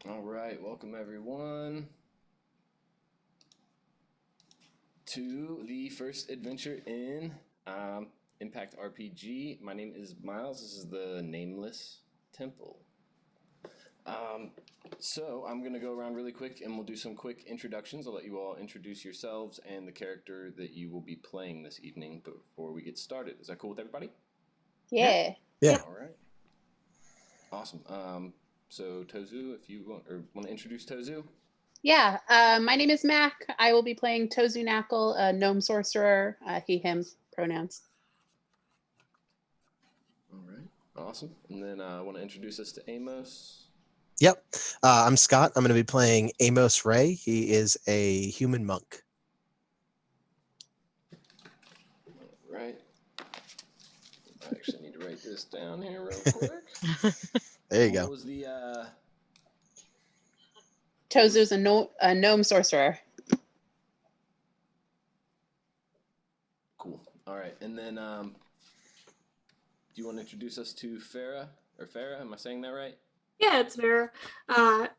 All right, welcome everyone to the first adventure in Impact RPG. My name is Miles. This is the Nameless Temple. Um, so I'm gonna go around really quick, and we'll do some quick introductions. I'll let you all introduce yourselves and the character that you will be playing this evening before we get started. Is that cool with everybody? Yeah. Yeah. All right. Awesome. So Tozu, if you want to introduce Tozu. Yeah. My name is Mac. I will be playing Tozu Knuckle, a gnome sorcerer. He, him pronouns. All right. Awesome. And then I want to introduce us to Amos. Yep. I'm Scott. I'm going to be playing Amos Ray. He is a human monk. All right. I actually need to write this down here real quick. There you What go. was the Tozu's a gnome sorcerer. Cool. All right. And then do you want to introduce us to Farah or Farah? Am I saying that right? Yeah, it's Vera.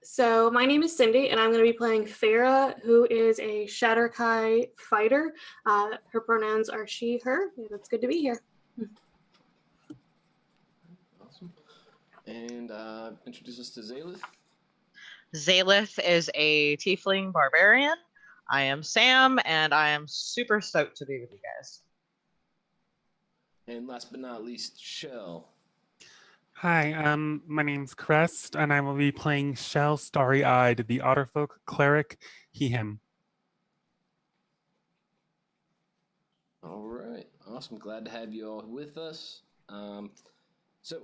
So my name is Cindy, and I'm going to be playing Farah, who is a Shatterkai fighter. Her pronouns are she, her. Yeah, it's good to be here. Awesome. And introduce us to Zalith. Zalith is a tiefling barbarian. I am Sam, and I am super stoked to be with you guys. And last but not least, Shell. Hi, my name's Crest, and I will be playing Shell Starry-Eyed, the Otterfolk cleric, he, him. All right. Awesome. Glad to have you all with us. So,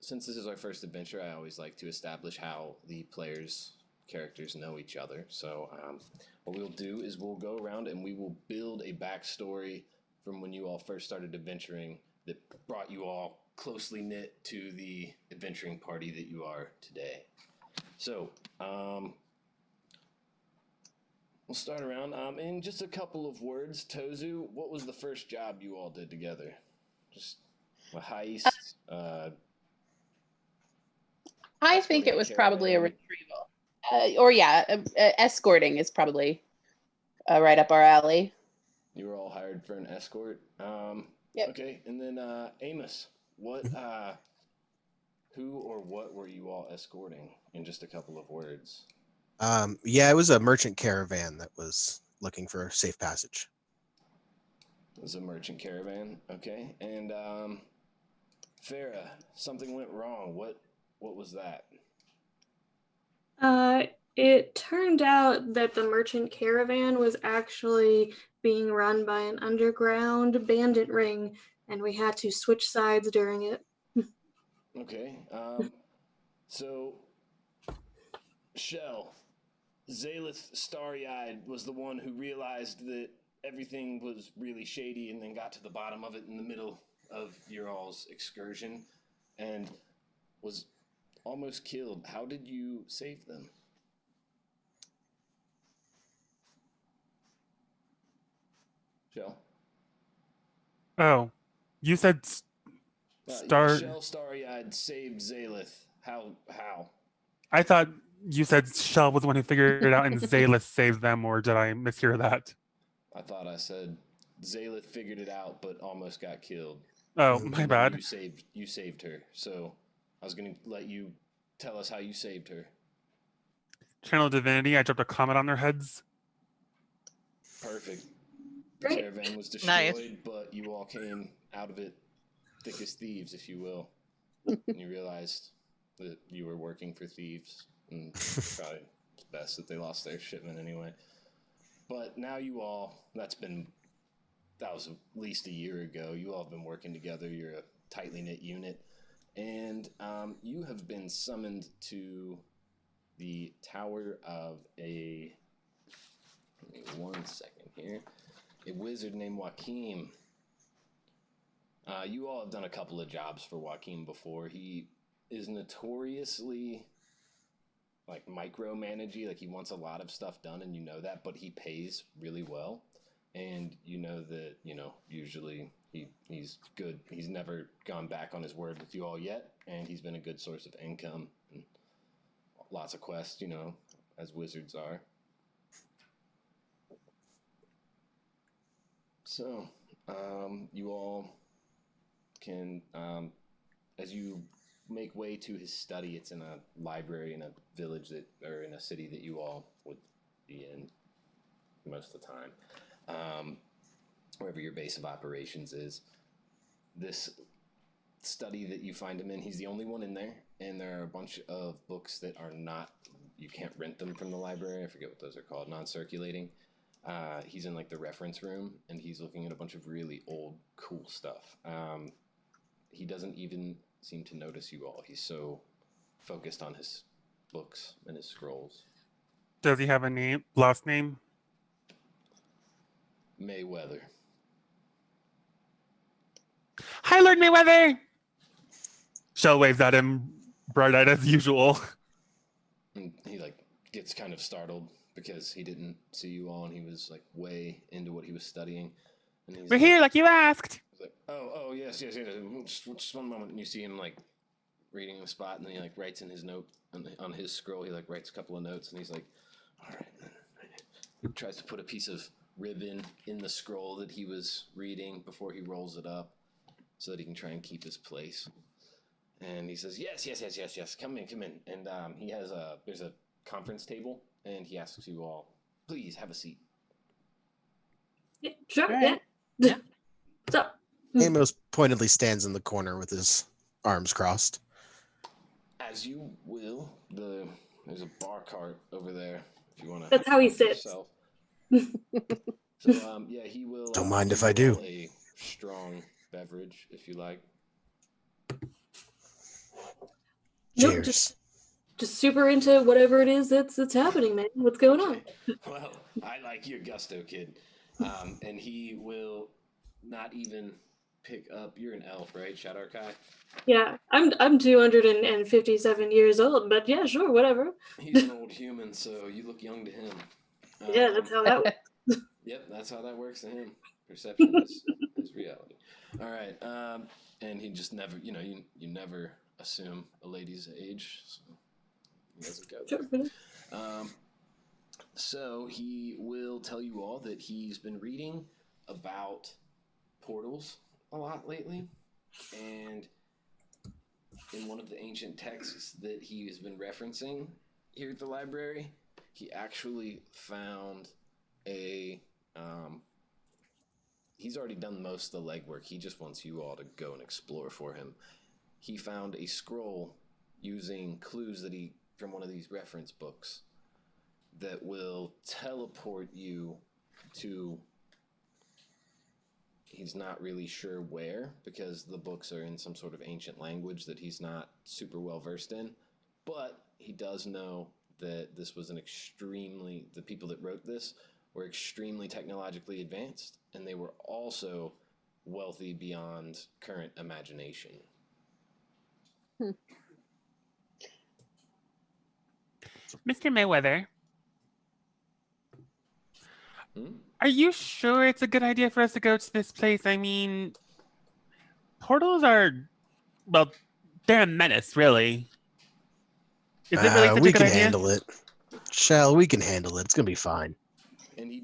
since this is our first adventure, I always like to establish how the players' characters know each other. So, what we'll do is we'll go around and we will build a backstory from when you all first started adventuring that brought you all closely knit to the adventuring party that you are today. So, we'll start around. In just a couple of words, Tozu, what was the first job you all did together? Just a heist? I think it was probably a retrieval. Escorting is probably right up our alley. You were all hired for an escort. Yep. Okay, and then Amos, what, who or what were you all escorting? In just a couple of words. It was a merchant caravan that was looking for safe passage. It was a merchant caravan. Okay, and Farah, something went wrong. What was that? It turned out that the merchant caravan was actually being run by an underground bandit ring, and we had to switch sides during it. Okay, so Shell, Zalith Starry-Eyed was the one who realized that everything was really shady and then got to the bottom of it in the middle of your all's excursion and was almost killed. How did you save them? Shell? Oh, you said Shell Starry-Eyed saved Zalith. How? I thought you said Shell was the one who figured it out and Zalith saved them, or did I mishear that? I thought I said Zalith figured it out but almost got killed. Oh, my bad. You saved her. So I was going to let you tell us how you saved her. Channel Divinity, I dropped a comet on their heads. Perfect. The Great. caravan was destroyed, Nice. but you all came out of it thick as thieves, if you will. And you realized that you were working for thieves. And probably it's best that they lost their shipment anyway. But now you all, that was at least a year ago. You all have been working together. You're a tightly knit unit. And you have been summoned to the tower of a... Give me 1 second here. A wizard named Joaquim. You all have done a couple of jobs for Joaquim before. He is notoriously like micromanagey, like he wants a lot of stuff done, and you know that, but he pays really well, and you know that usually he's good. He's never gone back on his word with you all yet, and he's been a good source of income. And lots of quests, as wizards are. So, you all can, as you make way to his study, it's in a library in a village or in a city that you all would be in most of the time. Wherever your base of operations is. This study that you find him in, he's the only one in there, and there are a bunch of books that are not, you can't rent them from the library. I forget what those are called, non-circulating. He's in like the reference room, and he's looking at a bunch of really old, cool stuff. He doesn't even seem to notice you all. He's so focused on his books and his scrolls. Does he have a last name? Mayweather. Hi, Lord Mayweather! Shell waves at him, bright-eyed as usual. And he gets kind of startled because he didn't see you all, and he was way into what he was studying. And he's We're here, like you asked. He's like, oh, yes. Just one moment. And you see him reading a spot, and then he writes in his note on his scroll. He writes a couple of notes, and he's like, all right. He tries to put a piece of ribbon in the scroll that he was reading before he rolls it up, so that he can try and keep his place. And he says, yes. Come in. And there's a conference table, and he asks you all, please have a seat. Yeah, sure. Right. Yeah. So, Amos pointedly stands in the corner with his arms crossed. As you will. There's a bar cart over there if you want to. That's how he sits. So, yeah, he will. Don't mind if give I you do. all a strong beverage, if you like. Nope, Cheers. just super into whatever it is that's happening, man. What's going on? Well, I like your gusto, kid. And he will not even pick up. You're an elf, right, Shadar-kai? Yeah, I'm 257 years old, but yeah, sure, whatever. He's an old human, so you look young to him. Yeah, that's how that works. Yep, that's how that works to him. Perception is reality. All right, and he just never, you never assume a lady's age, so he doesn't go there. Sure. So he will tell you all that he's been reading about portals a lot lately, and in one of the ancient texts that he has been referencing here at the library, he actually found he's already done most of the legwork. He just wants you all to go and explore for him. He found a scroll using clues from one of these reference books that will teleport you to, he's not really sure where, because the books are in some sort of ancient language that he's not super well versed in, but he does know that this was the people that wrote this were extremely technologically advanced, and they were also wealthy beyond current imagination. Mr. Mayweather, Hmm? are you sure it's a good idea for us to go to this place? I mean, portals are, well, they're a menace, really. Is it really such We a good can idea? handle it. Shell, we can handle it. It's going to be fine. And he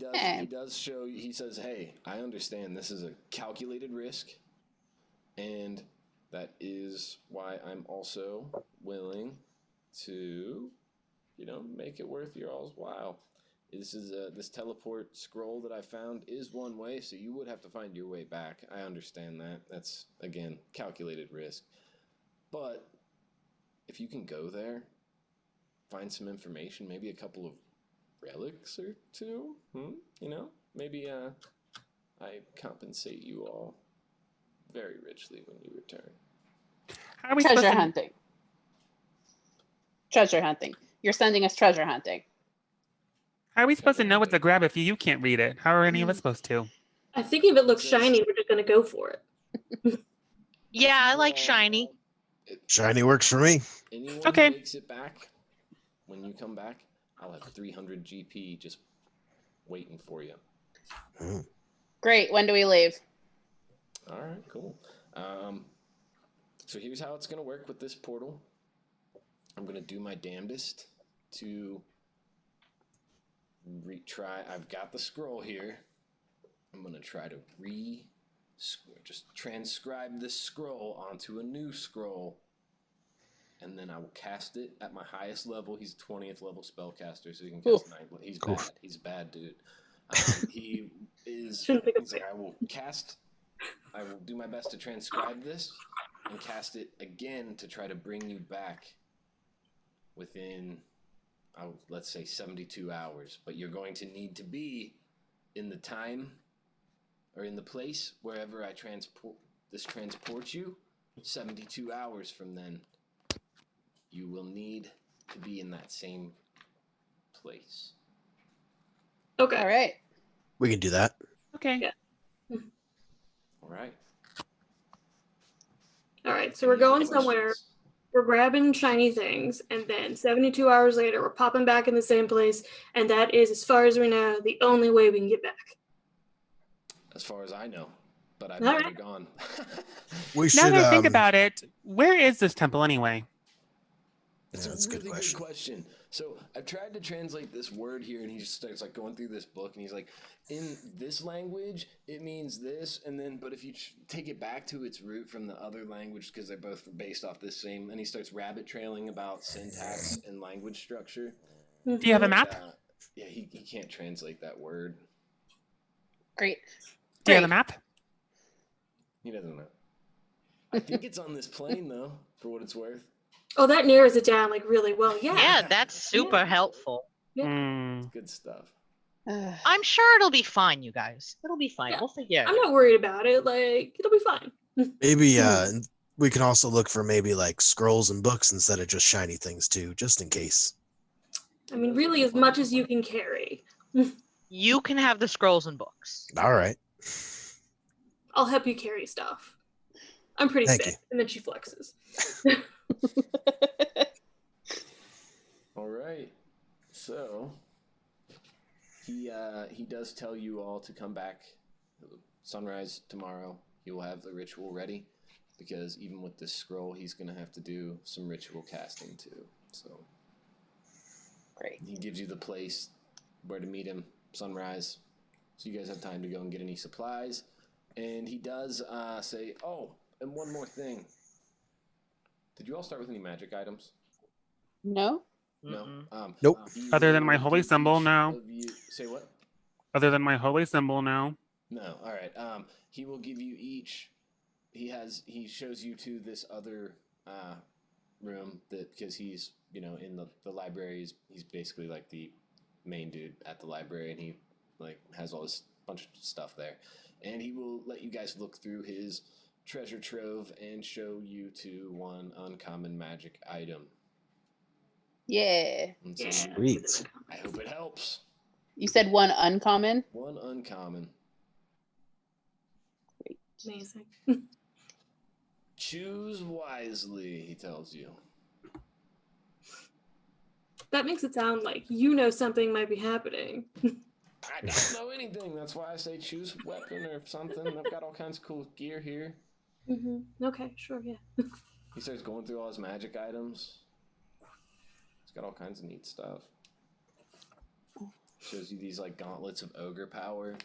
does show, he says, hey, I understand this is a calculated risk, and that is why I'm also willing to, make it worth your all's while. This teleport scroll that I found is one way, so you would have to find your way back. I understand that. That's, again, calculated risk. But if you can go there, find some information, maybe a couple of relics or two, maybe I compensate you all very richly when you return. How are we supposed Treasure to... hunting. Treasure hunting. You're sending us treasure hunting. How are we supposed to Treasure know what hunting. to grab if you can't read it? How are any of us supposed to? I think if it looks shiny, we're just gonna go for it. Yeah, I like shiny. Shiny works for me. Anyone Okay. who makes it back, when you come back, I'll have 300 GP just waiting for you. Great. When do we leave? All right, cool. So here's how it's going to work with this portal. I'm going to do my damnedest to retry. I've got the scroll here. I'm going to try to just transcribe this scroll onto a new scroll. And then I will cast it at my highest level. He's 20th level spellcaster, so he can cast 9. He's bad. He's a bad dude. He is. He's like, I will do my best to transcribe this and cast it again to try to bring you back within, let's say, 72 hours. But you're going to need to be in the time or in the place wherever I transport you. 72 hours from then, you will need to be in that same place. Okay. All right. We can do that. Okay. Yeah. All right. All right. So we're going somewhere. We're grabbing shiny things, and then 72 hours later, we're popping back in the same place, and that is, as far as we know, the only way we can get back. As far as I know, but I've All never right. gone. We Now should. that I think about it, where is this temple anyway? It's Yeah, that's a a good really question. good question. So I've tried to translate this word here, and he just starts like going through this book, and he's like, in this language, it means this, and then, but if you take it back to its root from the other language, because they're both based off this same, and he starts rabbit trailing about syntax and language structure. Mm-hmm. Do you have a map? Yeah, he can't translate that word. Great. Do you have a map? He doesn't know. I think it's on this plane, though, for what it's worth. Oh, that narrows it down like really well. Yeah. Yeah, that's super helpful. Hmm. Good stuff. I'm sure it'll be fine, you guys. It'll be fine. Yeah. We'll figure it I'm out. not worried about it. Like, it'll be fine. Maybe we can also look for maybe like scrolls and books instead of just shiny things too, just in case. I mean, really, as much as you can carry. You can have the scrolls and books. All right. I'll help you carry stuff. I'm pretty Thank sick. you. And then she flexes. All right. So he does tell you all to come back sunrise tomorrow. He will have the ritual ready because even with this scroll, he's going to have to do some ritual casting too. So Great. he gives you the place where to meet him, sunrise, so you guys have time to go and get any supplies. And he does say, oh, and one more thing. Did you all start with any magic items? No? No. Nope. He Other than will my holy give symbol, each no. of you- Say what? Other than my holy symbol, no. No. All right. He will give you each. He shows you to this other room because he's in the library. He's basically like the main dude at the library, and he like has all this bunch of stuff there. And he will let you guys look through his treasure trove and show you to one uncommon magic item. Yeah. And so Yeah. Sweet. I hope it helps. You said one uncommon? One uncommon. Great. Amazing. Choose wisely, he tells you. That makes it sound like you know something might be happening. I don't know anything. That's why I say choose weapon or something. I've got all kinds of cool gear here. Mm-hmm. Okay, sure, yeah. He starts going through all his magic items. He's got all kinds of neat stuff. Shows you these like gauntlets of ogre power.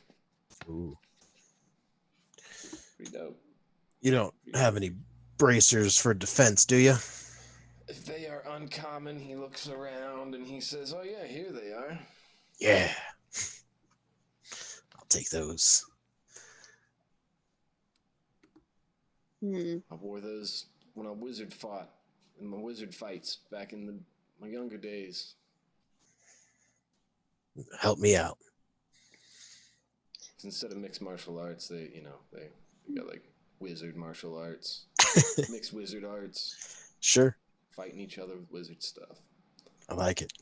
Ooh. Pretty dope. You don't have any bracers for defense, do you? If they are uncommon, he looks around and he says, "Oh yeah, here they are." Yeah. I'll take those. I wore those when I wizard fought in my wizard fights back in my younger days. Help me out. Instead of mixed martial arts, they got like wizard martial arts, mixed wizard arts, Sure. fighting each other with wizard stuff. I like it.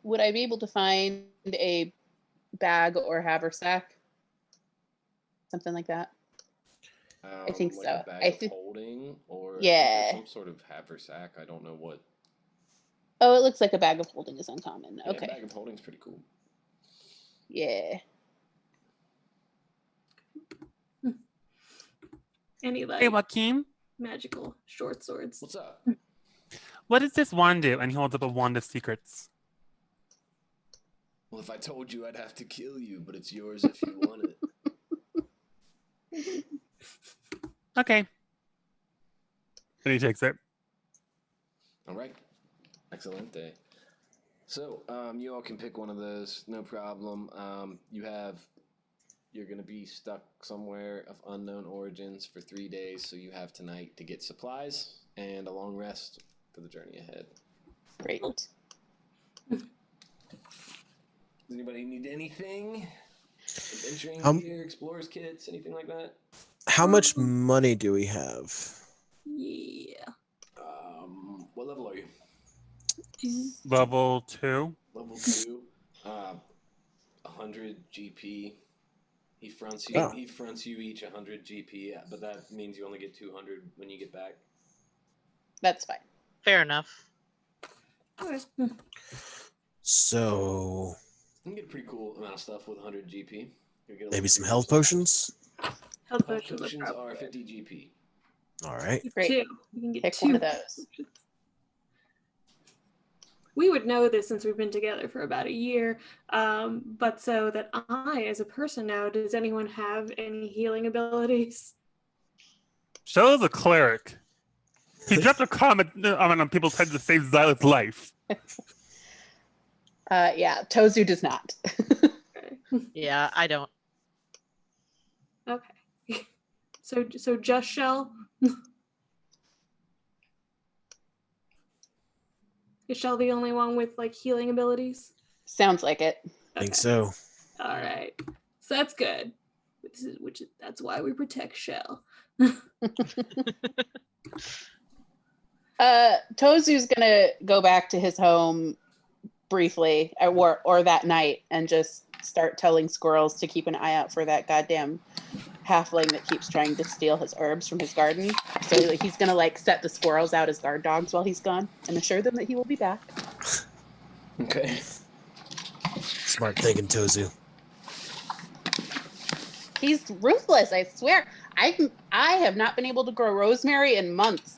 Would I be able to find a bag or haversack? Something like that? I think like so. A bag I of think- holding or Yeah. some sort of haversack. I don't know what. Oh, it looks like a bag of holding is uncommon. Yeah, Okay. bag of holding's pretty cool. Yeah. Any like Hey, Joaquin. magical short swords. What's up? What does this wand do? And he holds up a wand of secrets. Well, if I told you, I'd have to kill you, but it's yours if you want it. Okay. And he takes it. All right. Excelente. So, you all can pick one of those, no problem. You're going to be stuck somewhere of unknown origins for 3 days, so you have tonight to get supplies and a long rest for the journey ahead. Great. Does anybody need anything? Adventuring gear, explorer's kits, anything like that? How much money do we have? Yeah. What level are you? Level 2. Level 2. 100 GP. He fronts you. Oh. He fronts you each 100 GP, but that means you only get 200 when you get back. That's fine. Fair enough. Okay. So You can get a pretty cool amount of stuff with 100 GP. You'll get a maybe lot some of health stuff. potions. Health Health potions potions are are 50 GP. All right. Great. two. You can get Pick two one of those. potions. We would know this since we've been together for about a year, but so that I, as a person now, does anyone have any healing abilities? Shell is a cleric. He dropped a comment on people's heads to save Xyla's life. Yeah, Tozu does not. Okay. Yeah, I don't. Okay. So just Shell? Is Shell the only one with like healing abilities? Sounds like it. I think Okay. so. All right. So that's good. That's why we protect Shell. Tozu's gonna go back to his home briefly, or that night, and just start telling squirrels to keep an eye out for that goddamn halfling that keeps trying to steal his herbs from his garden. So he's gonna like set the squirrels out as guard dogs while he's gone, and assure them that he will be back. Okay. Smart thinking, Tozu. He's ruthless, I swear. I have not been able to grow rosemary in months.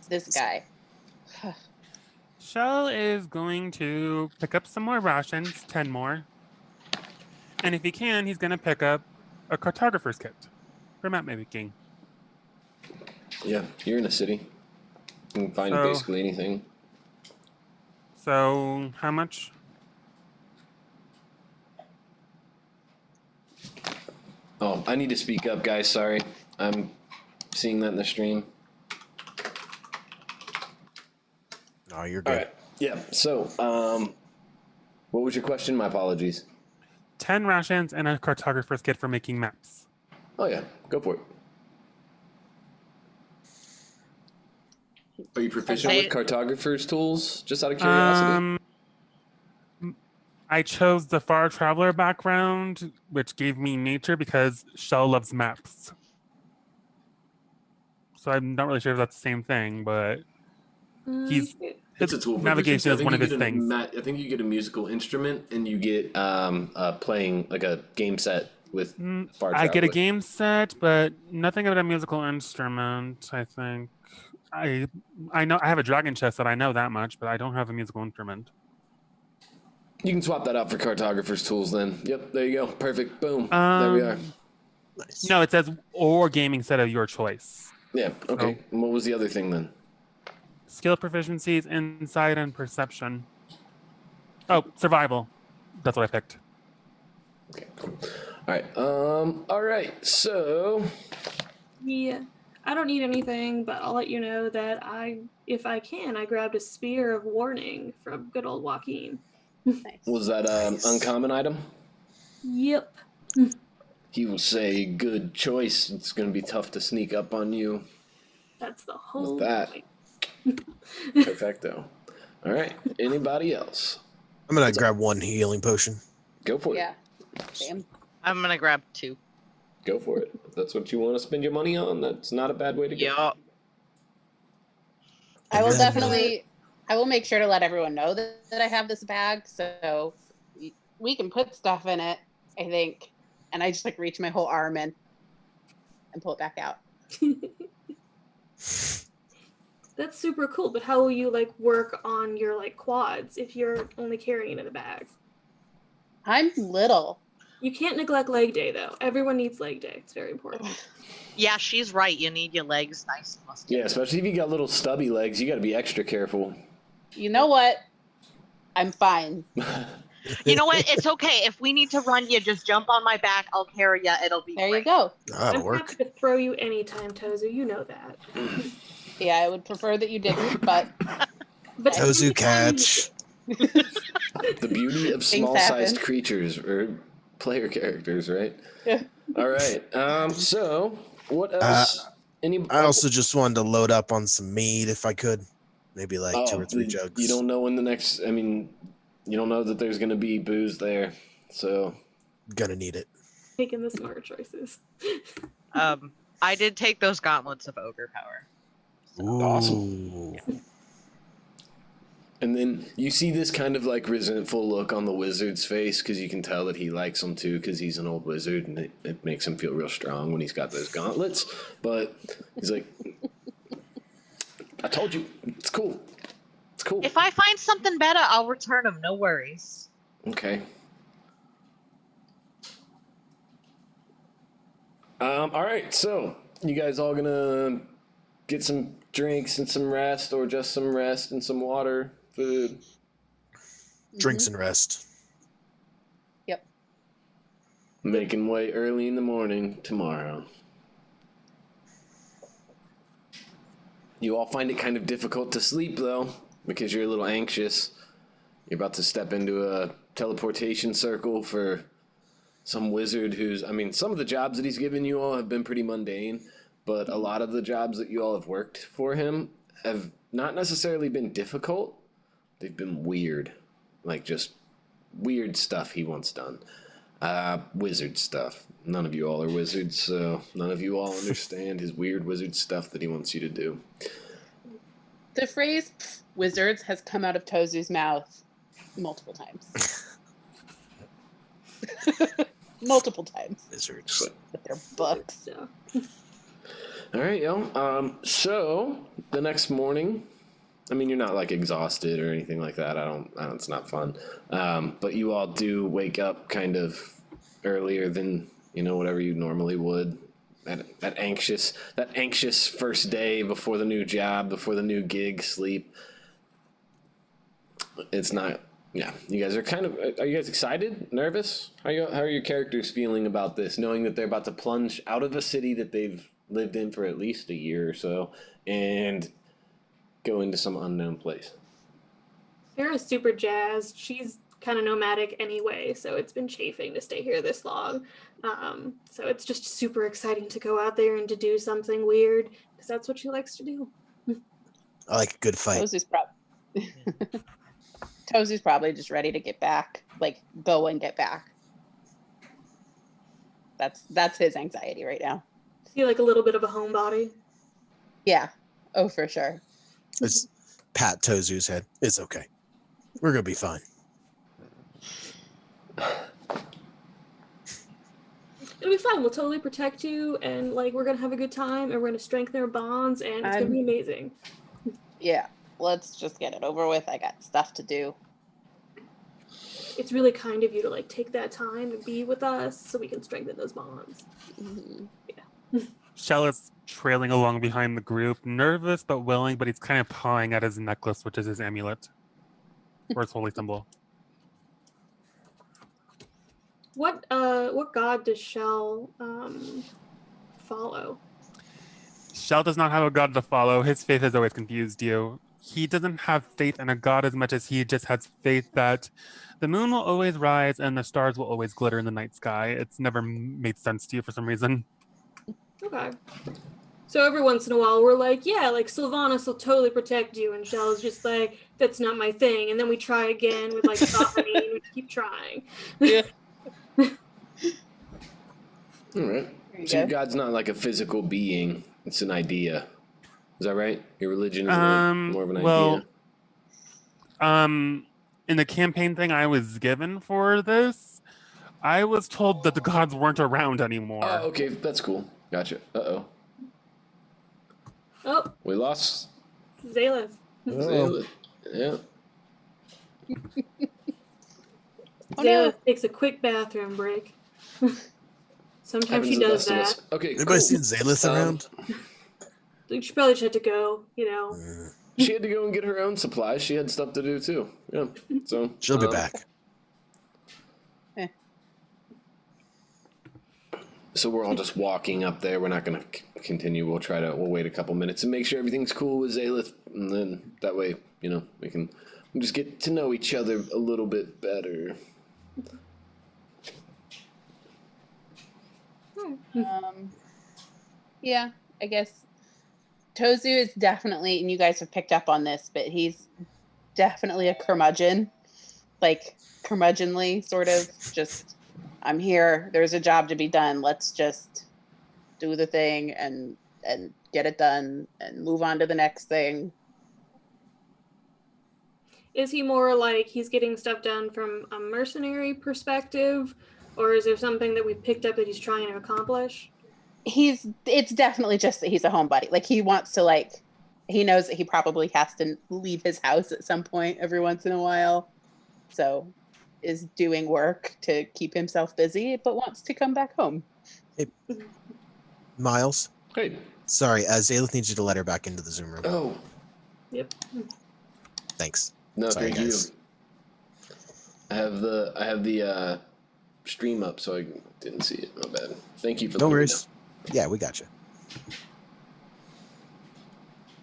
This guy. Shell is going to pick up some more rations, 10 more. And if he can, he's going to pick up a cartographer's kit for map making. Yeah, you're in a city. You can find So- basically anything. So, how much? Oh, I need to speak up, guys. Sorry. I'm seeing that in the stream. Oh, you're All good. right. Yeah. So, what was your question? My apologies. 10 rations and a cartographer's kit for making maps. Oh yeah, go for it. Are you proficient with cartographer's tools? Just out of curiosity. I chose the Far Traveler background, which gave me nature because Shell loves maps. So I'm not really sure if that's the same thing, but he's It's a tool. navigation is one of his I things. think you get a musical instrument and you get playing like a game set with Far Traveler. I get a game set, but nothing about a musical instrument. I think I know I have a dragon chest that I know that much, but I don't have a musical instrument. You can swap that out for cartographer's tools then. Yep, there you go. Perfect. Boom. There we are. Nice. No, it says or gaming set of your choice. Yeah. Okay. And what was the other thing then? Skill proficiencies, insight, and perception. Oh, survival. That's what I picked. Okay. Cool. All right. All right. So. Yeah. I don't need anything, but I'll let you know that if I can, I grabbed a spear of warning from good old Joaquin. Nice. Was that an Nice. uncommon item? Yep. He will say, "Good choice. It's going to be tough to sneak up on you." That's the whole With that. point. Perfecto. All right. Anybody else? I'm gonna grab one healing potion. Go for it. Yeah. Damn. I'm gonna grab 2. Go for it. If that's what you want to spend your money on, that's not a bad way to go. Yeah. I will And then, definitely. I will make sure to let everyone know that I have this bag, so we can put stuff in it. I think, and I just like reach my whole arm in and pull it back out. That's super cool, but how will you like work on your like quads if you're only carrying it in a bag? I'm little. You can't neglect leg day though. Everyone needs leg day. It's very important. Yeah, she's right. You need your legs nice and muscular. Yeah, especially if you got little stubby legs, you got to be extra careful. You know what? I'm fine. You know what? It's okay. If we need to run you, just jump on my back. I'll carry you. It'll be There great. you go. That'll I'm work. happy to throw you anytime, Tozu. You know that. Yeah, I would prefer that you didn't, but But Tozu anytime you catch. The beauty of Things small-sized happen. creatures or player characters, right? Yeah. All right. So what else? I also just wanted to load up on some mead if I could. Maybe like 2 or 3 jugs. You don't know when the next. I mean, you don't know that there's going to be booze there, so Gonna need it. making the smart choices. I did take those gauntlets of ogre power. Ooh. And then you see this kind of like resentful look on the wizard's face because you can tell that he likes them too because he's an old wizard and it makes him feel real strong when he's got those gauntlets. But he's like, I told you, it's cool. It's cool. If I find something better, I'll return them. No worries. Okay. All right, so you guys all gonna get some drinks and some rest, or just some rest and some water, food? Drinks and rest. Yep. Making way early in the morning tomorrow. You all find it kind of difficult to sleep, though, because you're a little anxious. You're about to step into a teleportation circle for some wizard who's... I mean, some of the jobs that he's given you all have been pretty mundane, but a lot of the jobs that you all have worked for him have not necessarily been difficult. They've been weird. Like, just weird stuff he wants done. Wizard stuff. None of you all are wizards, so none of you all understand his weird wizard stuff that he wants you to do. The phrase "wizards" has come out of Tozu's mouth multiple times. Multiple times. Wizards. With their books. So All right, yo. So the next morning, I mean, you're not like exhausted or anything like that. I don't. It's not fun. But you all do wake up kind of earlier than whatever you normally would. That anxious first day before the new job, before the new gig, sleep. It's not. Yeah, you guys are kind of. Are you guys excited? Nervous? How are your characters feeling about this? Knowing that they're about to plunge out of a city that they've lived in for at least a year or so, and go into some unknown place. Farrah's super jazzed. She's kind of nomadic anyway, so it's been chafing to stay here this long. So it's just super exciting to go out there and to do something weird because that's what she likes to do. I like a good fight. Tozu's probably just ready to get back, like go and get back. That's his anxiety right now. Is he like a little bit of a homebody? Yeah. Oh, for sure. Let's pat Tozu's head. It's okay. We're gonna be fine. It'll be fine. We'll totally protect you, and like we're gonna have a good time, and we're gonna strengthen our bonds, and it's gonna be amazing. Yeah. Let's just get it over with. I got stuff to do. It's really kind of you to like take that time and be with us so we can strengthen those bonds. Mm-hmm. Yeah. Shell is trailing along behind the group, nervous but willing, but he's kind of pawing at his necklace, which is his amulet, or his holy symbol. What god does Shell follow? Shell does not have a god to follow. His faith has always confused you. He doesn't have faith in a god as much as he just has faith that the moon will always rise and the stars will always glitter in the night sky. It's never made sense to you for some reason. Okay. So every once in a while we're like, yeah, like Sylvanas will totally protect you, and Shell's just like, that's not my thing. And then we try again with like Sophony, and we keep trying. Yeah. All right. So your god's not like a physical being; it's an idea. Is that right? Your religion is more of an idea. In the campaign thing I was given for this, I was told that the gods weren't around anymore. Oh, okay, that's cool. Gotcha. Oh, We lost Zaleth. Oh, Yeah. Oh, no. Zaleth takes a quick bathroom break. Sometimes Happens she to the does best of us. that. Okay, anybody cool. seen Zaleth around? Like, she probably just had to go, you know. Mm, She had to go and get her own supplies. She had stuff to do too. Yeah. So she'll be back. So we're all just walking up there. We're not going to continue. We'll wait a couple minutes and make sure everything's cool with Zaleth, and then that way, we can just get to know each other a little bit better. Yeah, I guess Tozu is definitely, and you guys have picked up on this, but he's definitely a curmudgeon, like curmudgeonly sort of. Just, I'm here. There's a job to be done. Let's just do the thing and get it done and move on to the next thing. Is he more like he's getting stuff done from a mercenary perspective, or is there something that we've picked up that he's trying to accomplish? It's definitely just that he's a homebody. Like he wants to he knows that he probably has to leave his house at some point every once in a while. So is doing work to keep himself busy, but wants to come back home. Hey, Miles. Hey. Sorry, Zaleth needs you to let her back into the Zoom room. Oh. Yep. Thanks. No, Sorry, thank guys. you. I have the stream up, so I didn't see it. My bad. Thank you for No letting me worries. Yeah, we got you.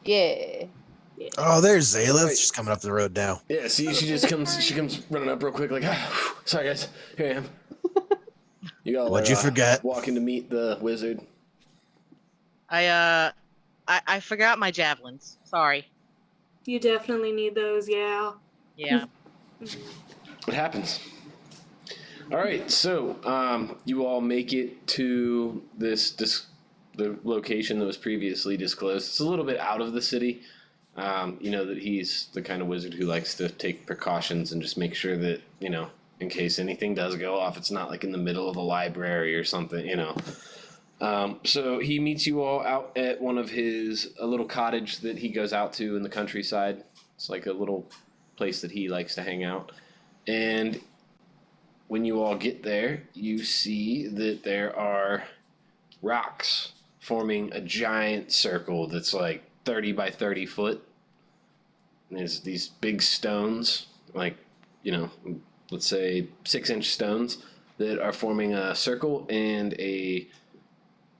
Yeah. Oh, there's Zaleth. Right. She's coming up the road now. Yeah, see, she comes running up real quick, like, sorry guys, here I am. You all What'd you forget? walking to meet the wizard. I forgot my javelins. Sorry. You definitely need those, yeah. Yeah. It happens. All right, so you all make it to the location that was previously disclosed. It's a little bit out of the city. You know that he's the kind of wizard who likes to take precautions and just make sure that, in case anything does go off, it's not like in the middle of a library or something, So he meets you all out at a little cottage that he goes out to in the countryside. It's like a little place that he likes to hang out. And when you all get there, you see that there are rocks forming a giant circle that's like 30 by 30 foot. And there's these big stones, like, let's say 6-inch stones that are forming a circle and a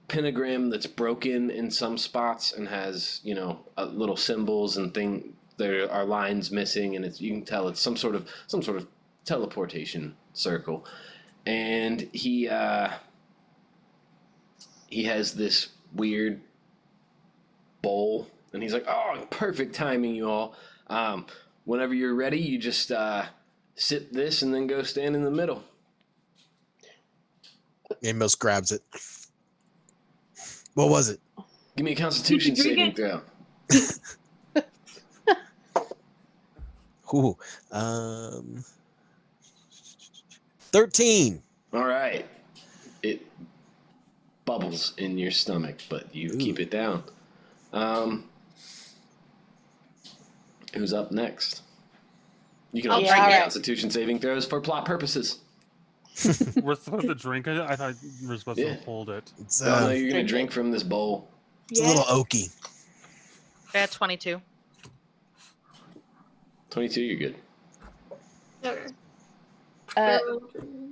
pentagram that's broken in some spots and has, little symbols and thing. There are lines missing, and you can tell it's some sort of teleportation circle. And he has this weird bowl, and he's like, "Oh, perfect timing, you all. Whenever you're ready, you just sip this and then go stand in the middle." Amos grabs it. What was it? Give me a Constitution Did you saving drink throw. Ooh, 13. All right. It bubbles in your stomach, but you keep it down. Who's up next? You can all I'll try drink it. Constitution saving throws for plot purposes. We're supposed to drink it? I thought we were supposed Yeah. to hold it. It's, Oh, no, you're going drink to drink it. from this bowl. it's a little oaky. I got 22. 22, you're good. Okay.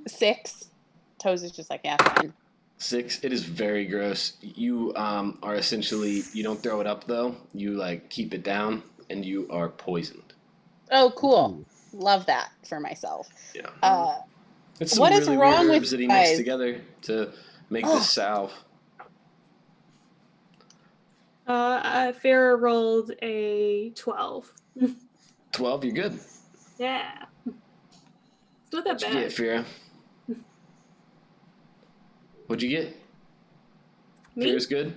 6. Toes is just like, yeah, fine. 6, it is very gross. You are essentially, you don't throw it up though. You keep it down, and you are poisoned. Oh, cool. Love that for myself. Yeah. It's some what is really wrong weird with herbs that he you mixed guys? together to make this salve. Farrah rolled a 12. 12, you're good. Yeah. It's not that What'd you bad. get, Fira? What'd you get? Me? Fira's good?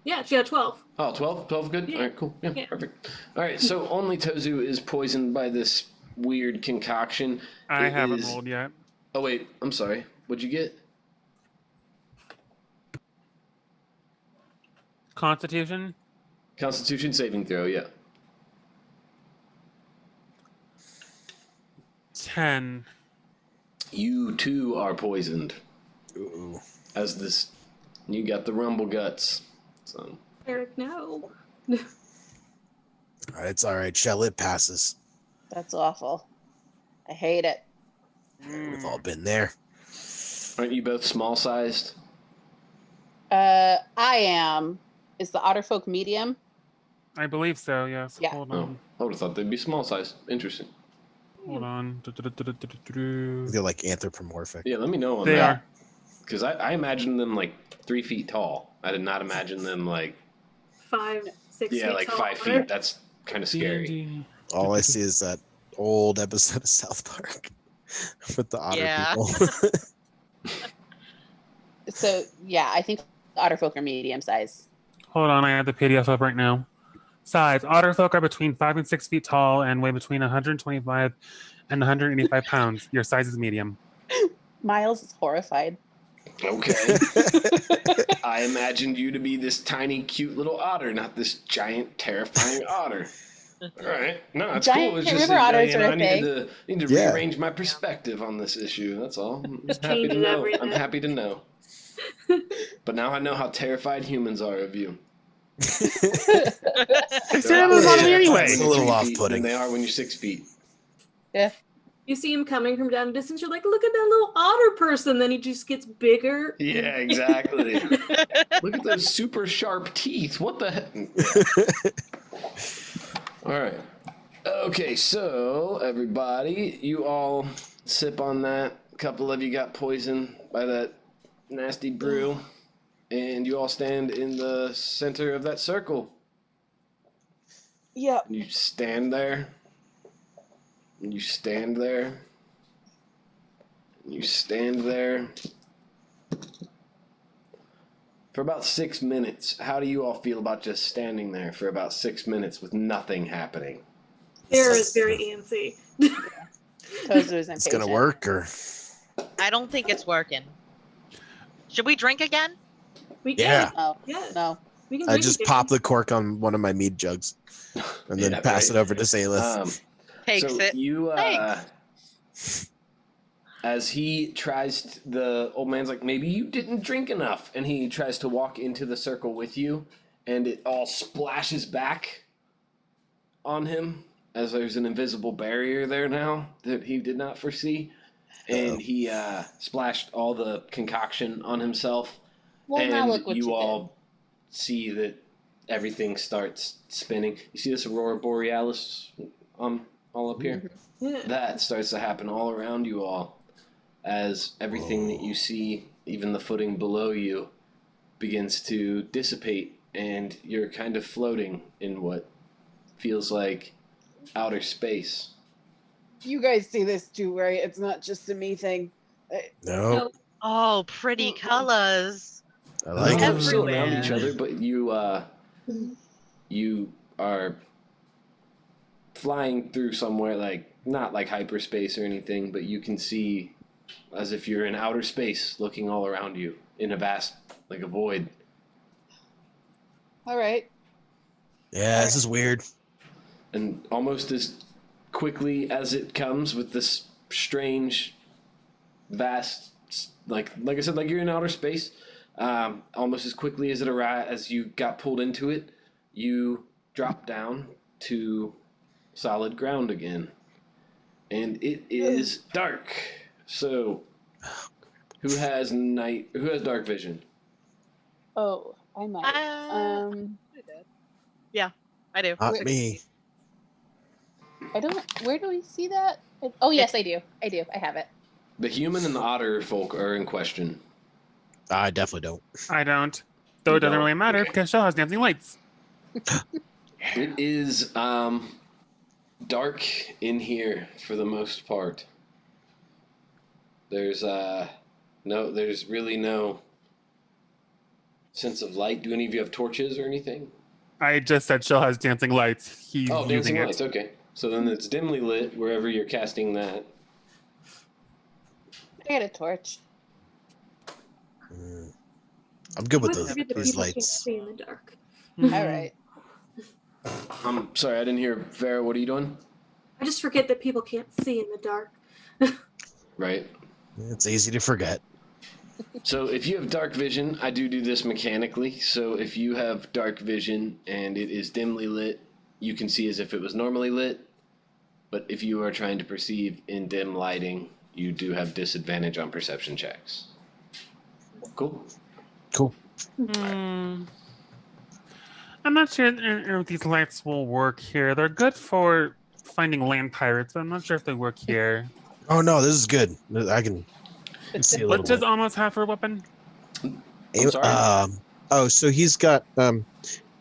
Yeah, she got 12. Oh, 12? 12 good? Yeah. All right, cool. Yeah, Yeah. perfect. All right, so only Tozu is poisoned by this weird concoction. I It haven't is- rolled yet. Oh, wait, I'm sorry. What'd you get? Constitution? Constitution saving throw, yeah. 10. You too are poisoned. Ooh. As this, you got the rumble guts. So Eric, no. It's all right, Shell. It passes. That's awful. I hate it. We've all been there. aren't you both small sized? I am. Is the otterfolk medium? I believe so, yes. Yeah. Hold Oh, on. I would have thought they'd be small sized. Interesting. Hold on. They're like anthropomorphic. Yeah, let me know on They that. are. Because I imagined them like 3 feet tall. I did not imagine them like 5, 6 yeah, feet like tall. 5 feet. That's kind of scary. D&D. All I see is that old episode of South Park with the otter Yeah. people. So yeah, I think otterfolk are medium size. Hold on, I have the PDF up right now. Size. Otterfolk are between 5 and 6 feet tall and weigh between 125 and 185 pounds. Your size is medium. Miles is horrified. Okay. I imagined you to be this tiny, cute little otter, not this giant, terrifying otter. All right. No, it's Giant cool. It's river just that, otters are a I needed to Yeah. rearrange my perspective on this issue. That's all. I'm Just happy to changes know. everything. I'm happy to know. But now I know how terrified humans are of you. I They're said a it lot was more on me terrified anyway. It's when a little you're 3 feet off-putting. than they are when you're 6 feet. You see him coming from down a distance, you're like, look at that little otter person. Then he just gets bigger. Yeah, exactly. Look at those super sharp teeth. What the heck? All right. Okay, so everybody, you all sip on that. A couple of you got poisoned by that nasty brew, and you all stand in the center of that circle. Yep. You stand there. And you stand there. And you stand there. For about 6 minutes, how do you all feel about just standing there for about 6 minutes with nothing happening? Sarah is very antsy. Tozer is impatient. It's gonna work, or I don't think it's working. Should we drink again? We Yeah. can. Oh, Yeah. no. We can I drink just again. pop the cork on one of my mead jugs and then Yeah, pass right. it over to Salith. Takes So it. you, Thanks. as he tries, the old man's like, maybe you didn't drink enough, and he tries to walk into the circle with you, and it all splashes back on him, as there's an invisible barrier there now that he did not foresee, and he splashed all the concoction on himself, Well, and now look what you all see that everything starts spinning. You see this aurora borealis all up here? Yeah. That starts to happen all around you all as everything that you see, even the footing below you, begins to dissipate, and you're kind of floating in what feels like outer space. did. You guys see this too, right? It's not just a me thing. No, Oh, pretty colors. I like You're it. still around each Everywhere. other, but you are flying through somewhere like not like hyperspace or anything, but you can see as if you're in outer space, looking all around you in a vast, like a void. All right. Yeah, this is weird. And almost as quickly as it comes with this strange, vast, like I said, like you're in outer space. Almost as quickly as as you got pulled into it, you drop down to solid ground again, and it is dark. So, who has dark vision? Oh, I might. I do. Not Wait. me. I don't. Where do we see that? Oh, yes, I do. I have it. The human and the otter folk are in question. I definitely don't. I don't. Though it doesn't really matter Okay. because Shell has dancing lights. It is dark in here for the most part. There's really no sense of light. Do any of you have torches or anything? I just said Shell has dancing lights. He's Oh, using dancing it. lights. Okay, so then it's dimly lit wherever you're casting that. I got a torch. I'm good with I forget that these people can't lights. see in the dark. Mhm. All right. I'm sorry, I didn't hear. Farrah, what are you doing? I just forget that people can't see in the dark. Right? It's easy to forget. So if you have dark vision, I do this mechanically. So if you have dark vision and it is dimly lit, you can see as if it was normally lit. But if you are trying to perceive in dim lighting, you do have disadvantage on perception checks. Cool. Cool. I'm not sure if these lights will work here. They're good for finding land pirates, but I'm not sure if they work here. Oh no, this is good. I can see a little What does bit. almost have for a weapon? I'm sorry? So he's got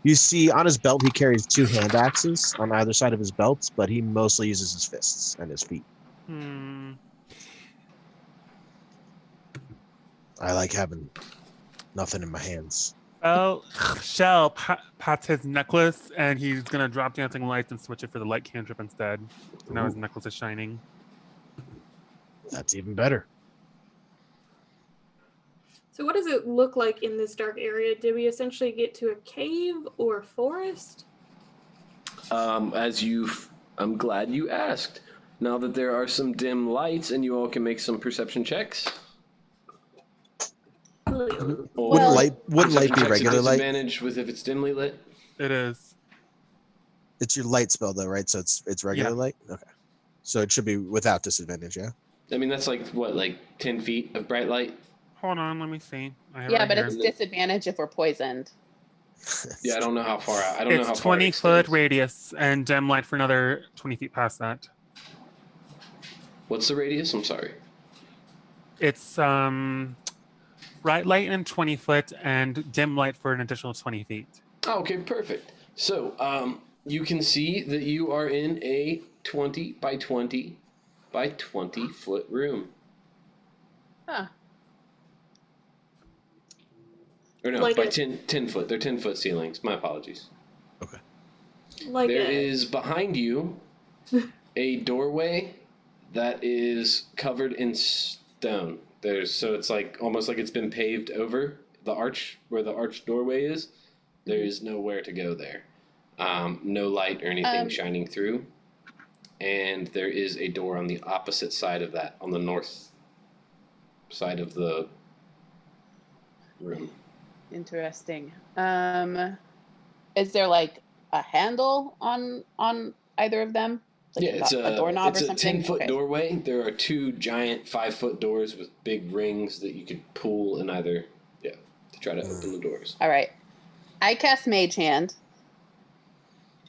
you see on his belt he carries 2 hand axes on either side of his belt, but he mostly uses his fists and his feet. I like having nothing in my hands. Well, Shell pats his necklace, and he's gonna drop dancing lights and switch it for the light cantrip instead. So now his necklace is shining. That's even better. So what does it look like in this dark area? Did we essentially get to a cave or a forest? I'm glad you asked. Now that there are some dim lights and you all can make some perception checks. Wouldn't light be regular light? Disadvantage with if it's dimly lit. It is. It's your light spell though, right? So it's regular light? Okay. So it should be without disadvantage, yeah? I mean, that's like 10 feet of bright light? Hold on, let me see. Yeah, but it's disadvantage if we're poisoned. Yeah, I don't know how far out. I don't know how It's far 20-foot radius and dim light for another 20 feet past that. What's the radius? I'm sorry. It's bright light and 20 foot and dim light for an additional 20 feet. Oh, okay, perfect. So you can see that you are in a 20 by 20 by 20 foot room. Huh. Or no, Like by 10 foot. They're 10 foot ceilings. My apologies. Okay. There is behind you a doorway that is covered in stone. So it's like almost like it's been paved over the arch where the arch doorway is. There is nowhere to go there. No light or anything shining through. And there is a door on the opposite side of that, on the north side of the room. Interesting. Is there like a handle on either of them? Like Yeah, it's a doorknob or something? It's a 10-foot doorway. There are 2 giant 5-foot doors with big rings that you could pull and to try to open the doors. All right. I cast Mage Hand.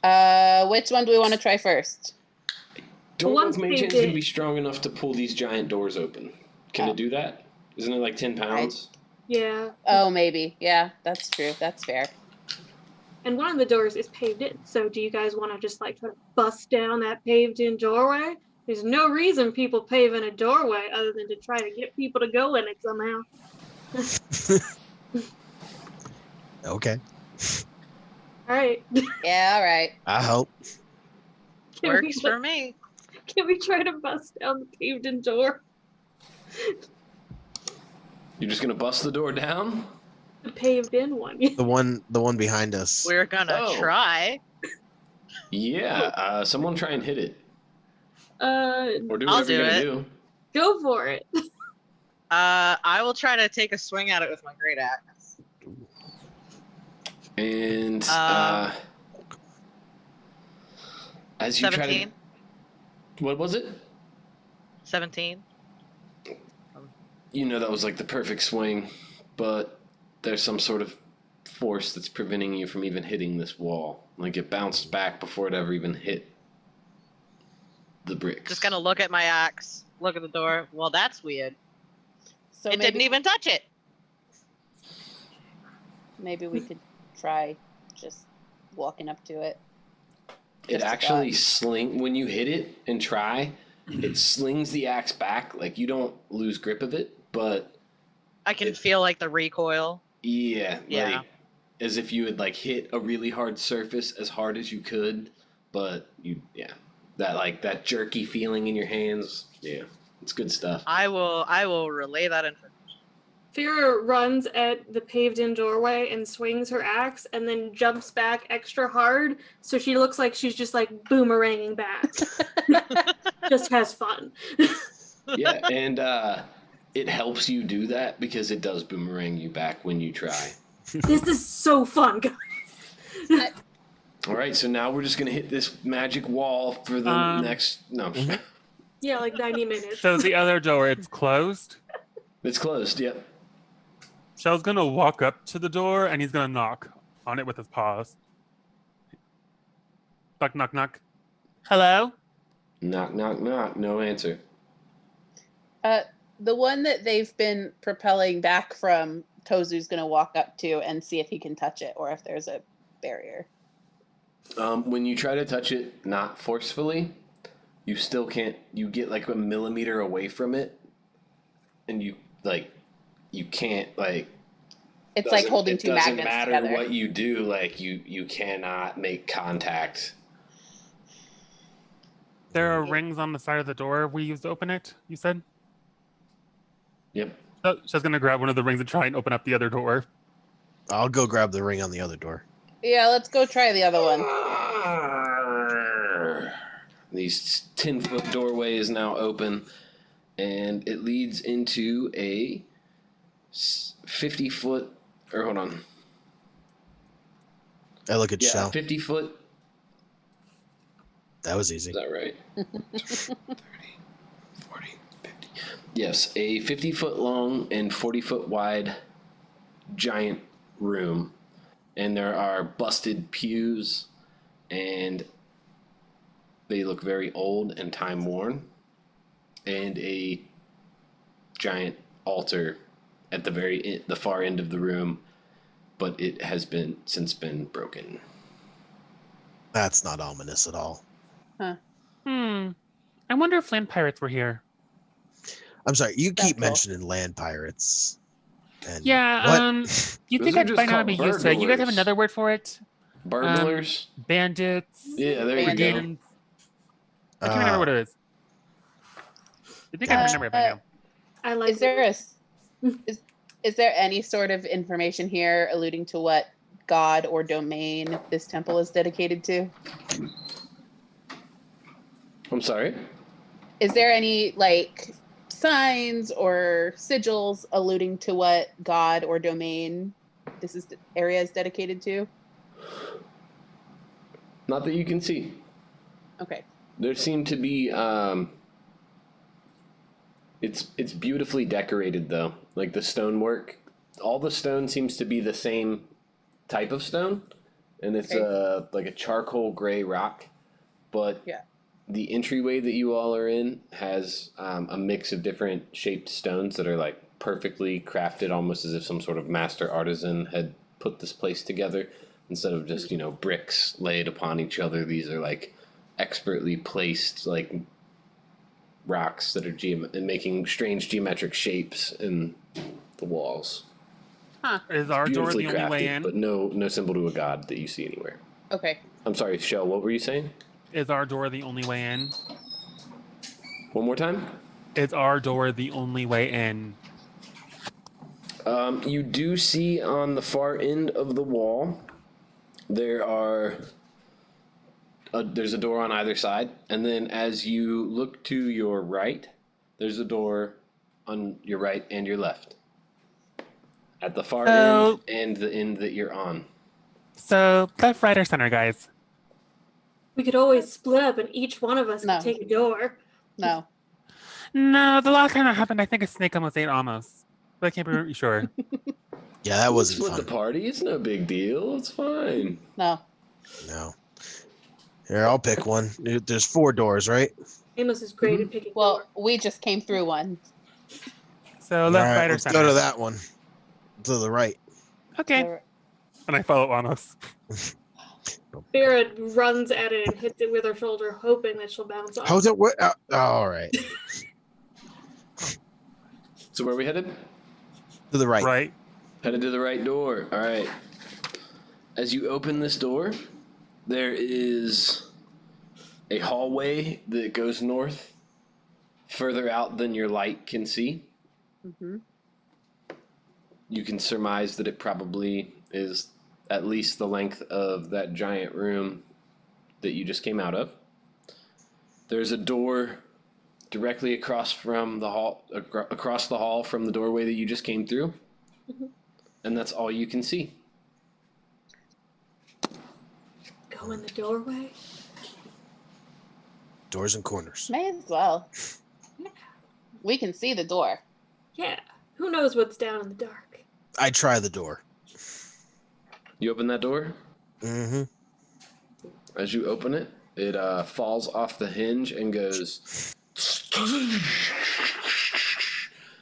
Which one do we want to try first? Don't know if Mage Hand's going to be strong enough to pull these giant doors open. Can it do that? Isn't it like 10 pounds? Yeah. Oh, maybe. Yeah, that's true. That's fair. And one of the doors is paved in. So do you guys want to just like try to bust down that paved in doorway? There's no reason people pave in a doorway other than to try to get people to go in it somehow. Okay. All right. Yeah, all right. I hope. Works for me. Can we try to bust down the paved in door? You're just going to bust the door down? The paved in one. The one behind us. We're gonna try. Yeah, someone try and hit it. Or do I'll whatever you're going to do do. Go for it. I will try to take a swing at it with my great axe. And as you 17. try to... What was it? 17. You know that was like the perfect swing, but there's some sort of force that's preventing you from even hitting this wall. Like it bounced back before it ever even hit the bricks. Just gonna look at my axe, look at the door. Well, that's weird. So It didn't even touch it. Maybe we could try just walking up to it. It actually when you hit it and try, it slings the axe back. Like you don't lose grip of it, but I can feel like the recoil. Yeah. Yeah. As if you had like hit a really hard surface as hard as you could, but that jerky feeling in your hands. Yeah, it's good stuff. I will relay that information. Fira runs at the paved-in doorway and swings her axe, and then jumps back extra hard, so she looks like she's just like boomeranging back. Just has fun. Yeah, and it helps you do that because it does boomerang you back when you try. This is so fun, guys. All right, so now we're just gonna hit this magic wall for the next. No, Yeah, like 90 minutes. So the other door, it's closed. it's closed. Yep. Shell's gonna walk up to the door and he's gonna knock on it with his paws. Knock, knock, knock. Hello? Knock, knock, knock. No answer. The one that they've been propelling back from, Tozu's gonna walk up to and see if he can touch it or if there's a barrier. When you try to touch it, not forcefully, you still can't. You get like a millimeter away from it, and you can't like. It's like holding two magnets together. It doesn't together. matter what you do. Like you cannot make contact. There are rings on the side of the door we used to open it, you said? Yep. So she's gonna grab one of the rings and try and open up the other door. I'll go grab the ring on the other door. Yeah, let's go try the other one. These 10-foot doorway is now open, and it leads into a 50-foot. Or hold on. I look at Yeah, Shell. 50-foot. That was easy. Is that right? 30, 40, 50. Yes, a 50-foot long and 40-foot wide giant room. And there are busted pews, and they look very old and time-worn. And a giant altar at the far end of the room, but it has since been broken. That's not ominous at all. I wonder if land pirates were here. I'm sorry, you That's keep cool. mentioning land pirates. And Yeah, what? you Those think are I'd just by now called be used to it. You guys have burglars. another word for it? Burglars? Bandits. Yeah, there you go. Indians. I can't remember what it is. I think I Gotcha. remember it by now. I like Is there any sort of information here alluding to what god or domain this temple is dedicated to? I'm sorry? Is there any like signs or sigils alluding to what god or domain this area is dedicated to? Not that you can see. Okay. There seem to be it's beautifully decorated though. Like the stonework, all the stone seems to be the same type of stone, and it's Okay. like a charcoal gray rock, but Yeah. the entryway that you all are in has a mix of different shaped stones that are like perfectly crafted, almost as if some sort of master artisan had put this place together instead of just bricks laid upon each other. These are like expertly placed like rocks that are making strange geometric shapes in the walls. Is our door Beautifully the only way crafted, in? but no symbol to a god that you see anywhere. Okay. I'm sorry, Shell, what were you saying? Is our door the only way in? One more time? Is our door the only way in? You do see on the far end of the wall, there's a door on either side, and then as you look to your right, there's a door on your right and your left. At the far end and the end that you're on. So, left, right, or center, guys? We could always split up and each one of us No. could take a door. No. No, the last time that happened, I think a snake almost ate almost. But I can't be really sure. Yeah, that wasn't Split fun. the party. It's no big deal. It's fine. No. No. Here, I'll pick one. There's 4 doors, right? Amos is great at picking Well, door. we just came through one. So, All left, right, right, or let's center? go to that one. To the right. Okay. And I follow Amos. Vera runs at it and hits it with her shoulder, hoping that she'll bounce off. How's it work? All right. So where are we headed? To the right. Right. Headed to the right door. All right. As you open this door, there is a hallway that goes north, further out than your light can see. Mm-hmm. You can surmise that it probably is at least the length of that giant room that you just came out of. There's a door directly across from the hall, across the hall from the doorway that you just came through, and that's all you can see. Go in the doorway. Doors and corners. May as well. Yeah. We can see the door. Yeah. Who knows what's down in the dark? I try the door. You open that door. Mm-hmm. As you open it, it falls off the hinge and goes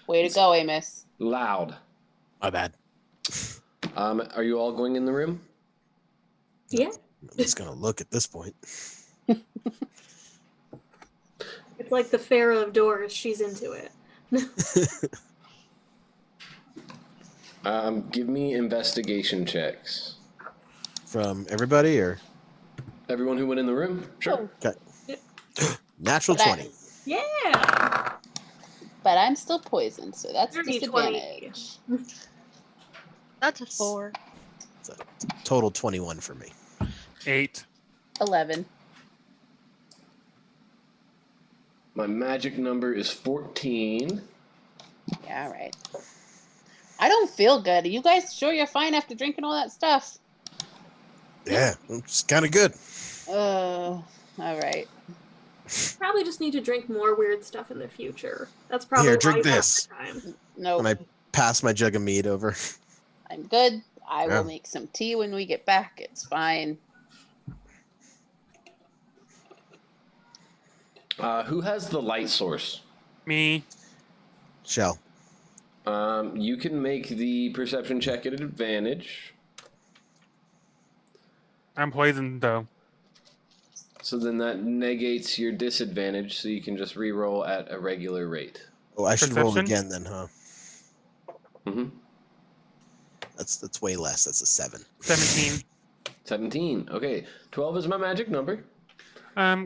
Way to go, Amos. loud. My bad. Are you all going in the room? Yeah. I'm just gonna look at this point. It's like the Pharaoh of Doors. She's into it. Give me investigation checks. From everybody, or Everyone who went in the room? Sure. okay. Natural But 20. Yeah. But I'm still poisoned, so that's a Dirty disadvantage. That's a 4. It's a total 21 for me. 8. 11. My magic number is 14. Yeah, all right. I don't feel good. Are you guys sure you're fine after drinking all that stuff? Yeah, it's kind of good. All right. Probably just need to drink more weird stuff in the future. That's probably Here, why drink you have this. the time. No, And I pass my jug of mead over. I'm good. I Yeah. will make some tea when we get back. It's fine. Who has the light source? Me. Shell. You can make the perception check at an advantage. I'm poisoned though. So then that negates your disadvantage, so you can just re-roll at a regular rate. Oh, I should roll Perception? again then, huh? Mm-hmm. That's way less. That's a 7. 17. 17. Okay. 12 is my magic number.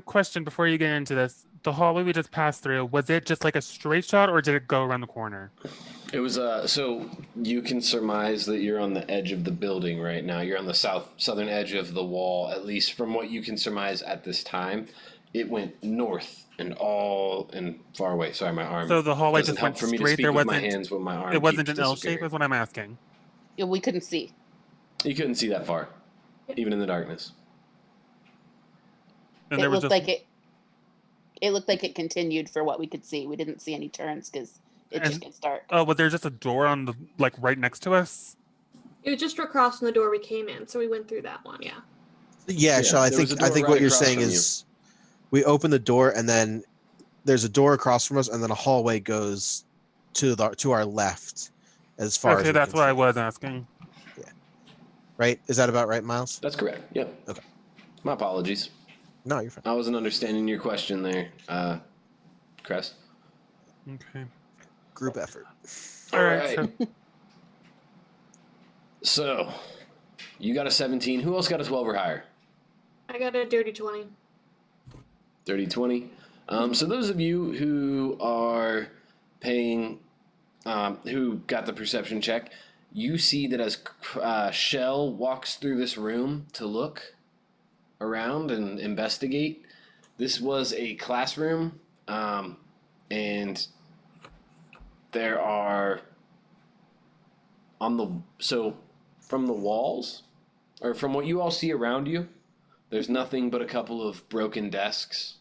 Question before you get into this. The hallway we just passed through, was it just like a straight shot or did it go around the corner? It was so you can surmise that you're on the edge of the building right now. You're on the southern edge of the wall, at least from what you can surmise at this time. It went north and far away. Sorry, my arm. So the hallway doesn't just help went for me to straight. speak There with my wasn't. hands when my arm. It wasn't keeps an L shape, disappearing. is what I'm asking. Yeah, we couldn't see. You couldn't see that far, Yeah. even in the darkness. And It there was looked just like it. It looked like it continued for what we could see. We didn't see any turns because it just And- gets dark. Oh, was there just a door on the right next to us? It was just across from the door we came in, so we went through that one. Yeah. Yeah, Yeah, Shell, I there was think a door what right you're across saying from is we open the door and then there's a door across from us and then a hallway goes to our left as far as Okay, we that's can what see. I was asking. Right? Is that about right, Miles? That's correct. Yep. Okay. My apologies. No, you're fine. I wasn't understanding your question there, Crest. Okay. Group effort. All right. Alright. So, So, you got a 17. Who else got a 12 or higher? I got a dirty 20. 30, 20. So those of you who are paying, who got the perception check, you see that as Shell walks through this room to look around and investigate, this was a classroom, and there are from the walls, or from what you all see around you, there's nothing but a couple of broken desks,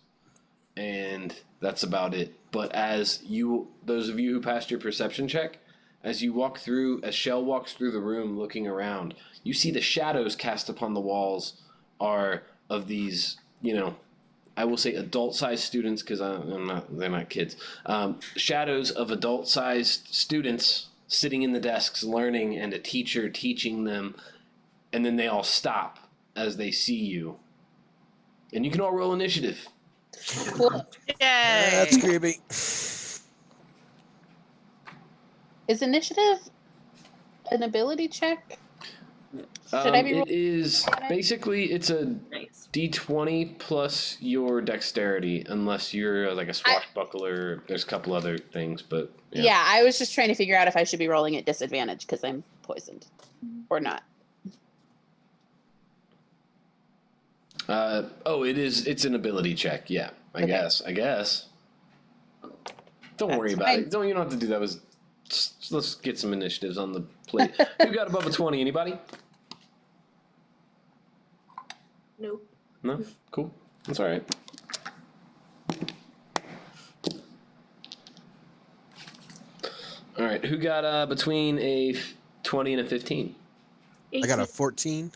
and that's about it. But those of you who passed your perception check, as Shell walks through the room looking around, you see the shadows cast upon the walls are of these, I will say adult-sized students, because they're not kids. Shadows of adult-sized students sitting in the desks learning, and a teacher teaching them, and then they all stop as they see you. And you can all roll initiative. Cool. Yay! That's creepy. Is initiative an ability check? Should I be It is basically, it's a Nice. D20 plus your dexterity, unless you're like a swashbuckler. There's a couple other things, but Yeah, I was just trying to figure out if I should be rolling at disadvantage because I'm poisoned or not. It's an ability check. Yeah, I Okay. guess. Don't worry That's about fine. it. You don't have to do that. Let's get some initiatives on the plate. Who got above a 20? Anybody? Nope. No? Cool. That's all right. All right. Who got between a 20 and a 15? I got a 18. 14.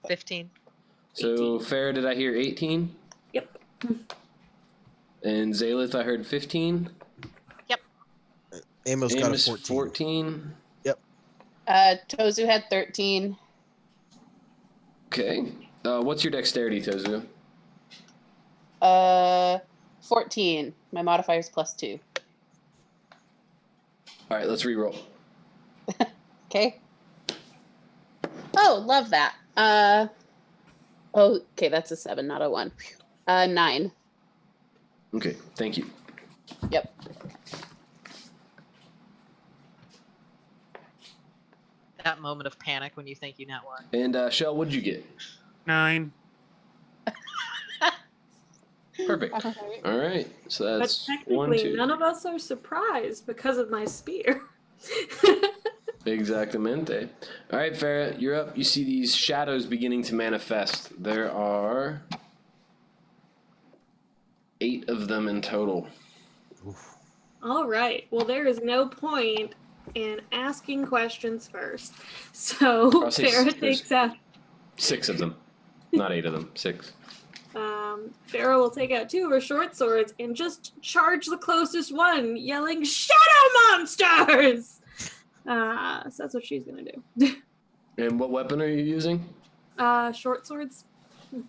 15. So 18. Farrah, did I hear 18? Yep. And Zalith, I heard 15. Amos got a Amos, 14. 14. Tozu had 13. Okay. What's your dexterity, Tozu? 14. My modifier is +2. All right, let's re-roll. Okay. Oh, love that. Okay, that's a 7, not a 1. 9. Okay, thank you. Yep. That moment of panic when you think you not won. And Shell, what'd you get? 9. Perfect. All right, so But that's technically, 1, 2. none of us are surprised because of my spear. Exactamente. All right, Farrah, you're up. You see these shadows beginning to manifest. There are 8 of them in total. All right. Well, there is no point in asking questions first. So I'll say Farrah there's- takes out. 6 of them, not 8 of them. 6. Farrah will take out 2 of her short swords and just charge the closest one, yelling, "Shadow monsters!" So that's what she's gonna do. And what weapon are you using? Short swords,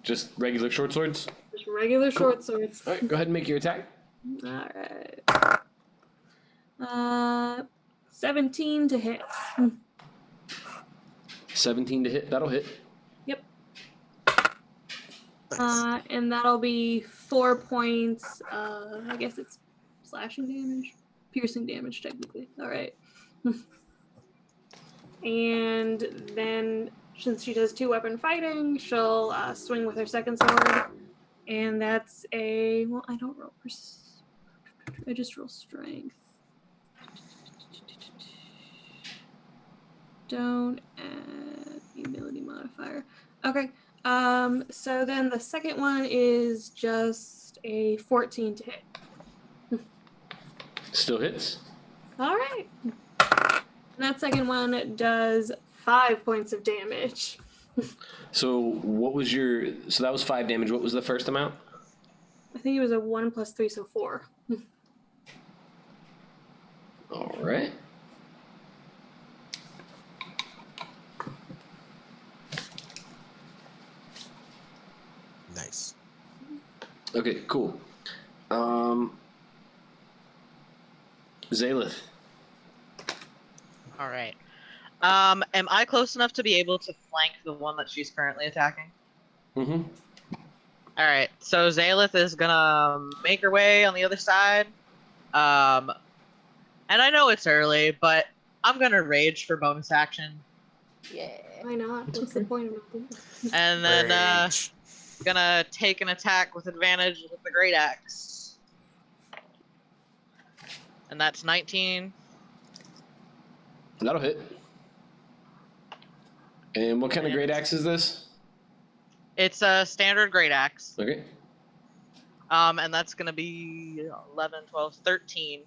Just regular short swords? just regular Cool. short swords. All right, go ahead and make your attack. All right. 17 to hit. 17 to hit. That'll hit. Yep. Nice. And that'll be 4 points. I guess it's slashing damage, piercing damage technically. All right. And then, since she does 2-weapon fighting, she'll swing with her second sword, and that's a I don't roll. I just roll strength. Don't add the ability modifier. Okay. So then the second one is just a 14 to hit. Still hits. All right. And that second one does 5 points of damage. So what was your... So that was 5 damage. What was the first amount? I think it was a 1 + 3, so 4. All right. Nice. Okay, cool. Zalith. All right. Am I close enough to be able to flank the one that she's currently attacking? Mm-hmm. All right. So Zalith is gonna make her way on the other side. And I know it's early, but I'm gonna rage for bonus action, Yeah. Why not? What's the point of not doing it? and then Rage. gonna take an attack with advantage with the great axe, and that's 19. That'll hit. And what kind of great axe is this? It's a standard great axe. Okay. And that's gonna be 11, 12, 13.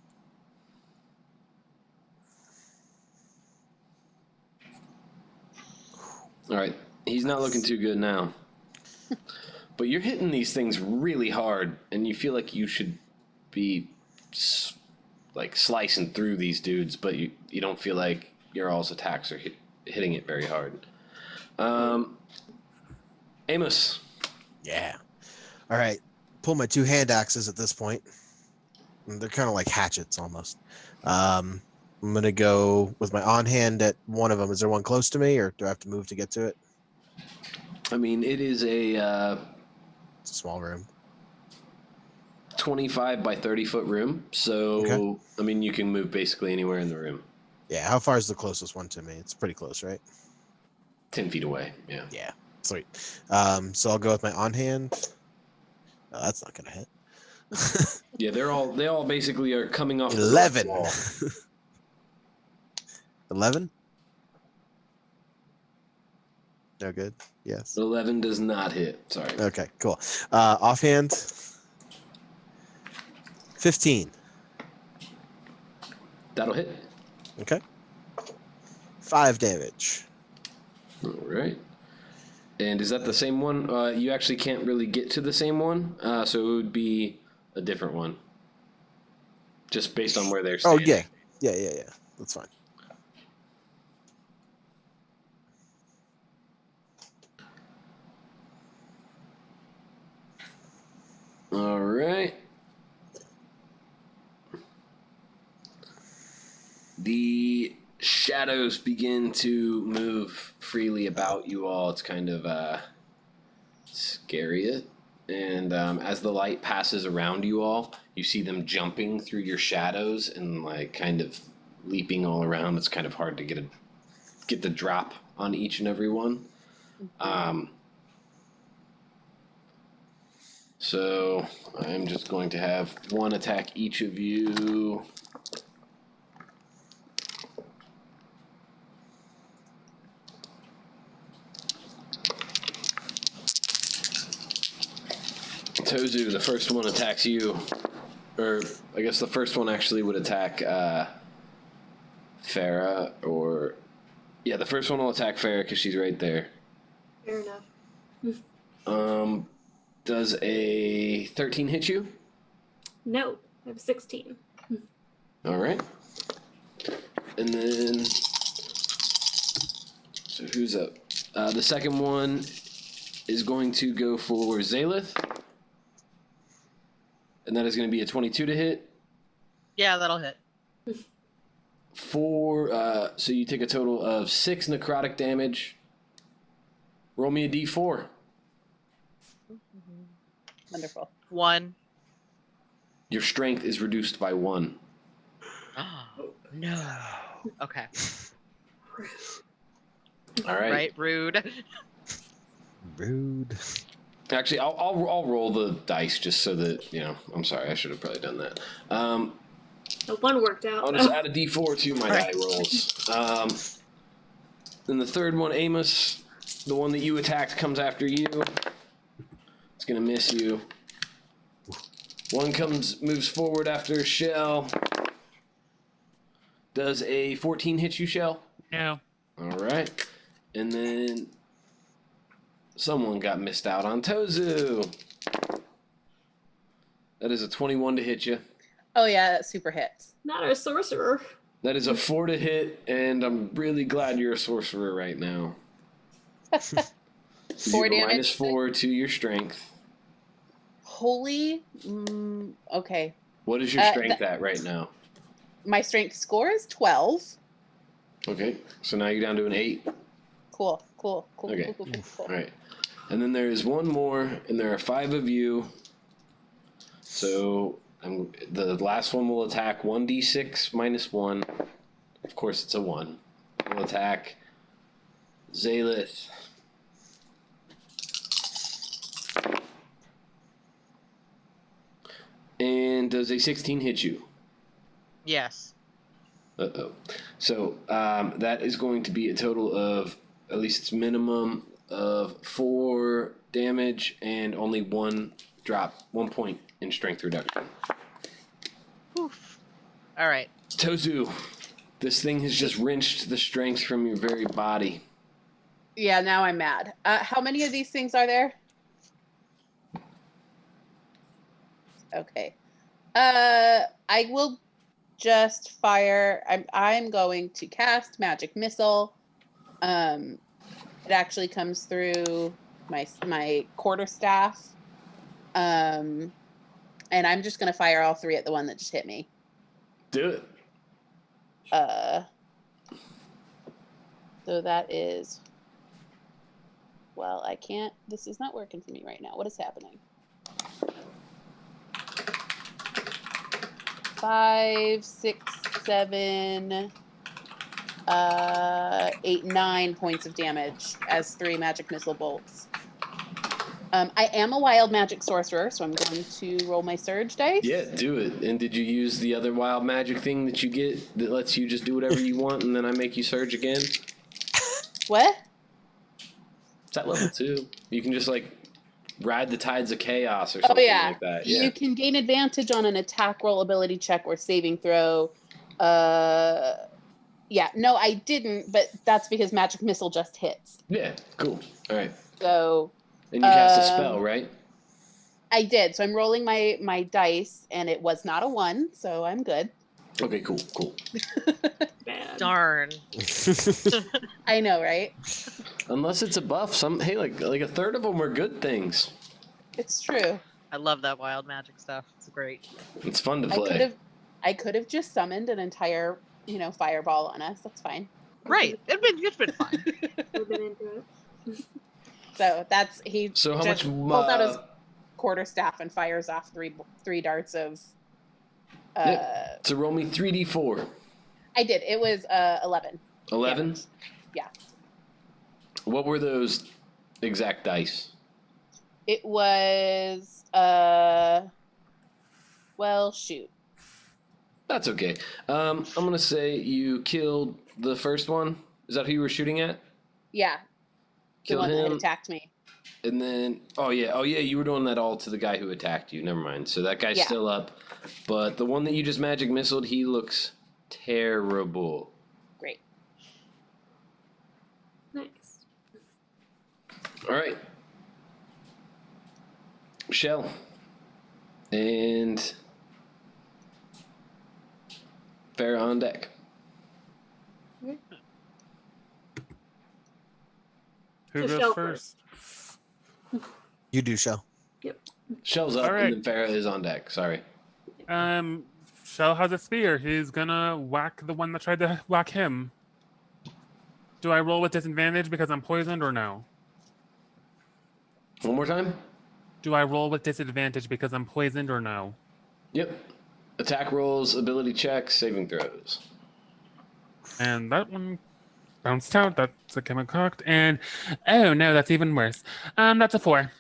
All right. He's not looking too good now. But you're hitting these things really hard, and you feel like you should be like slicing through these dudes, but you don't feel like your all's attacks are hitting it very hard. Amos. Yeah. All right. Pull my 2 hand axes at this point. They're kind of like hatchets almost. I'm going to go with my on hand at one of them. Is there one close to me, or do I have to move to get to it? I mean, it is a It's a small room. 25 by 30 foot room, so Okay. I mean, you can move basically anywhere in the room. Yeah. How far is the closest one to me? It's pretty close, right? 10 feet away. Yeah. Yeah. Sweet. So I'll go with my on hand. No, that's not going to hit. Yeah, they all basically are coming off 11. the wall. 11? No good. Yes. 11 does not hit. Sorry. Okay, cool. Offhand, 15. That'll hit. Okay. 5 damage. All right. And is that the same one? You actually can't really get to the same one, so it would be a different one. Just based on where they're Oh, standing. yeah. That's fine. All right. The shadows begin to move freely about you all. It's kind of scary. And as the light passes around you all, you see them jumping through your shadows and like kind of leaping all around. It's kind of hard to get the drop on each and every one. So I'm just going to have one attack each of you. Tozu, the first one attacks you. Or I guess the first one actually would attack Farah, or... Yeah, the first one will attack Farah because she's right there. Fair enough. Does a 13 hit you? No, I have 16. All right. And then... So who's up? The second one is going to go for Zalith. And that is going to be a 22 to hit. Yeah, that'll hit. So you take a total of 6 necrotic damage. Roll me a d4. Wonderful. 1. Your strength is reduced by 1. No. Okay. All right. Right, rude. Rude. Actually, I'll roll the dice just so that, I'm sorry, I should have probably done that. The one worked out. I'll just add a d4 to my die rolls. Then the third one, Amos, the one that you attacked comes after you. It's going to miss you. One moves forward after Shell. Does a 14 hit you, Shell? No. All right. And then someone got missed out on Tozu. That is a 21 to hit you. Oh yeah, that super hits. Not a sorcerer. That is a 4 to hit, and I'm really glad you're a sorcerer right now. 4 damage. -4 to your strength. Holy. Okay. What is your strength at right now? My strength score is 12. Okay, so now you're down to an 8. Cool. Okay. Cool. All right. And then there is one more, and there are 5 of you. So the last one will attack 1d6 -1. Of course, it's a 1. We'll attack Zalith. And does a 16 hit you? Yes. Uh-oh. So that is going to be a total of, at least it's minimum, of 4 damage and only 1 point in strength reduction. Oof. All right. Tozu, this thing has just wrenched the strength from your very body. Yeah, now I'm mad. How many of these things are there? Okay. I will just fire. I'm going to cast Magic Missile. It actually comes through my quarterstaff. And I'm just gonna fire all 3 at the one that just hit me. Do it. So that is. Well, I can't. This is not working for me right now. What is happening? 5, 6, 7, 8, 9 points of damage as 3 magic missile bolts. I am a wild magic sorcerer, so I'm going to roll my surge dice. Yeah, do it. And did you use the other wild magic thing that you get that lets you just do whatever you want and then I make you surge again? What? It's at level 2. You can just like ride the tides of chaos or something like that. Yeah. You can gain advantage on an attack roll, ability check, or saving throw. Yeah, no, I didn't, but that's because magic missile just hits. Yeah, cool. All right. So. And you cast a spell, right? I did. So I'm rolling my dice, and it was not a 1, so I'm good. Okay, cool. Bad. Darn. I know, right? Unless it's a buff, like a third of them are good things. It's true. I love that wild magic stuff. It's great. It's fun to play. I could have just summoned an entire, fireball on us. That's fine. Right. It's been fine. We've been into it. So that's he. So how just much? pulls out his quarterstaff and fires off three darts of. So roll me 3d4. I did. It was 11. 11. Yeah. What were those exact dice? It was well, shoot. That's okay. I'm gonna say you killed the first one. Is that who you were shooting at? Yeah. The Killed one that had him. attacked me. And then, oh yeah, you were doing that all to the guy who attacked you. Never mind. So that guy's still up, but the one that you just magic missiled, he looks terrible. Great. Nice. All right, Shell and Farah on deck. Who So goes Shell first? You do, Shell. Shell's up, All right. and then Farah is on deck. Sorry. Shell has a spear. He's gonna whack the one that tried to whack him. Do I roll with disadvantage because I'm poisoned or no? One more time. Do I roll with disadvantage because I'm poisoned or no? Yep. Attack rolls, ability checks, saving throws. And that one bounced out. That's a chemical cocked. And oh no, that's even worse. That's a 4.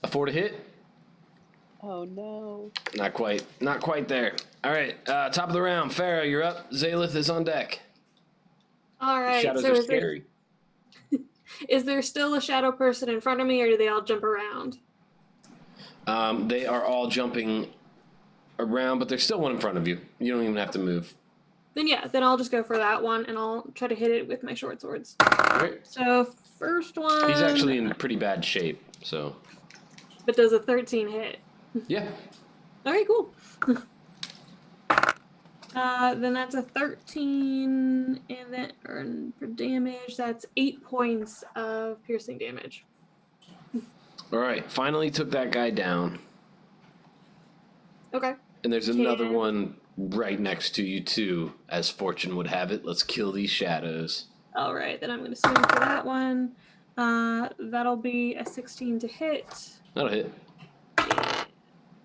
A 4 to hit. Oh no. Not quite there. All right, top of the round. Farah, you're up. Zalith is on deck. All right. Shadows So are scary. is there still a shadow person in front of me, or do they all jump around? They are all jumping around, but there's still one in front of you. You don't even have to move. Then I'll just go for that one, and I'll try to hit it with my short swords. All right. So first one. He's actually in pretty bad shape, so. But does a 13 hit? Yeah. All right, cool. Then that's a 13, and then for damage, that's 8 points of piercing damage. All right. Finally took that guy down. Okay. And there's another Okay. one right next to you, too, as fortune would have it. Let's kill these shadows. All right, then I'm going to swing for that one. That'll be a 16 to hit. That'll hit.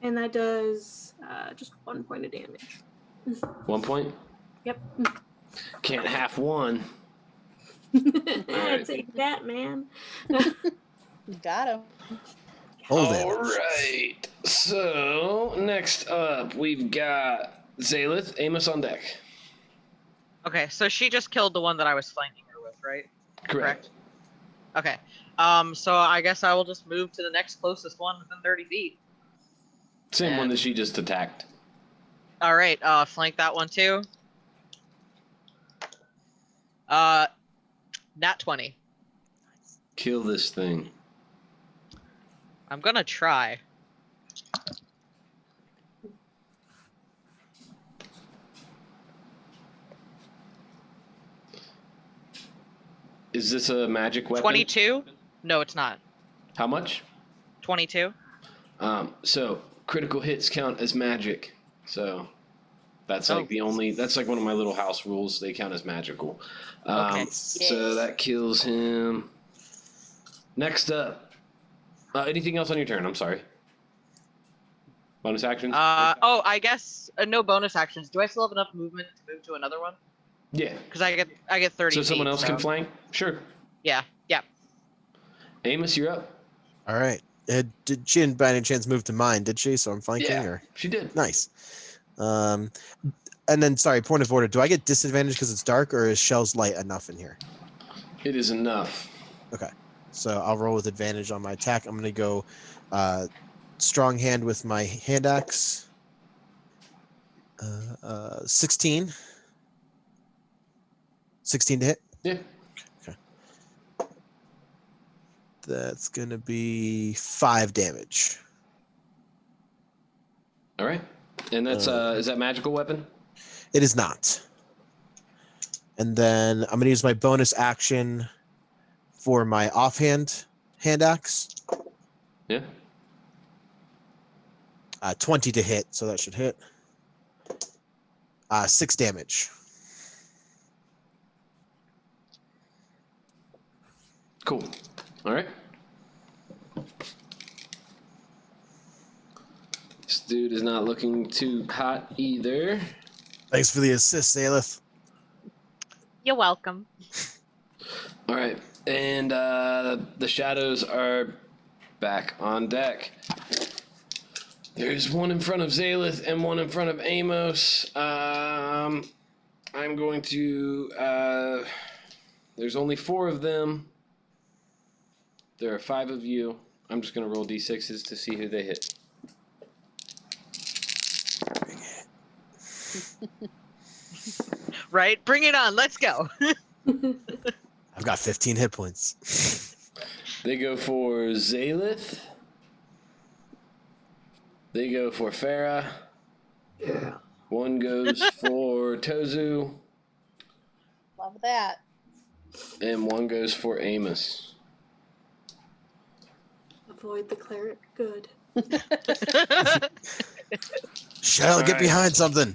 And that does just 1 point of damage. 1 point. Yep. Can't half one. Take that, man. Got him. Hold it. All right. So next up, we've got Zalith. Amos on deck. Okay, so she just killed the one that I was flanking her with, right? Correct. Okay. So I guess I will just move to the next closest one within 30 feet. Same one that she just attacked. All right, flank that one too. Nat 20. Kill this thing. I'm gonna try. Is this a magic weapon? 22? No, it's not. How much? 22. So critical hits count as magic. So that's like that's like one of my little house rules. They count as magical. Okay. So that kills him. Next up, anything else on your turn? I'm sorry. Bonus actions? I guess no bonus actions. Do I still have enough movement to move to another one? Yeah. Because I get 30 So feet, someone else can flank? Sure. Yeah. Amos, you're up. All right. Did she, by any chance, move to mine? Did she? So I'm flanking, Yeah, or she did. nice. And then, sorry, point of order. Do I get disadvantage because it's dark, or is Shell's light enough in here? It is enough. Okay. So I'll roll with advantage on my attack. I'm gonna go strong hand with my hand axe. 16. 16 to hit. Yeah. That's gonna be 5 damage. All right. And that's is that magical weapon? It is not. And then I'm gonna use my bonus action for my offhand hand axe. Yeah. 20 to hit, so that should hit. 6 damage. Cool. All right. This dude is not looking too hot either. Thanks for the assist, Aelith. You're welcome. All right. And the shadows are back on deck. There's one in front of Zalith and one in front of Amos. I'm going to... there's only 4 of them. There are 5 of you. I'm just going to roll d6s to see who they hit. Right? Bring it on. Let's go. I've got 15 hit points. They go for Zalith. They go for Farah. Yeah. One goes for Tozu. Love that. And one goes for Amos. Avoid the cleric. Good. Shell, get right. behind something.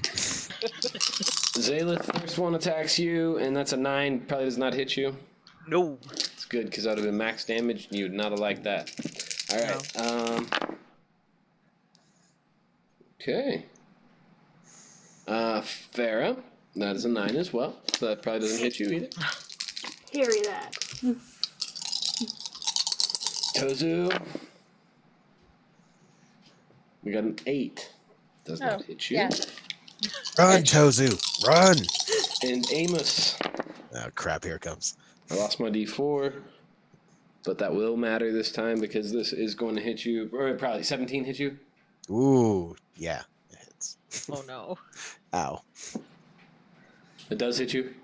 Zalith, first one attacks you, and that's a 9. Probably does not hit you. No. It's good, because that would have been max damage, and you would not have liked that. Alright, okay. Farah, that is a 9 as well, so that probably doesn't hit you either. Carry that. Tozu, we got an 8. Does not hit you. yeah. Run, Tozu, run. And Amos, Oh, crap, here it comes. I lost my d4, but that will matter this time because this is going to hit you, or probably 17 hit you. Ooh, yeah, it hits. Oh no. Ow. It does hit you?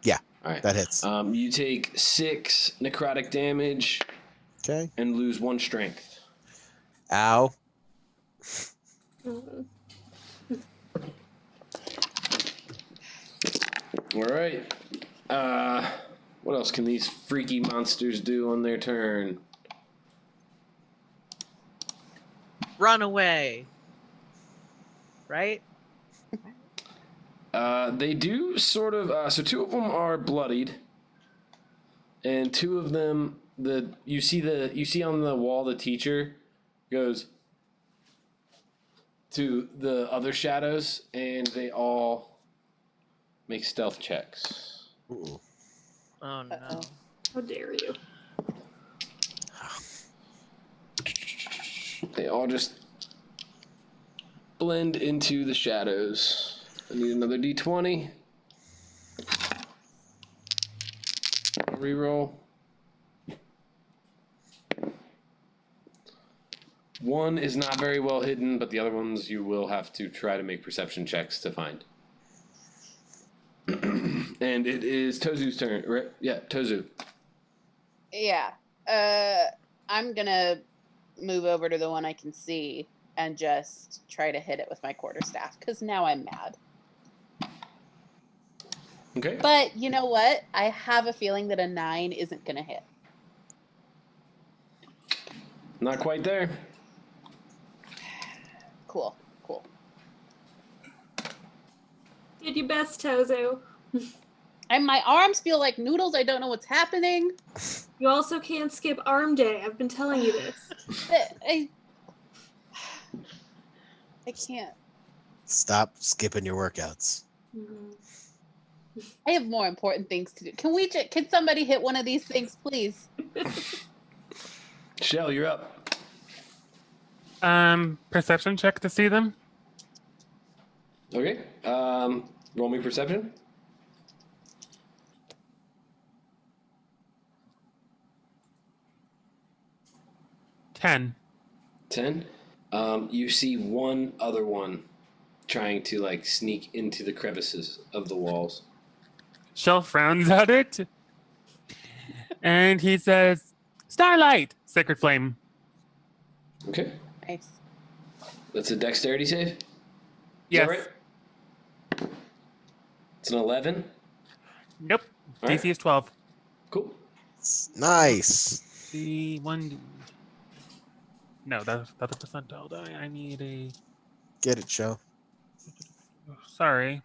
Yeah, All right. that hits. You take 6 necrotic damage Okay. and lose 1 strength. Ow. Mm. All right. What else can these freaky monsters do on their turn? Run away. Right? They do sort of. So 2 of them are bloodied, and 2 of them, you see on the wall the teacher goes to the other shadows, and they all make stealth checks. Ooh. Oh no. Uh-oh. How dare you? They all just blend into the shadows. I need another d20. Reroll. 1 is not very well hidden, but the other ones you will have to try to make perception checks to find. And it is Tozu's turn, right? Yeah, Tozu. Yeah. I'm gonna move over to the one I can see and just try to hit it with my quarterstaff because now I'm mad. Okay. But you know what? I have a feeling that a 9 isn't gonna hit. Not quite there. Cool. Did your best, Tozu. And my arms feel like noodles. I don't know what's happening. You also can't skip arm day. I've been telling you this. I can't. Stop skipping your workouts. Mhm. I have more important things to do. Can somebody hit one of these things, please? Shell, you're up. Perception check to see them. Okay. Roll me perception. 10. 10. You see one other one trying to like sneak into the crevices of the walls. Shell frowns at it. And he says, Starlight! Sacred Flame. Okay. Nice. That's a dexterity save? Is Yes. that right? It's an 11. Nope. All DC right. is 12. Cool. Nice. See, 1D. No, that's a percentile die. I need a... Get it, show. Sorry.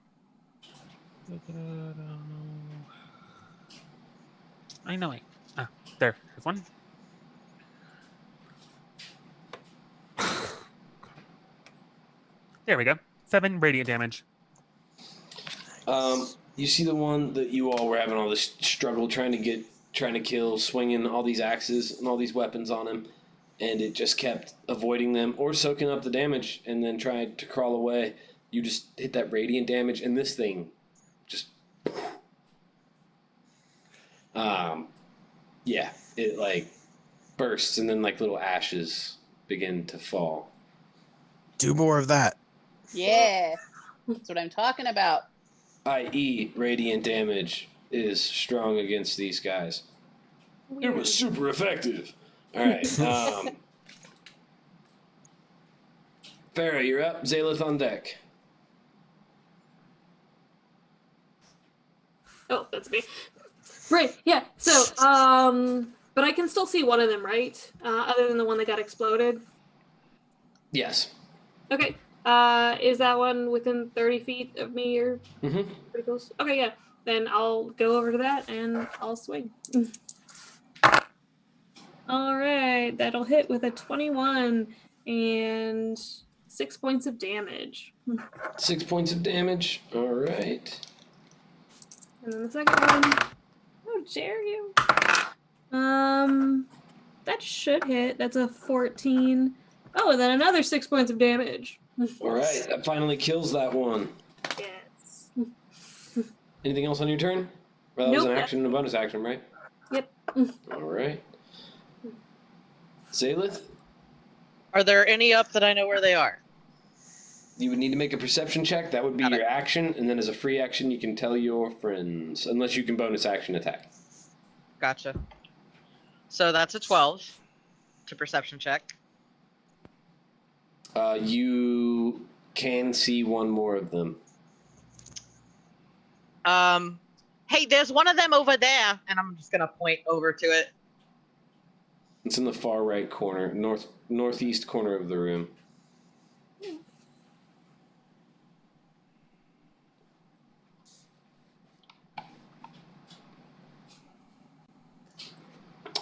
I know it. Ah, there's one. There we go. 7 radiant damage. You see the one that you all were having all this struggle trying to kill, swinging all these axes and all these weapons on him, and it just kept avoiding them or soaking up the damage and then tried to crawl away. You just hit that radiant damage, and this thing just, yeah, it like bursts, and then like little ashes begin to fall. Do more of that. Yeah. That's what I'm talking about. I.e., radiant damage is strong against these guys. It was super effective. All right. Farah, you're up. Zalith on deck. Oh, that's me. Right, yeah. So, but I can still see one of them, right? Other than the one that got exploded. Yes. Okay. Is that one within 30 feet of me or Mm-hmm. pretty close? Okay, yeah. Then I'll go over to that and I'll swing. All right, that'll hit with a 21 and 6 points of damage. 6 points of damage. All right. And then the second one. How dare you? That should hit. That's a 14. Oh, and then another 6 points of damage. All right. That finally kills that one. Yes. Anything else on your turn? Well, that was Nope. an action and a bonus action, right? Yep. All right. Zalith, Are there any up that I know where they are? you would need to make a perception check. That would be Got it. your action, and then as a free action, you can tell your friends, unless you can bonus action attack. Gotcha. So that's a 12 to perception check. You can see one more of them. Hey, there's one of them over there, and I'm just gonna point over to it. It's in the far right corner, northeast corner of the room.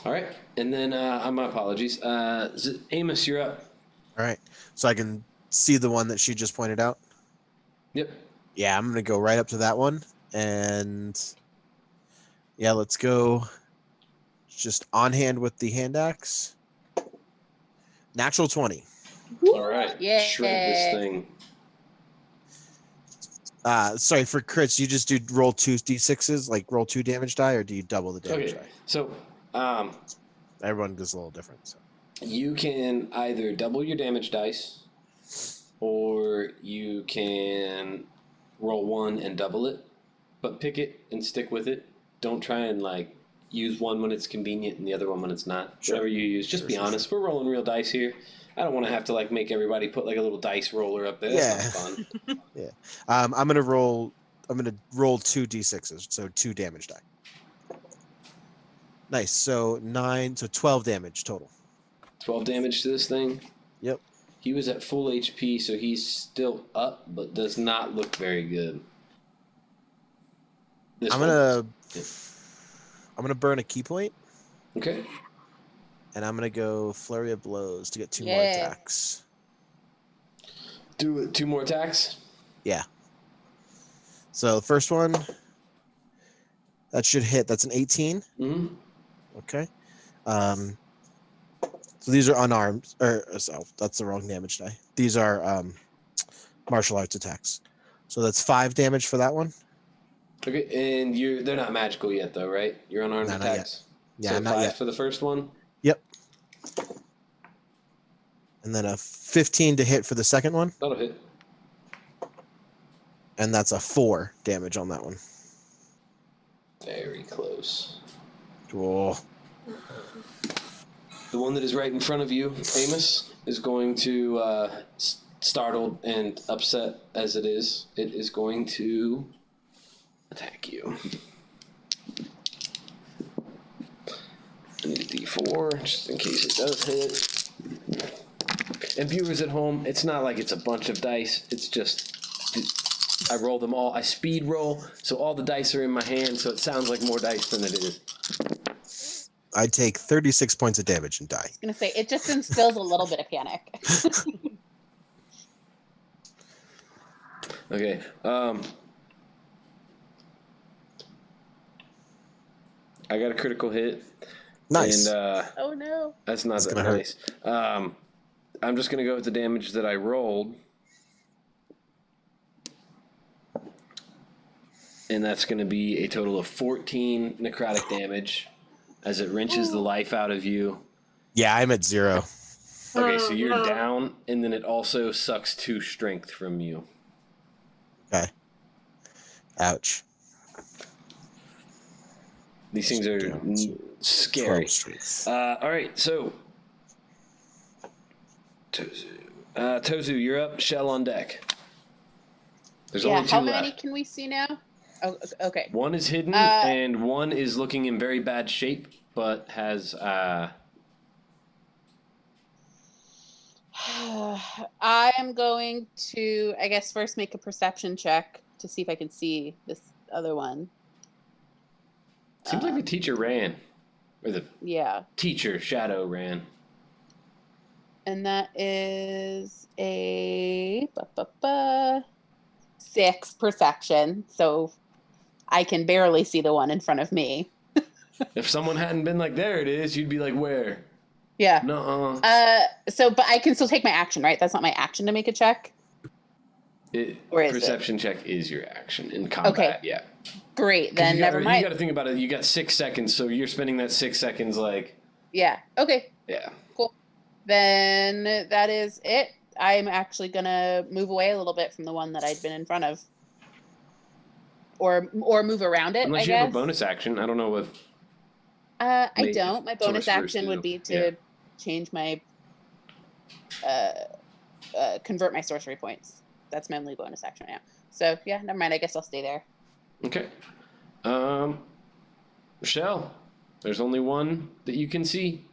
All right, and then my apologies. Amos, you're up. All right. So I can see the one that she just pointed out. Yep. Yeah, I'm gonna go right up to that one, and yeah, let's go. Just on hand with the hand axe. Natural 20. All right. Yeah. Shred this thing. Sorry, for crits, you just do roll 2 d6s, like roll 2 damage die, or do you double the damage Okay. die? So, Everyone does a little different. So. you can either double your damage dice, or you can roll 1 and double it, but pick it and stick with it. Don't try and like use one when it's convenient and the other one when it's not. Sure. Whatever you use, just be honest. We're rolling real dice here. I don't want to have to like make everybody put like a little dice roller up there. That's not fun. Yeah. I'm gonna roll 2 d6s, so 2 damage die. Nice. So 12 damage total. 12 damage to this thing. Yep. He was at full HP, so he's still up, but does not look very good. This I'm one gonna does. burn a key point, Okay. and I'm gonna go flurry of blows to get 2 more Yeah. attacks. Do it. 2 more attacks. Yeah. So the first one, that should hit. That's an 18. Mm-hmm. Okay. So these are unarmed, so that's the wrong damage die. These are martial arts attacks. So that's 5 damage for that one. Okay, and they're not magical yet, though, right? You're unarmed No, not yet. attacks. Yeah, so not 5 yet. for the first one. Yep. And then a 15 to hit for the second one. That'll hit. And that's a 4 damage on that one. Very close. Cool. The one that is right in front of you, Amos, is going to, startled and upset as it is going to attack you. I need a D4 just in case it does hit. And viewers at home, it's not like it's a bunch of dice. It's just I roll them all. I speed roll, so all the dice are in my hand, so it sounds like more dice than it is. I take 36 points of damage and die. I was gonna say it just instills a little bit of panic. Okay. I got a critical hit. Nice. And Oh no. that's not that gonna hurt. nice. I'm just gonna go with the damage that I rolled. And that's gonna be a total of 14 necrotic damage as it wrenches the life out of you. Yeah, I'm at 0. Okay, so you're no. down, and then it also sucks 2 strength from you. Okay. Ouch. These things are Down to scary. 12 strength. All right, so Tozu, you're up. Shell on deck. There's Yeah, only 2 how left. many can we see now? Oh, okay. One is hidden, and one is looking in very bad shape, but has. I am going to, I guess, first make a perception check to see if I can see this other one. Seems like the teacher ran, or the Yeah, teacher shadow ran. and that is a 6 perception, so I can barely see the one in front of me. If someone hadn't been like, there it is, you'd be like, where? Yeah. Nuh-uh. But I can still take my action, right? That's not my action to make a check. Or is Perception check is your action in combat. Okay. Yeah. Great, then never mind. You got to think about it. You got 6 seconds, so you're spending that 6 seconds like. Yeah. Okay. Yeah. Cool. Then that is it. I'm actually gonna move away a little bit from the one that I'd been in front of, or move around it. Unless I you guess. have a bonus action. I don't know if. I Maybe. don't. My bonus Sorcerers action do. would be to Yeah. change my convert my sorcery points. That's my only bonus action now. So yeah, never mind. I guess I'll stay there. Okay. Michelle, there's only one that you can see.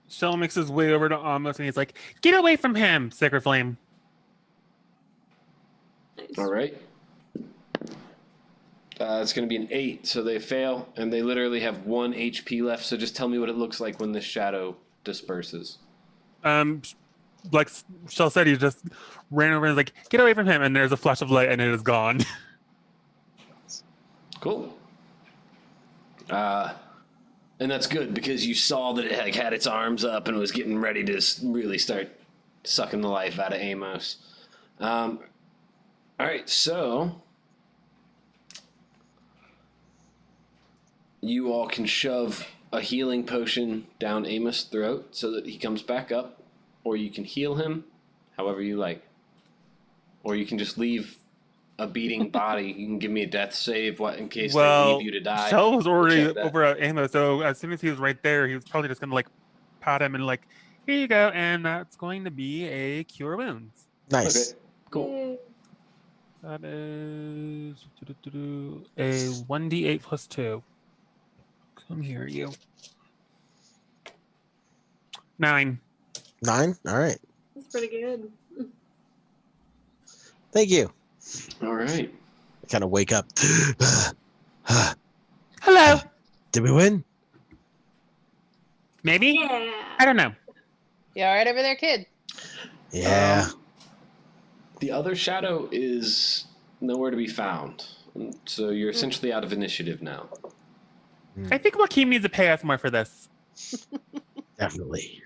Shell makes his way over to Amos and he's like, "Get away from him, Sacred Flame." Nice. All right. It's going to be an 8, so they fail, and they literally have 1 HP left. So just tell me what it looks like when this shadow disperses. Like Shell said, he just ran over and was like, "Get away from him!" And there's a flash of light, and it is gone. Cool. And that's good because you saw that it had its arms up and was getting ready to really start sucking the life out of Amos. All right, so you all can shove a healing potion down Amos' throat so that he comes back up, or you can heal him however you like. Or you can just leave a beating body. You can give me a death save in case they leave you to die. Shell was already Check that. over at Amos, so as soon as he was right there, he was probably just gonna like pat him and like, "Here you go," and that's going to be a cure wounds. Nice. Okay, cool. Yay. That is a 1d8 plus 2. Come here, you. 9. 9? All right. That's pretty good. Thank you. All right. I kind of wake up. Hello. Did we win? Maybe? Yeah. I don't know. You all right over there, kid? Yeah. The other shadow is nowhere to be found. So you're essentially out of initiative now. I think Joaquin needs to pay us more for this. Definitely.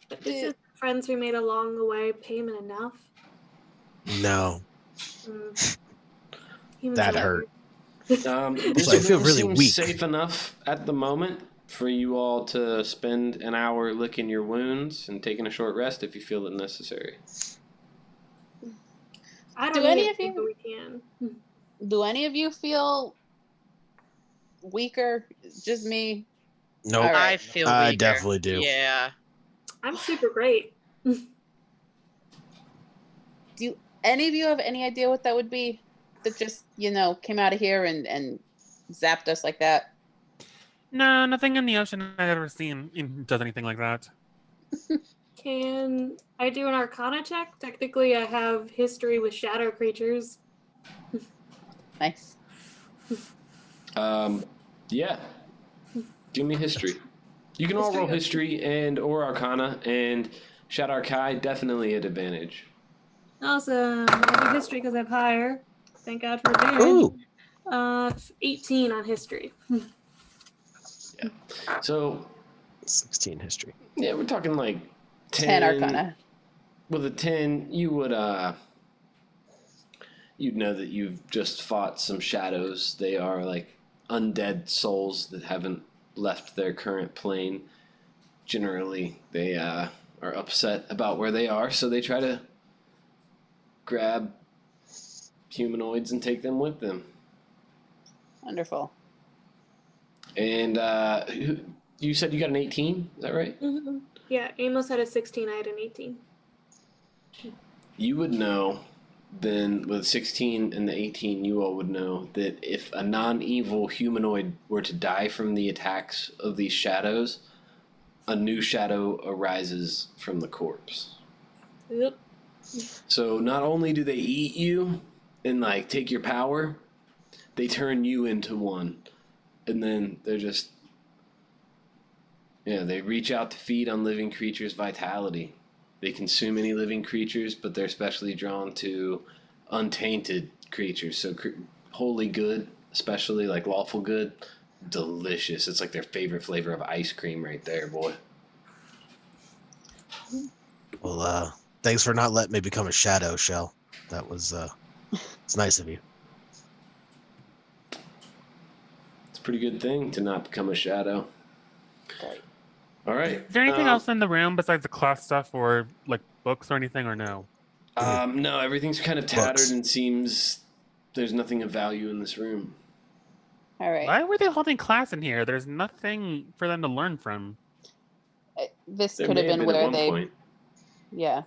But this is friends we made along the way. Payment enough? No, Humans that are hurt. This So I feel room really seems weak. safe enough at the moment for you all to spend an hour licking your wounds and taking a short rest if you feel it necessary. I Do don't any need of it, but you- we can. Do any of you feel weaker? Just me? Nope. All right. I feel I weaker. definitely do. Yeah. I'm super great. Do any of you have any idea what that would be? That just, came out of here and zapped us like that? No, nothing in the ocean I've ever seen does anything like that. Can I do an Arcana check? Technically, I have history with shadow creatures. Nice. Yeah. Give me history. You can all roll history and or Arcana, and Shadow Kai definitely at advantage. Awesome. I have history because I have higher. Thank God for advantage. Ooh, 18 on history. Yeah. So 16 history. yeah, we're talking like 10 Arcana. With a 10, you would you'd know that you've just fought some shadows. They are like undead souls that haven't left their current plane. Generally, they are upset about where they are, so they try to grab humanoids and take them with them. Wonderful. And you said you got an 18, is that right? Mm-hmm. Yeah, Amos had a 16, I had an 18. You would know then with 16 and the 18, you all would know that if a non-evil humanoid were to die from the attacks of these shadows, a new shadow arises from the corpse. Yep. So not only do they eat you and like take your power, they turn you into one. And then they're just, they reach out to feed on living creatures' vitality. They consume any living creatures, but they're especially drawn to untainted creatures. So holy good, especially like lawful good, delicious. It's like their favorite flavor of ice cream right there, boy. Well, thanks for not letting me become a shadow, Shell. That was, it's nice of you. It's a pretty good thing to not become a shadow. Great. All right. Is there anything else in the room besides the class stuff or like books or anything, or no? No, everything's kind of tattered Books. and seems there's nothing of value in this room. All right. Why were they holding class in here? There's nothing for them to learn from. This There could have may been at where one they. point. Yeah.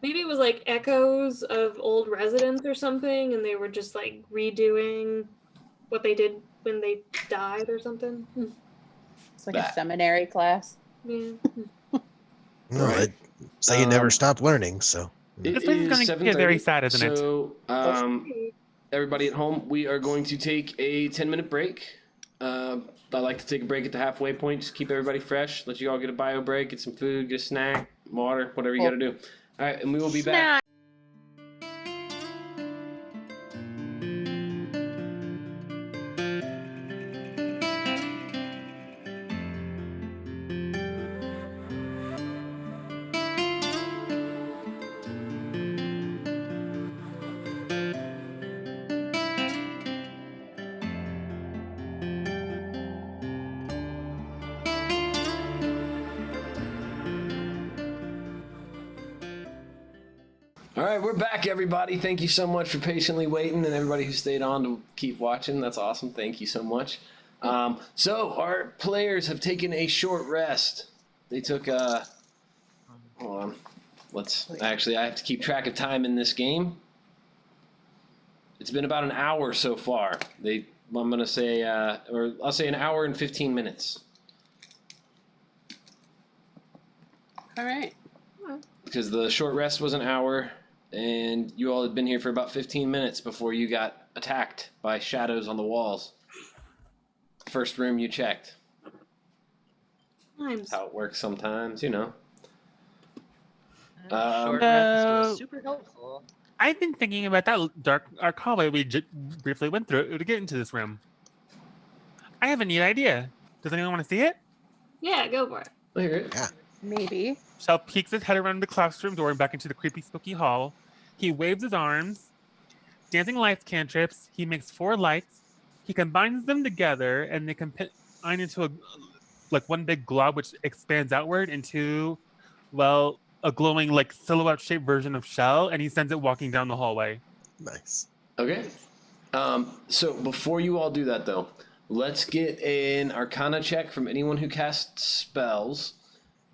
Maybe it was like echoes of old residents or something, and they were just like redoing what they did when they died or something. It's like a seminary class. Yeah. No, Right. so you never stop learning, so. It This place is is going to get very 7:30, sad, isn't it? So, everybody at home, we are going to take a 10-minute break. I like to take a break at the halfway point, just keep everybody fresh, let you all get a bio break, get some food, get a snack, water, whatever you got to do. All right, and we will be back. All right, we're back, everybody. Thank you so much for patiently waiting, and everybody who stayed on to keep watching. That's awesome. Thank you so much. So our players have taken a short rest. They took hold on. I have to keep track of time in this game. It's been about an hour so far. I'm gonna say, I'll say an hour and 15 minutes. All right. Because the short rest was an hour, and you all had been here for about 15 minutes before you got attacked by shadows on the walls. First room you checked. That's how it works sometimes, you know. Short rest was super helpful. I've been thinking about that dark hallway we briefly went through to get into this room. I have a neat idea. Does anyone want to see it? Yeah, go for it. I hear it. Yeah. Maybe. Shell peeks his head around the classroom door and back into the creepy, spooky hall. He waves his arms. Dancing lights cantrips. He makes 4 lights. He combines them together, and they combine into one big glob, which expands outward into, well, a glowing silhouette shaped version of Shell, and he sends it walking down the hallway. Nice. Okay. So before you all do that, though, let's get an Arcana check from anyone who casts spells,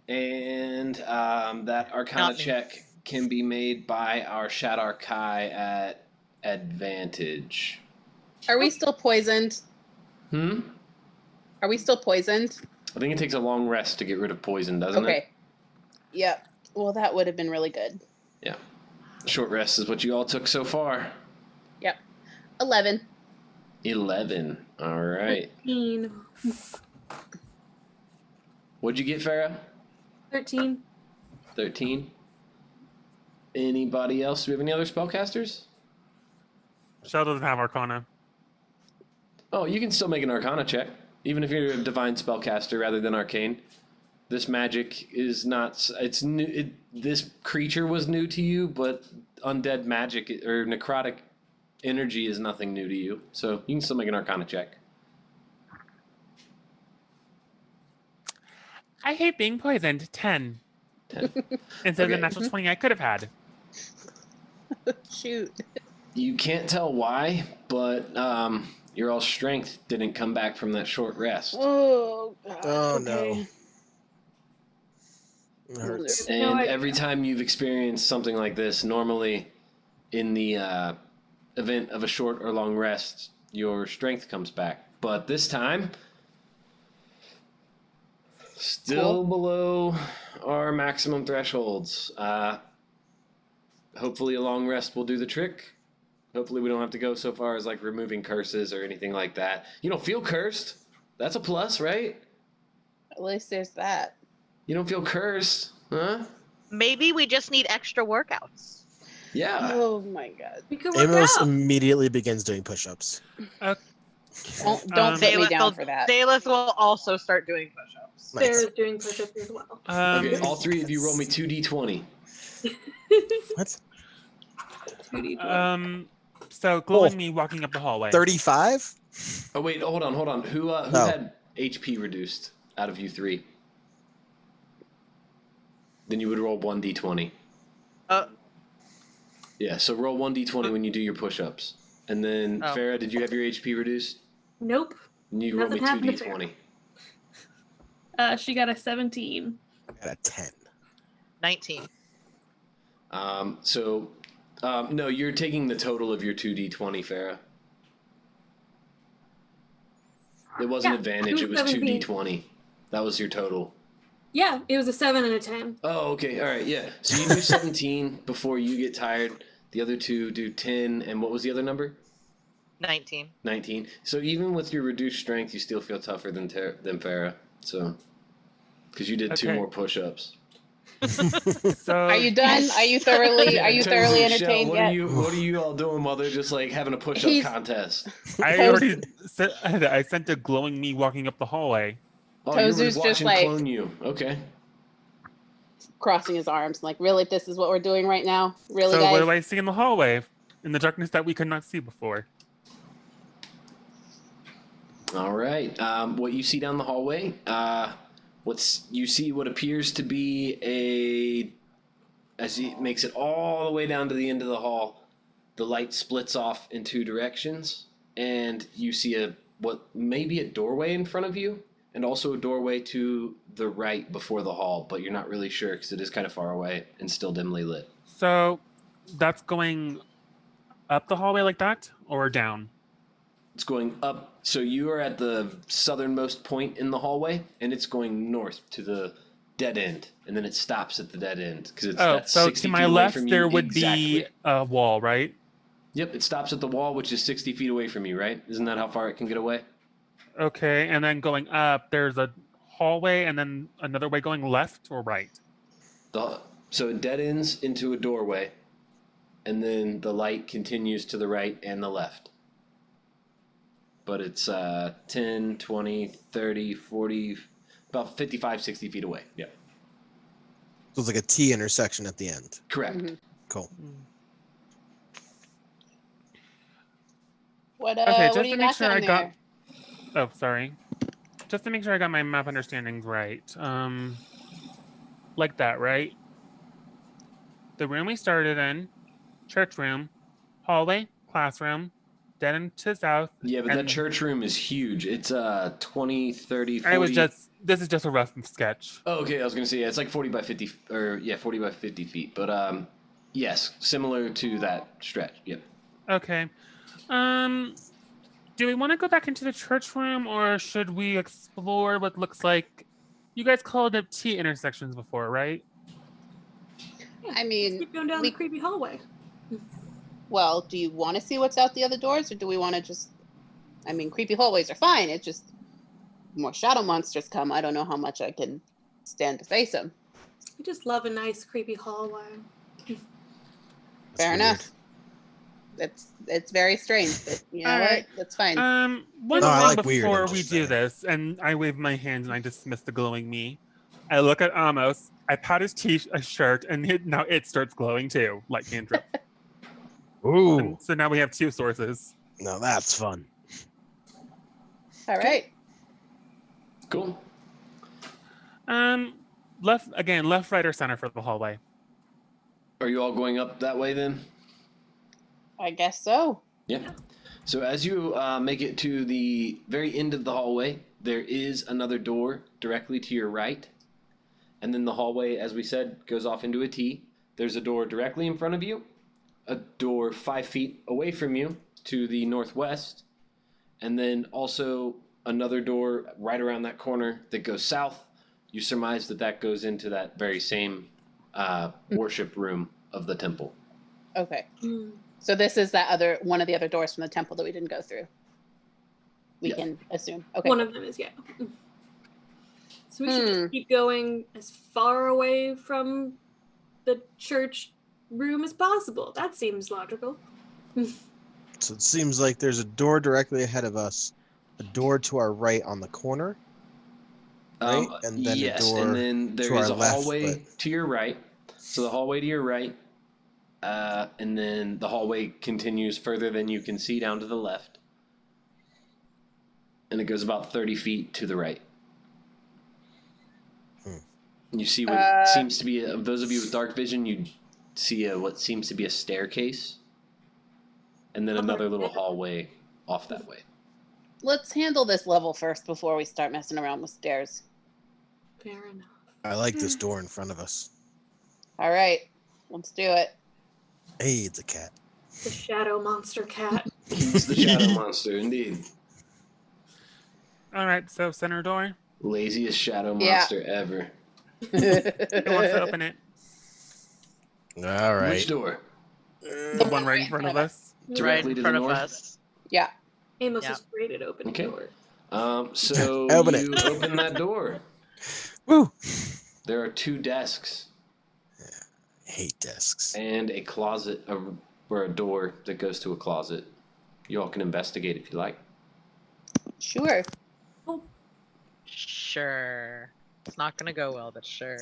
and that Arcana check can be made by our Shadar Kai at advantage. Are we still poisoned? Are we still poisoned? I think it takes a long rest to get rid of poison, doesn't it? Okay. Yep. Well, that would have been really good. Yeah. Short rest is what you all took so far. Yep. 11. 11. All right. 13. What'd you get, Farah? 13. 13. Anybody else? Do we have any other spellcasters? Shell doesn't have Arcana. Oh, you can still make an Arcana check, even if you're a divine spellcaster rather than arcane. This magic is not. It's new. This creature was new to you, but undead magic or necrotic energy is nothing new to you. So you can still make an Arcana check. I hate being poisoned. 10. 10. Instead of the natural 20 I could have had. Shoot. You can't tell why, but your all strength didn't come back from that short rest. Oh, God. Oh, okay. no. It hurts. And every time you've experienced something like this, normally in the event of a short or long rest, your strength comes back. But this time, still below our maximum thresholds. Hopefully a long rest will do the trick. Hopefully we don't have to go so far as removing curses or anything like that. You don't feel cursed. That's a plus, right? At least there's that. You don't feel cursed, huh? Maybe we just need extra workouts. Yeah. Oh, my God. We could work Amos out. immediately begins doing push-ups. Don't put me down for that. Daleth will also start doing push-ups. Nice. Sarah's doing push-ups as well. Okay, all three of you roll me 2d20. What? 2d20. So glowing me walking up the hallway. 35? Oh wait, hold on. Who had HP reduced out of you three? Then you would roll 1d20. Yeah, so roll 1d20 when you do your push-ups. And then, Farah, did you have your HP reduced? Nope. And you roll me Nothing happened to 2d20. She got a 17. I got a 10. 19. No, you're taking the total of your 2d20, Farah. It wasn't advantage, it was 17. 2d20. That was your total. Yeah, it was a 7 and a 10. Oh, okay, alright, yeah. So you do 17 before you get tired. The other two do 10, and what was the other number? 19. 19. So even with your reduced strength, you still feel tougher than Farah. So, because you did 2 more push-ups. So Are you done? Are you thoroughly Tozy, entertained Michelle, yet? what are you all doing while they're just having a push-up contest? I already said I sent a glowing me walking up the hallway. Oh, you were Tozu's watching just clone you. Okay. Crossing his arms, really, this is what we're doing right now? Really, So guys? what do I see in the hallway? In the darkness that we could not see before. All right. What you see down the hallway, you see what appears to be as he makes it all the way down to the end of the hall, the light splits off in 2 directions, and you see what may be a doorway in front of you, and also a doorway to the right before the hall, but you're not really sure because it is kind of far away and still dimly lit. So that's going up the hallway like that, or down? It's going up. So you are at the southernmost point in the hallway, and it's going north to the dead end, and then it stops at the dead end because that's so 60 to my feet away left from you. there would Exactly. be a wall, right? Yep, it stops at the wall, which is 60 feet away from you, right? Isn't that how far it can get away? Okay, and then going up, there's a hallway, and then another way going left or right. So it dead ends into a doorway, and then the light continues to the right and the left. But it's 10, 20, 30, 40, about 55, 60 feet away. Yeah. So it's like a T intersection at the end. Correct. Mhm. Cool. What Okay, what just do you to make got sure down I got. there? Oh, sorry. Just to make sure I got my map understandings right. Like that, right? The room we started in, church room, hallway, classroom, dead end to south. Yeah, but that and church room is huge. It's 20, 30, 40. I was just. This is just a rough sketch. Oh, okay, I was gonna say it's like 40 by 50, or yeah, 40 by 50 feet. But yes, similar to that stretch. Yep. Okay. Do we want to go back into the church room, or should we explore what looks like? You guys called it T intersections before, right? I Let's mean, keep going down we- the creepy hallway. Well, do you want to see what's out the other doors, or do we want to just? I mean, creepy hallways are fine. It's just more shadow monsters come. I don't know how much I can stand to face them. I just love a nice creepy hallway. That's Fair weird. enough. It's very strange, but you know Alright. what? That's fine. One No, I thing like weird, before I'm we just do saying. this, and I wave my hands and I dismiss the glowing me. I look at Amos. I pat his shirt, and now it starts glowing too, like cantrip. Ooh. And so now we have two sources. No, that's fun. All right. Cool. Left, right, or center for the hallway. Are you all going up that way then? I guess so. Yeah. So as you make it to the very end of the hallway, there is another door directly to your right. And then the hallway, as we said, goes off into a T. There's a door directly in front of you, a door 5 feet away from you to the northwest, and then also another door right around that corner that goes south. You surmise that that goes into that very same worship room of the temple. Okay. Mm. So this is that other one of the other doors from the temple that we didn't go through. We Yes. can assume. Okay. One of them is, yeah. So we should Hmm. just keep going as far away from the church room as possible. That seems logical. So it seems like there's a door directly ahead of us, a door to our right on the corner, right? And then yes, a door and then there to is our a left, hallway to your right. So the hallway to your right, and then the hallway continues further than you can see down to the left. And it goes about 30 feet to the right. You see what seems to be, those of you with dark vision, you see what seems to be a staircase. And then another little hallway off that way. Let's handle this level first before we start messing around with stairs. Fair enough. I like this door in front of us. All right. Let's do it. Hey, it's a cat. The shadow monster cat. He's the shadow monster, indeed. All right, so center door. Laziest shadow Yeah. monster ever. Who wants to open it? All right. Which door? The one right in front of us. Right Directly in to the front of north? us. Yeah. Amos Yeah. is great at opening Okay. doors. So Open it. you open that door. Woo! There are 2 desks I hate desks. and a closet, or a door that goes to a closet. You all can investigate if you like. Sure. Sure. It's not gonna go well, but sure.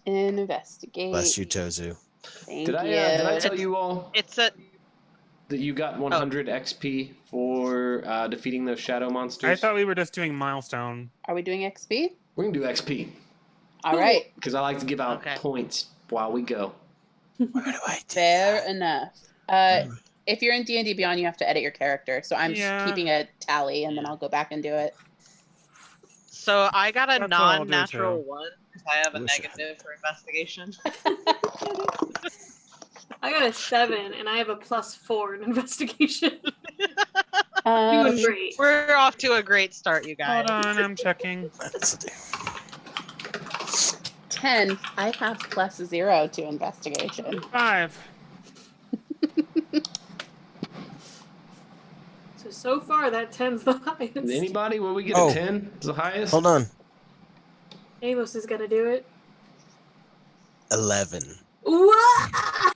Investigate. Bless you, Tozu. Thank Did I you. tell you all It's a that you got 100 XP for defeating those shadow monsters? I thought we were just doing milestone. Are we doing XP? We're gonna do XP All right. because I like to give out Okay. points while we go. Where do I do Fair that? enough. If you're in D&D Beyond, you have to edit your character. So I'm Yeah. keeping a tally, and then I'll go back and do it. so I got a That's what I'll do, non-natural too. 1 because I have a Wish I had negative for investigation. I got a 7 and I have a +4 in investigation. Um, Doing great. We're off to a great start, you guys. Hold on, I'm checking. That's the deal. 10. I have +0 to investigation. 5. So far that 10's the highest. Anybody? Will we get Oh. a 10? Is the highest? Hold on. Amos is gonna do it. 11. What?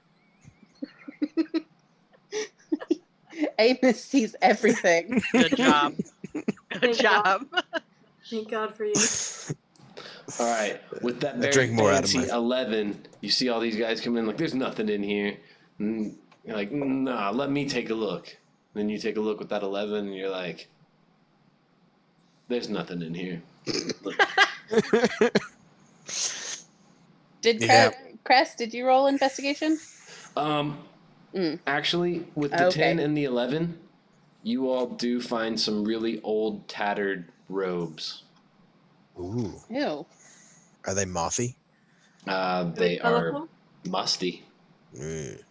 Amos sees everything. Good job. Good Thank God. job. Thank God for you. All right, with that I very drink more out of fancy my- 11, you see all these guys come in like, there's nothing in here. And you're like, nah, let me take a look. Then you take a look with that 11, and you're like, there's nothing in here. Did Yeah. Crest, did you roll investigation? Actually, with the Okay. 10 and the 11, you all do find some really old, tattered robes. Ooh. Ew. Are they mothy? They are colorful? musty. Mm.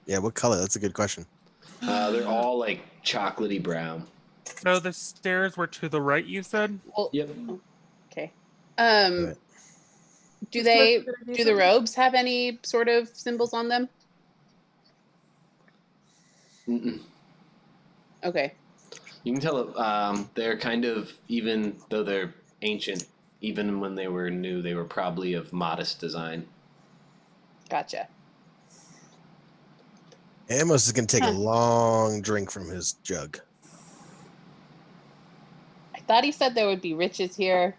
Yeah, what color? That's a good question. They're all like chocolatey brown. So the stairs were to the right, you said? Well, Yep. okay. Right. Do Is they Cliff gonna do do the something? robes have any sort of symbols on them? Mm-mm. Okay. You can tell they're kind of, even though they're ancient, even when they were new, they were probably of modest design. Gotcha. Amos is going to take a Huh. long drink from his jug. I thought he said there would be riches here.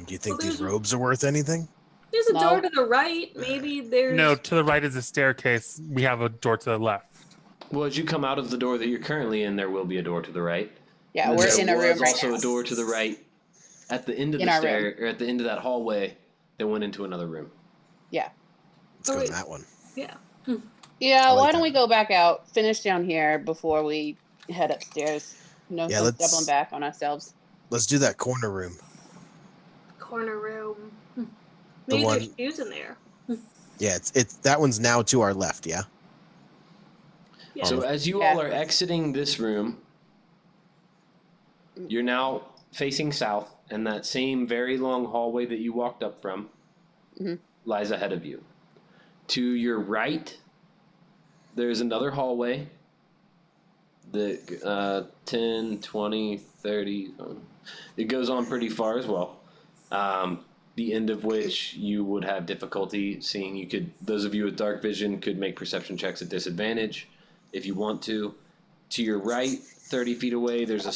Do you think Well, these there's- robes are worth anything? There's a No. door to the right. Maybe there's. No, to the right is a staircase. We have a door to the left. Well, as you come out of the door that you're currently in, there will be a door to the right. Yeah, And we're there in a room was right also now. a door to the right at the end of In the our stair, or at the end of that hallway that went into another room. Yeah. Let's go in wait. that one. Yeah. Yeah, I like why don't that. we go back out, finish down here before we head upstairs? No Yeah, sense let's- doubling back on ourselves. Let's do that corner room. Corner room. The Maybe there's one- shoes in there. Yeah, it's that one's now to our left. Yeah. Yeah. So as you all are exiting this room, you're now facing south, and that same very long hallway that you walked up from Mhm. lies ahead of you. To your right, there's another hallway that 10, 20, 30, it goes on pretty far as well. The end of which you would have difficulty seeing. You could, those of you with dark vision could make perception checks at disadvantage if you want to. To your right, 30 feet away, there's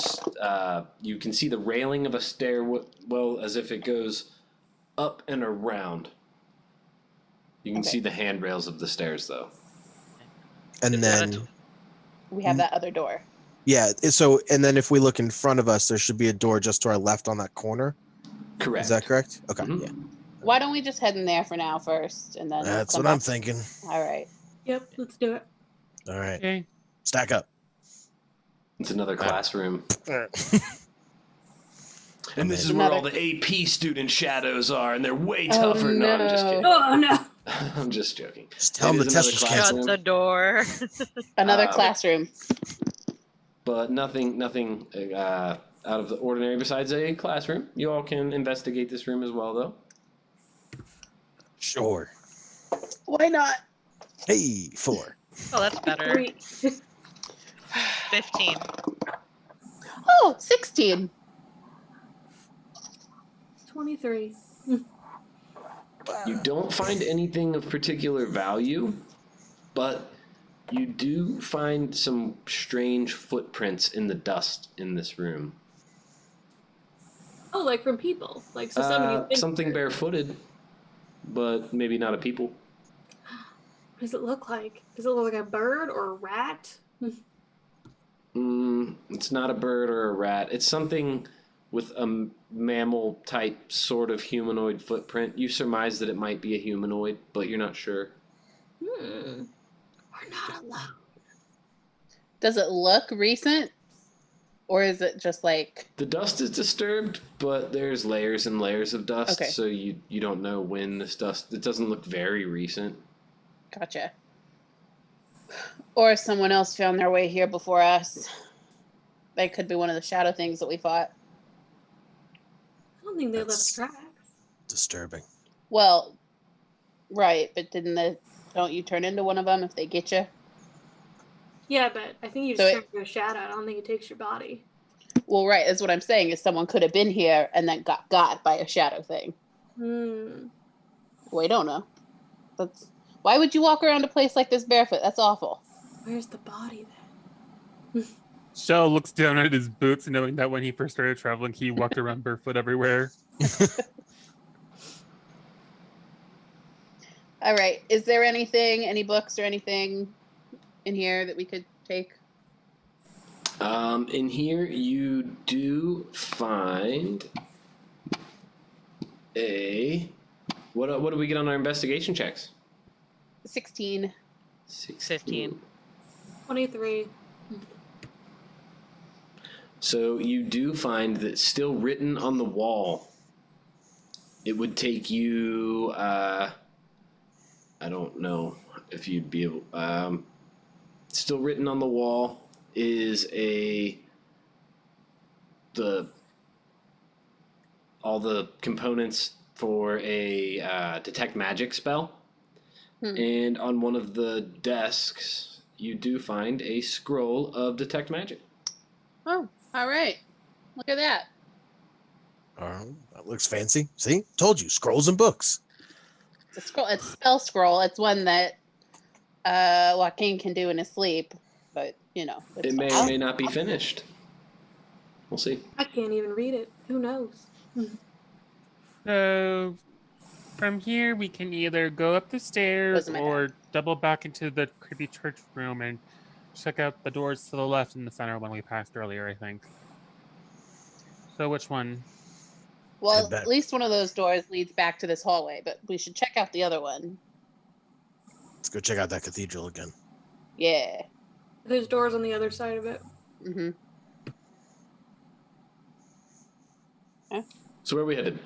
you can see the railing of a stairwell as if it goes up and around. You can Okay. see the handrails of the stairs, though. And Is that a then We have that other door. yeah, so and then if we look in front of us, there should be a door just to our left on that corner. Correct. Is that correct? Okay. Mhm. Yeah. Why don't we just head in there for now first, and then That's come what I'm back? thinking. All right. Yep. Let's do it. All right. Okay. Stack up. It's another classroom. All And this is where all the AP student shadows are, and they're way Oh, tougher. No, I'm just no. kidding. Oh no. I'm just joking. Just tell them It the is test another was classroom. canceled. Shut the door. Another Um, classroom. But nothing out of the ordinary besides a classroom. You all can investigate this room as well, though. Sure. Why not? Hey, 4. Oh, that's better. 3. 15. Oh, 16. 23. You don't find anything of particular value, but you do find some strange footprints in the dust in this room. Oh, like from people. Like so somebody thinks Something barefooted, but maybe not a people. What does it look like? Does it look like a bird or a rat? It's not a bird or a rat. It's something with a mammal type sort of humanoid footprint. You surmise that it might be a humanoid, but you're not sure. We're not alone. Does it look recent? Or is it just like The dust is disturbed, but there's layers and layers of dust, Okay. so you don't know when this dust. It doesn't look very recent. gotcha? Or someone else found their way here before us. They could be one of the shadow things that we fought. I don't think they That's- left tracks. Disturbing. Well, right, but don't you turn into one of them if they get you? Yeah, but I think you So just it- turn into a shadow. I don't think it takes your body. Well, right, that's what I'm saying is someone could have been here and then got by a shadow thing. We don't know. Why would you walk around a place like this barefoot? That's awful. Where's the body then? Shell looks down at his boots, knowing that when he first started traveling, he walked around barefoot everywhere. All right. Is there anything, any books or anything in here that we could take? In here, you do find a. What do we get on our investigation checks? 16. 15. 23. So you do find that still written on the wall. It would take you. I don't know if you'd be able. Still written on the wall is all the components for a detect magic spell. And on one of the desks, you do find a scroll of detect magic. Oh, all right. Look at that. That looks fancy. See? Told you. Scrolls and books. It's a scroll. It's a spell scroll. It's one that Joaquin can do in his sleep, but it's It may or may not be finished. We'll see. I can't even read it. Who knows? So from here, we can either go up the stairs Goes in my or double back into the creepy church room and check out the doors to the left and the center one we passed earlier, I think. So which one? Well, at least one of those doors leads back to this hallway, but we should check out the other one. Let's go check out that cathedral again. Yeah. There's doors on the other side of it. Mm-hmm. Huh? So where are we headed?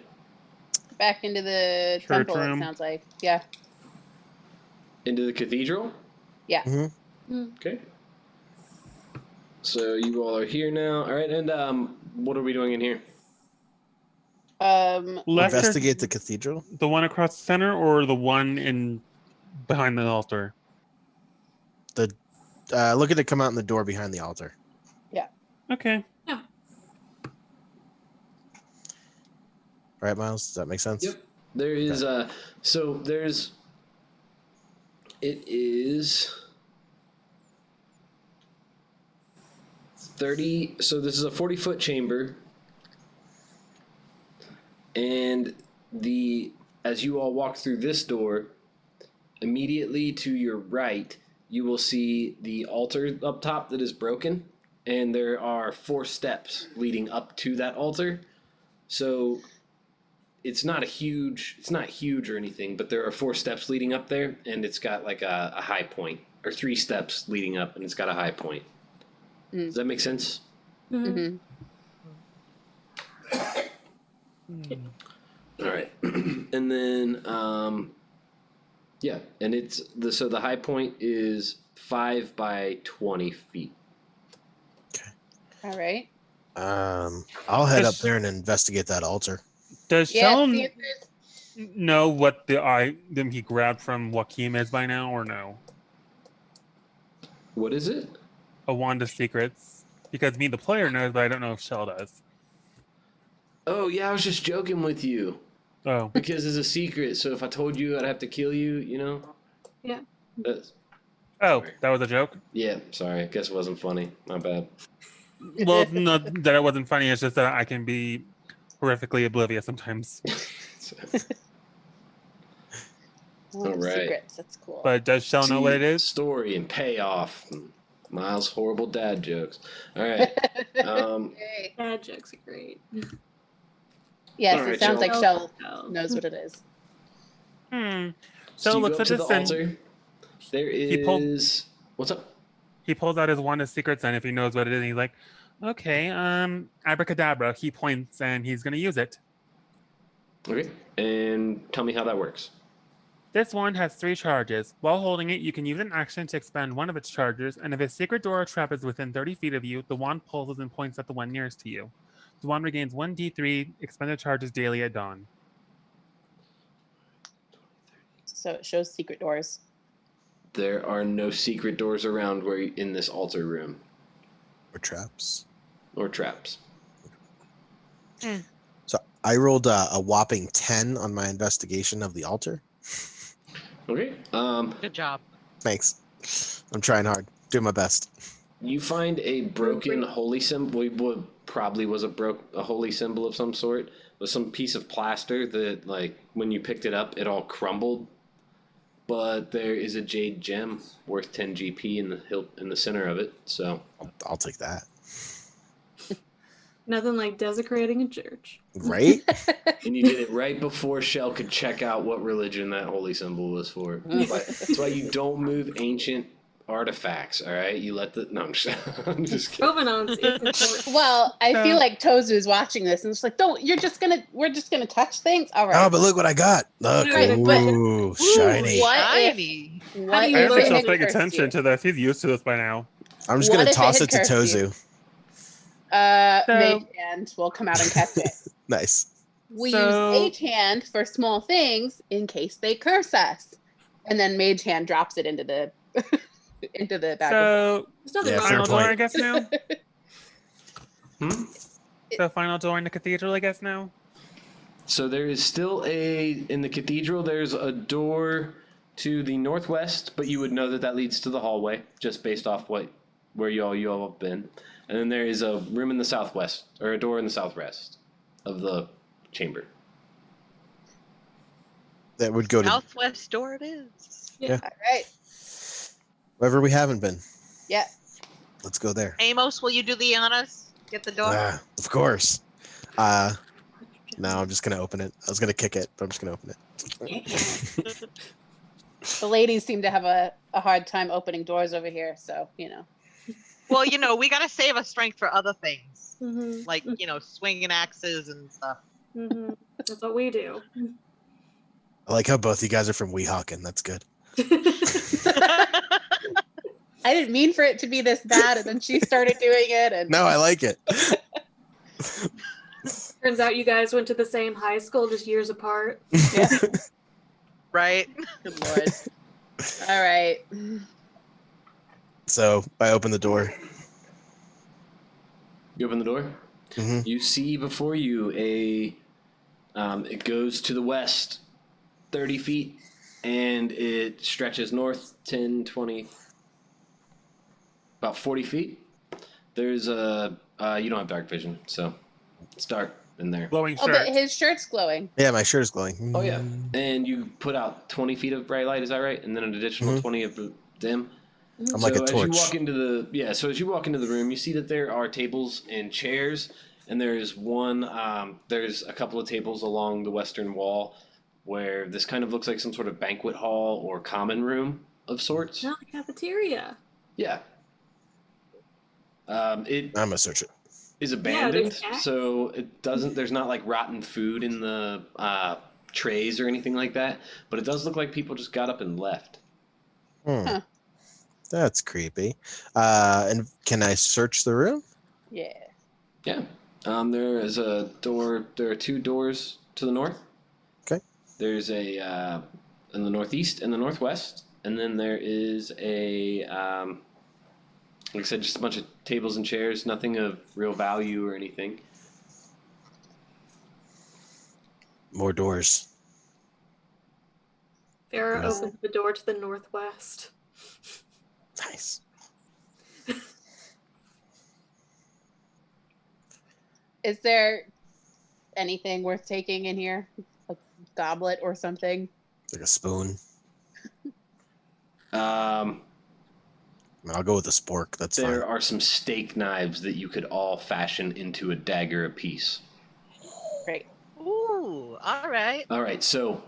Back into the Church temple, room. it sounds like. Yeah. Into the cathedral? Yeah. Mm-hmm. Okay. So you all are here now. All right, and what are we doing in here? Left Investigate the cathedral. The one across the center or the one in behind the altar? Look at it come out in the door behind the altar. Yeah. Okay. Yeah. All right, Miles, does that make sense? Yep. There is it is 30, so this is a 40-foot chamber, and as you all walk through this door, immediately to your right you will see the altar up top that is broken, and there are 4 steps leading up to that altar. So it's not huge or anything, but there are 4 steps leading up there, and it's got like a high point, or 3 steps leading up, and it's got a high point. Does that make sense? Mm-hmm. All right. And then yeah, and it's the high point is 5 by 20 feet. All right. I'll head up there and investigate that altar. Does Yeah, Shell see if there's- know what the item he grabbed from Joaquin is by now, or no? What is it? A wand of secrets. Because me, the player, knows, but I don't know if Shell does. Oh yeah, I was just joking with you. Oh. Because it's a secret, so if I told you, I'd have to kill you, you know? Yeah. Oh, that was a joke? Yeah, sorry. I guess it wasn't funny. My bad. Well, not that it wasn't funny. It's just that I can be horrifically oblivious sometimes. One of All right. secrets. That's cool. But does Shell know what it is? Story and payoff. Miles' horrible dad jokes. All right. Okay. Dad jokes are great. Yes, All right, it sounds like Shell. Shell knows what it is. So you looks go up at to the this and altar. There is. What's up? he pulls out his wand of secrets, and if he knows what it is, he's like, okay, abracadabra. He points and he's gonna use it. Okay. And tell me how that works. This wand has 3 charges. While holding it, you can use an action to expend one of its charges, and if a secret door or trap is within 30 feet of you, the wand pulses and points at the one nearest to you. The wand regains 1d3 expended charges daily at dawn. So it shows secret doors. There are no secret doors around in this altar room. Or traps. Or traps. So I rolled a whopping 10 on my investigation of the altar. Okay. Good job. Thanks. I'm trying hard. Doing my best. You find a broken holy symbol. What probably was a holy symbol of some sort. With some piece of plaster that, like, when you picked it up, it all crumbled. But there is a jade gem worth 10 GP in the hilt in the center of it. So I'll take that. Nothing like desecrating a church. Right? and you did it right before Shell could check out what religion that holy symbol was for. That's why you don't move ancient artifacts. All right, you let the I'm just kidding. Provenance is important. Well, I feel like Tozu's watching this and it's like, we're just gonna touch things. All right. Oh, but look what I got. Look. Right, but- Ooh, shiny. What Shiny. What do you I if don't learn think it Shell's had paying cursed attention you? to this. He's used to this by now. I'm just What going to if it toss had it to cursed you? Tozu. Mage hand will come out and catch it. Nice. We So- use Mage hand for small things in case they curse us, and then Mage hand drops it into the into the bag. So, There's nothing Yeah, wrong fair final with door, point. I guess now. Hmm? So, final door in the cathedral, I guess now. So there is still in the cathedral. There's a door to the northwest, but you would know that leads to the hallway just based off where you all have been. And then there is a room in the southwest, or a door in the southwest of the chamber. That would go to Southwest door it is. All right. wherever we haven't been. Yeah. Let's go there. Amos, will you do the honors? Get the door. Of course. No, I'm just going to open it. I was going to kick it, but I'm just going to open it. The ladies seem to have a hard time opening doors over here, so Well, we gotta save a strength for other things, Mhm. like swinging axes and stuff. Mhm. That's what we do. I like how both you guys are from Weehawken. That's good. I didn't mean for it to be this bad, and then she started doing it, and No, I like it. Turns out you guys went to the same high school, just years apart. Right? good lord. All right. So I open the door. You open the door. Mhm. You see before you it goes to the west 30 feet and it stretches north 10, 20, about 40 feet. There's you don't have dark vision, so it's dark in there. Glowing Oh, shirt. but his shirt's glowing. Yeah, my shirt is glowing. Oh yeah, and you put out 20 feet of bright light, is that right? And then an additional 20 of the dim. I'm like a As you torch. walk into the room, you see that there are tables and chairs, and there's there's a couple of tables along the western wall where this kind of looks like some sort of banquet hall or common room of sorts. Not the cafeteria. Yeah. It I'm gonna search it. is abandoned, there's cats. so it doesn't. There's not like rotten food in the trays or anything like that, but it does look like people just got up and left. Huh. That's creepy. And can I search the room? Yeah. Yeah. There is a door. There are two doors to the north. Okay. There's a in the northeast and the northwest, and then there is a like I said, just a bunch of tables and chairs. Nothing of real value or anything. More doors. Farrah Yes. opened the door to the northwest. Nice. Is there anything worth taking in here? A goblet or something? Like a spoon. Um, I'll go with a spork. That's there fine. are some steak knives that you could all fashion into a dagger apiece. Great. Ooh, all right. All right, so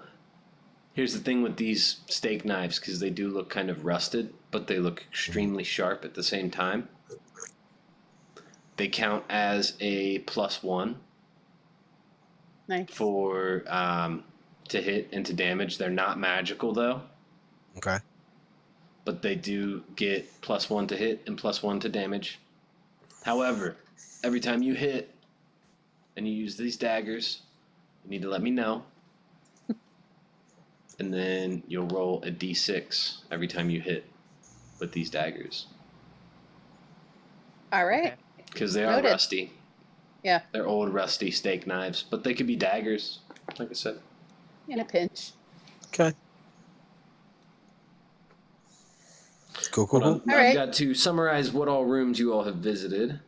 here's the thing with these steak knives, because they do look kind of rusted, but they look extremely sharp at the same time. They count as a +1 Nice. for to hit and to damage. They're not magical though, Okay. but they do get +1 to hit and +1 to damage. However, every time you hit and you use these daggers, you need to let me know. And then you'll roll a d6 every time you hit with these daggers. All right. Okay. Because they are Noted. rusty. Yeah. They're old, rusty steak knives, but they could be daggers, like I said. In a pinch. Okay. Cool. Hold on. All I've right. got to summarize what all rooms you all have visited.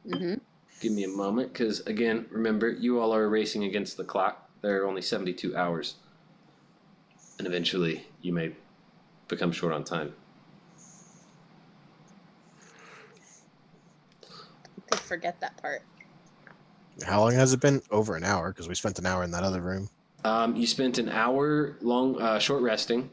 Mm-hmm. Give me a moment, because, again, remember, you all are racing against the clock. There are only 72 hours. And eventually, you may become short on time. Could forget that part. How long has it been? Over an hour, because we spent an hour in that other room. You spent an hour long, short resting.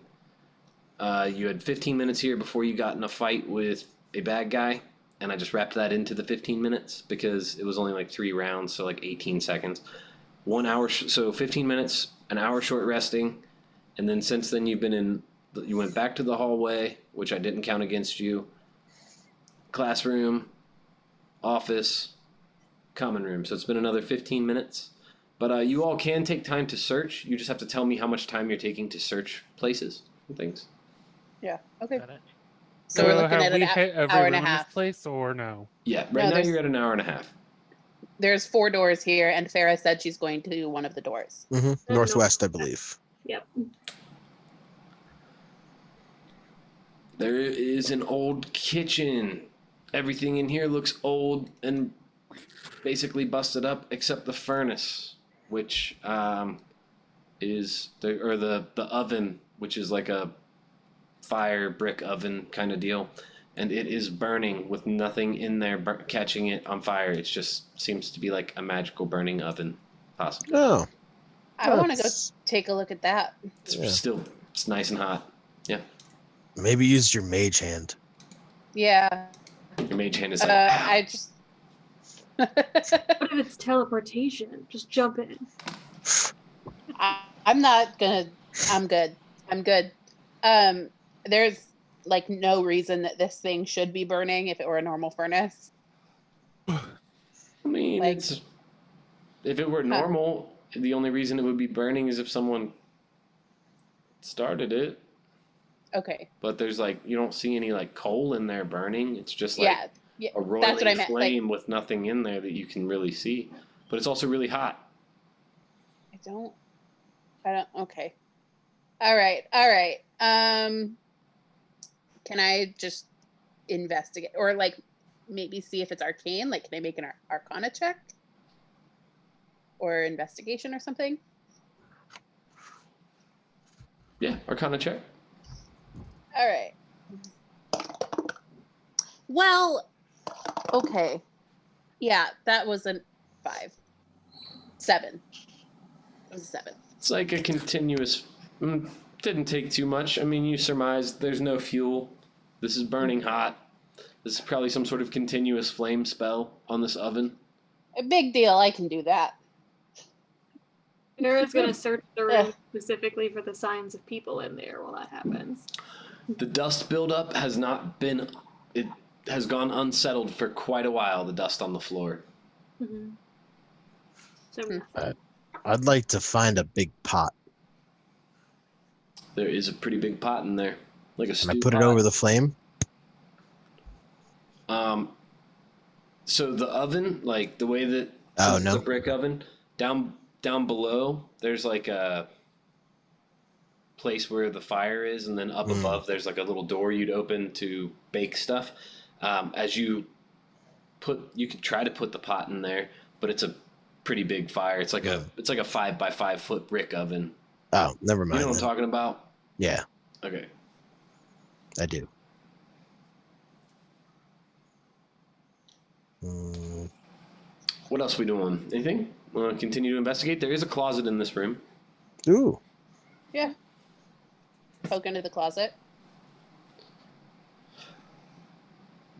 You had 15 minutes here before you got in a fight with a bad guy, and I just wrapped that into the 15 minutes because it was only like 3 rounds, so like 18 seconds. 1 hour, so 15 minutes, an hour short resting, and then since then you went back to the hallway, which I didn't count against you. Classroom, office, common room. So it's been another 15 minutes. But you all can take time to search. You just have to tell me how much time you're taking to search places and things. Yeah. Okay. Got it. So we're looking have at we an hit every hour room and a in half. this place, or no? Yeah, No, right now there's- you're at an hour and a half. There's 4 doors here, and Farah said she's going to one of the doors. Mm-hmm. Northwest, I believe. Yep. There is an old kitchen. Everything in here looks old and basically busted up except the furnace, which is the oven, which is like a fire brick oven kind of deal, and it is burning with nothing in there catching it on fire. It just seems to be like a magical burning oven, possibly. Oh, I want to go that's- take a look at that. It's nice and hot. Yeah, maybe use your mage hand. Yeah. your mage hand is like, I just. What if it's teleportation? Just jump in. I'm not gonna. I'm good. I'm good. There's like no reason that this thing should be burning if it were a normal furnace. I mean, Like- it's if it were normal, the only reason it would be burning is if someone started it. Okay. But there's like you don't see any like coal in there burning. It's just like Yeah. a roiling That's what I meant, flame with nothing in there that you can really see. But it's also really hot. I don't. Okay. All right. Can I just investigate, or like maybe see if it's arcane? Like, can I make an Arcana check or investigation or something? Yeah, Arcana check. All right. Well, okay. Yeah, that was a 5. 7. It was a 7. It's like a continuous. Didn't take too much. I mean, you surmised there's no fuel. This is burning hot. This is probably some sort of continuous flame spell on this oven. A big deal. I can do that. Nura's gonna search the room specifically for the signs of people in there while that happens. The dust buildup has not been. It has gone unsettled for quite a while. The dust on the floor. Mm-hmm. So Hmm. I'd like to find a big pot. There is a pretty big pot in there, like a stew Can I put it pot. over the flame? So the oven, like the way that Oh, since it's no. a brick oven, down below there's like a place where the fire is, and then up above there's like a little door you'd open to bake stuff. As you could try to put the pot in there, but it's a pretty big fire. It's like a 5 by 5 foot brick oven. Oh, never You mind. know what I'm then. talking about? Yeah, Okay. I do. What else we doing? Anything? Want to continue to investigate? There is a closet in this room. Ooh, Yeah. Poke into the closet.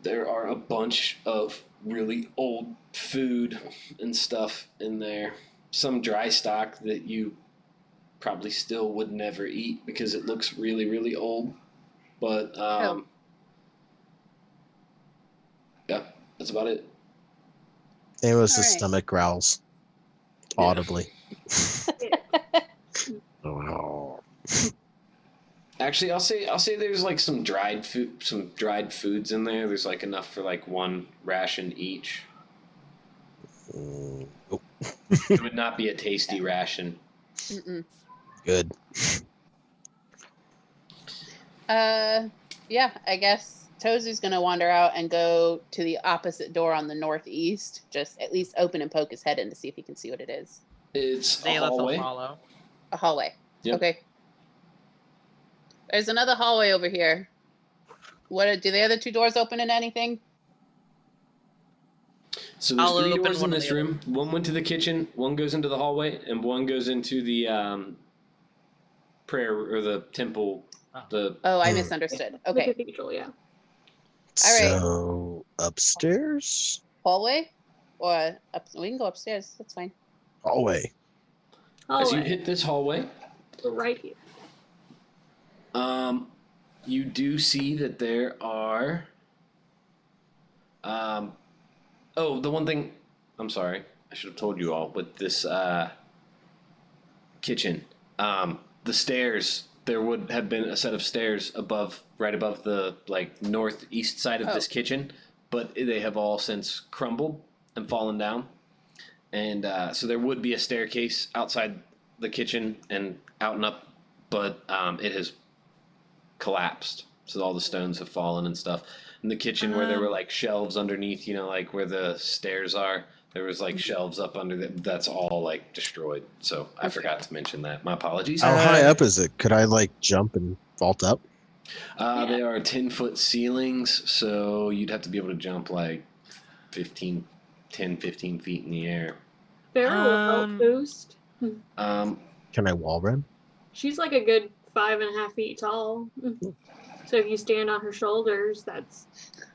There are a bunch of really old food and stuff in there. Some dry stock that you probably still would never eat because it looks really, really old. But, yeah, that's about it. Amos's All right. stomach growls Yeah. audibly. Oh. Actually, I'll say there's like some dried foods in there. There's like enough for like 1 ration each. Oh, It would not be a tasty ration. Mm-mm. good. Yeah, I guess Tozu's going to wander out and go to the opposite door on the northeast. Just at least open and poke his head in to see if he can see what it is. It's a Zayleth will hallway. follow. A hallway. Yep. Okay. There's another hallway over here. Do the other two doors open in anything? So there's I'll 3 open doors in one of this the other. room. One went to the kitchen, one goes into the hallway, and one goes into the prayer or the temple. Oh. I misunderstood. The Okay. cathedral, yeah. All right. So upstairs? Hallway? Or we can go upstairs. That's fine. Hallway. As you Hallway. hit this hallway, We're right here. you do see that there are. The one thing. I'm sorry, I should have told you all with this kitchen. The stairs. There would have been a set of stairs right above the northeast side of this kitchen, but they have all since crumbled and fallen down. And so there would be a staircase outside the kitchen and out and up, but it has collapsed. So all the stones have fallen and stuff. In the kitchen where there were shelves underneath, where the stairs are, there was shelves up under that's all destroyed. So I forgot to mention that. My apologies. How high up is it? Could I jump and vault up? They are 10-foot ceilings, so you'd have to be able to jump 15 feet in the air. Farrah will help boost. Can I wall run? She's a good 5.5 feet tall. So if you stand on her shoulders, that's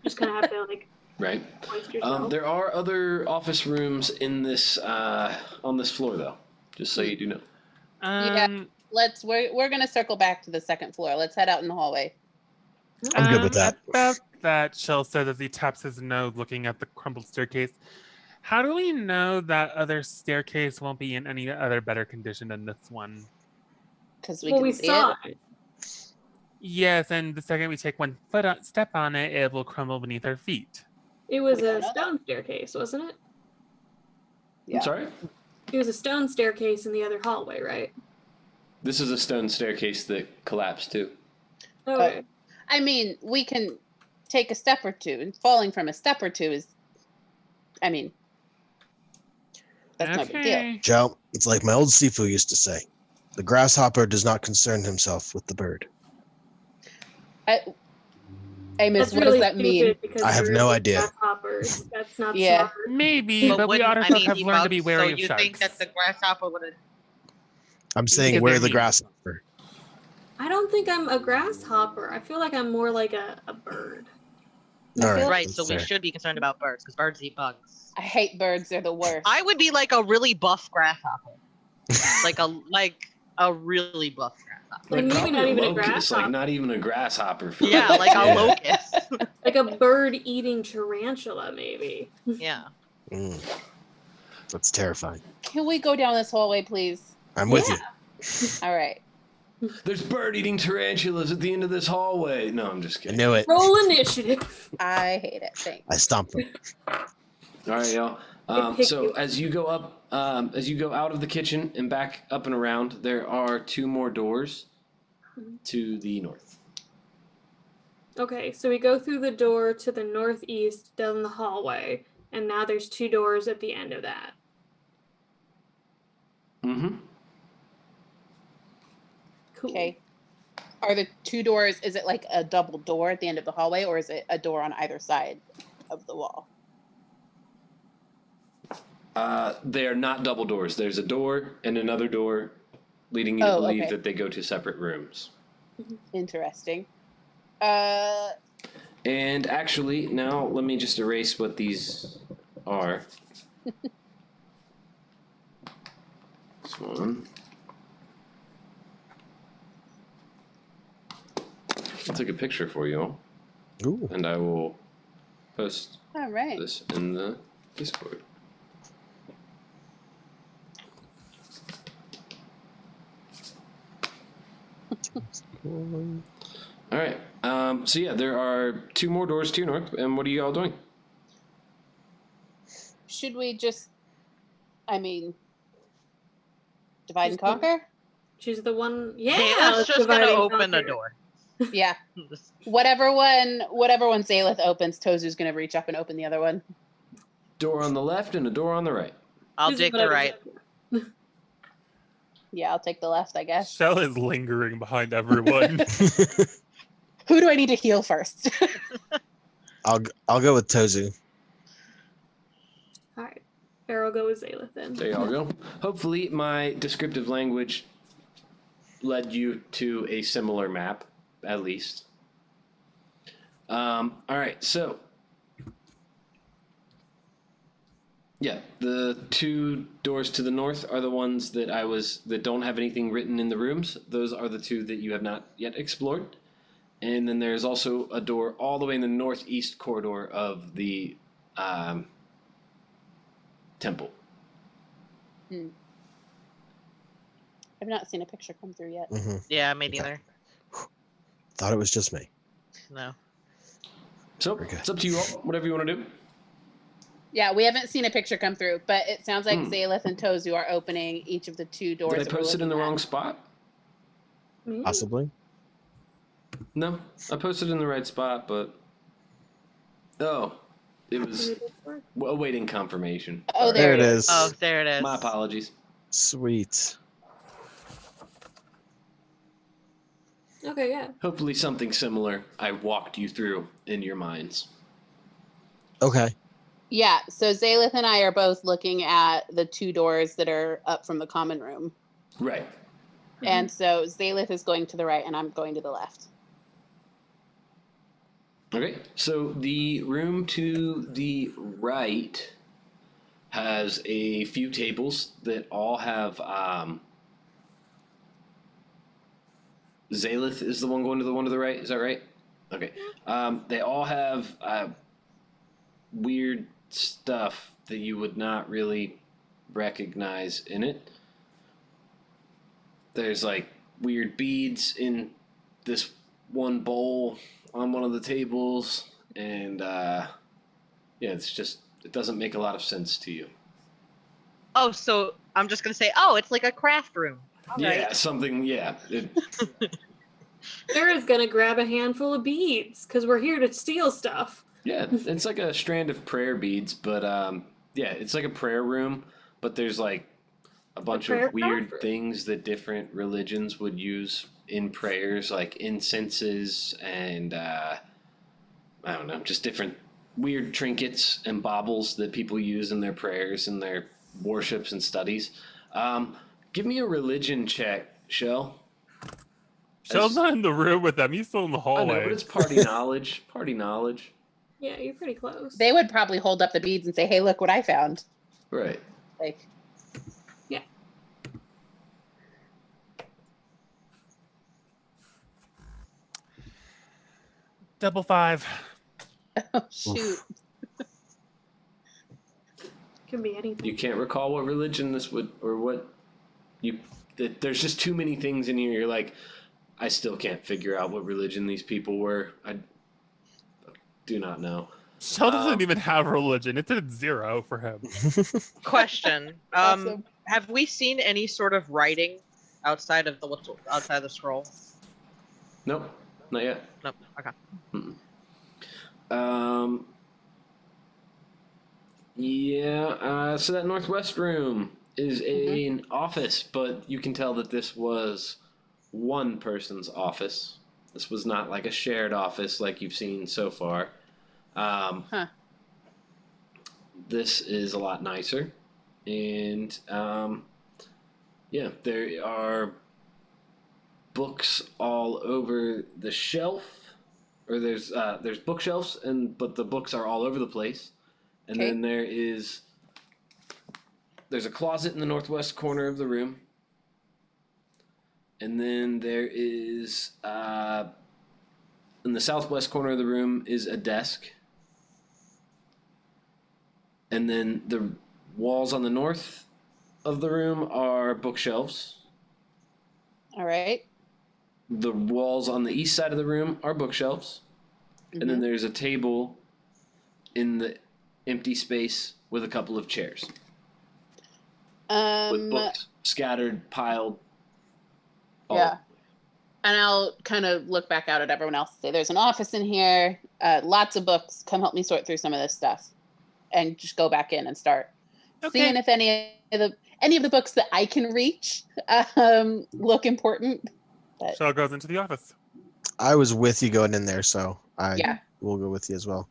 just kind of have to Right. hoist yourself. There are other office rooms in this on this floor, though. Just so you do know. We're gonna circle back to the second floor. Let's head out in the hallway. I'm good with that. About that, Shell said as he taps his nose looking at the crumbled staircase. How do we know that other staircase won't be in any other better condition than this one? Because we see saw it. it. Yes, and the second we take one step on it, it will crumble beneath our feet. It was We don't a know stone staircase, wasn't it? Yeah. I'm sorry? It was a stone staircase in the other hallway, right? This is a stone staircase that collapsed, too. Okay. I mean, we can take a step or two, and falling from a step or two is, that's no big deal. Joe, it's like my old Sifu used to say. The grasshopper does not concern himself with the bird. Amos, what does that mean? I have no idea. Grasshoppers. That's not Yeah. smart. Maybe, but we ought to have learned to be wary of you sharks. think that the grasshopper would have... I'm saying Because we're they're the mean. grasshopper. I don't think I'm a grasshopper. I feel like I'm more like a bird. All right, Right, that's so we fair. should be concerned about birds, because birds eat bugs. I hate birds. They're the worst. I would be a really buff grasshopper. a really buff grasshopper. Maybe probably not even a locust, grasshopper. not even a grasshopper. Yeah, a Yeah. locust. Like a bird-eating tarantula, maybe. Yeah. That's terrifying. Can we go down this hallway, please? I'm with you. All right. There's bird-eating tarantulas at the end of this hallway. No, I'm just I kidding. knew it. Roll initiative. I hate it. Thanks. I stomped them. All right, y'all. pick So you. as you go up, as you go out of the kitchen and back up and around, there are 2 more doors to the north. Okay, so we go through the door to the northeast down the hallway, and now there's 2 doors at the end of that. Mm-hmm. Cool. Okay. Are the 2 doors, is it like a double door at the end of the hallway, or is it a door on either side of the wall? They are not double doors. There's a door and another door leading you to believe okay. that they go to separate rooms. Interesting. And actually, now let me just erase what these are. This one. I took a picture for you all, Ooh. and I will post All right. this in the Discord. All right. So yeah, there are 2 more doors to your north, and what are you all doing? Should we just, divide and conquer? Choose the one. Yeah. Kayla's let's just divide gonna and open the conquer. door. Yeah. Whatever one Zaleth opens, Tozu's gonna reach up and open the other one. Door on the left and a door on the right. I'll This is take what the I was right. like. Yeah, I'll take the left, I guess. Shell is lingering behind everyone. Who do I need to heal first? I'll go with Tozu. All right. Pharaoh go with Zaleth then. There y'all go. Hopefully, my descriptive language led you to a similar map, at least. All right, so yeah, the two doors to the north are the ones that that don't have anything written in the rooms. Those are the two that you have not yet explored. And then there's also a door all the way in the northeast corridor of the temple. I've not seen a picture come through yet. Mm-hmm. Yeah, me neither. Thought it was just me. No. So Okay. it's up to you all. Whatever you want to do. Yeah, we haven't seen a picture come through, but it sounds like Zaleth and Tozu are opening each of the two doors. Did I that we're post it in the looking at. wrong spot? Possibly. No, I posted it in the right spot, but it was awaiting confirmation. Oh, There it is. Oh, there it is. My apologies. Sweet. Okay, yeah. Hopefully something similar I walked you through in your minds. Okay. Yeah, so Zaleth and I are both looking at the two doors that are up from the common room. Right. And so Zaleth is going to the right and I'm going to the left. Okay, so the room to the right has a few tables that all have Zaleth is the one going to the one to the right, is that right? Okay. They all have weird stuff that you would not really recognize in it. There's like weird beads in this one bowl on one of the tables, and it doesn't make a lot of sense to you. Oh, so I'm just gonna say, oh, it's like a craft room. All Yeah, right. something. Yeah, Sarah's gonna grab a handful of beads because we're here to steal stuff. yeah. It's like a strand of prayer beads, but it's like a prayer room, but there's like a bunch prayer of weird craft room. things that different religions would use in prayers, like incenses and I don't know, just different weird trinkets and baubles that people use in their prayers and their worships and studies. Give me a religion check, Shell. Shell's not in the room with them. He's still in the I hallway. know, but it's party knowledge. Party knowledge. Yeah, you're pretty close. They would probably hold up the beads and say, hey, look what I found. Right. Like, Yeah. Double 5. oh, shoot. Can be anything. You can't recall what religion this would, or what you. There's just too many things in here. You're like, I still can't figure out what religion these people were. I do not know. Shell doesn't even have religion. It's at 0 for him. Question. Awesome. Have we seen any sort of writing outside of the scroll? Nope, not yet. Nope. Okay. So that northwest room is an office, but you can tell that this was one person's office. This was not like a shared office like you've seen so far. This is a lot nicer, and there are books all over the shelf, or there's bookshelves, but the books are all over the place. And then there's a closet in the northwest corner of the room. And then there is, in the southwest corner of the room is a desk. And then the walls on the north of the room are bookshelves. All right. The walls on the east side of the room are bookshelves. And then there's a table in the empty space with a couple of chairs. With books scattered, piled. Yeah. And I'll kind of look back out at everyone else and say, there's an office in here, lots of books. Come help me sort through some of this stuff. And just go back in and start seeing if any of the books that I can reach look important. But Shell goes into the office. I was with you going in there, so I yeah. will go with you as well.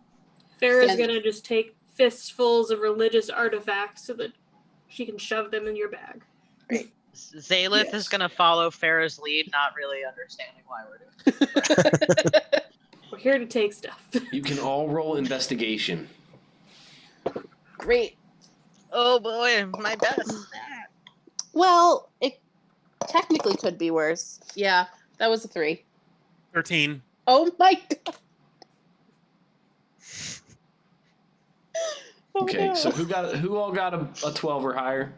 Farrah's gonna just take fistfuls of religious artifacts so that she can shove them in your bag. Great. Zaylith is gonna follow Farrah's lead, not really understanding why we're doing it. We're here to take stuff. You can all roll investigation. Great. Oh boy, my best. Well, it technically could be worse. Yeah, that was a 3. 13. Oh my god. Oh, Okay, no. so who all got a 12 or higher?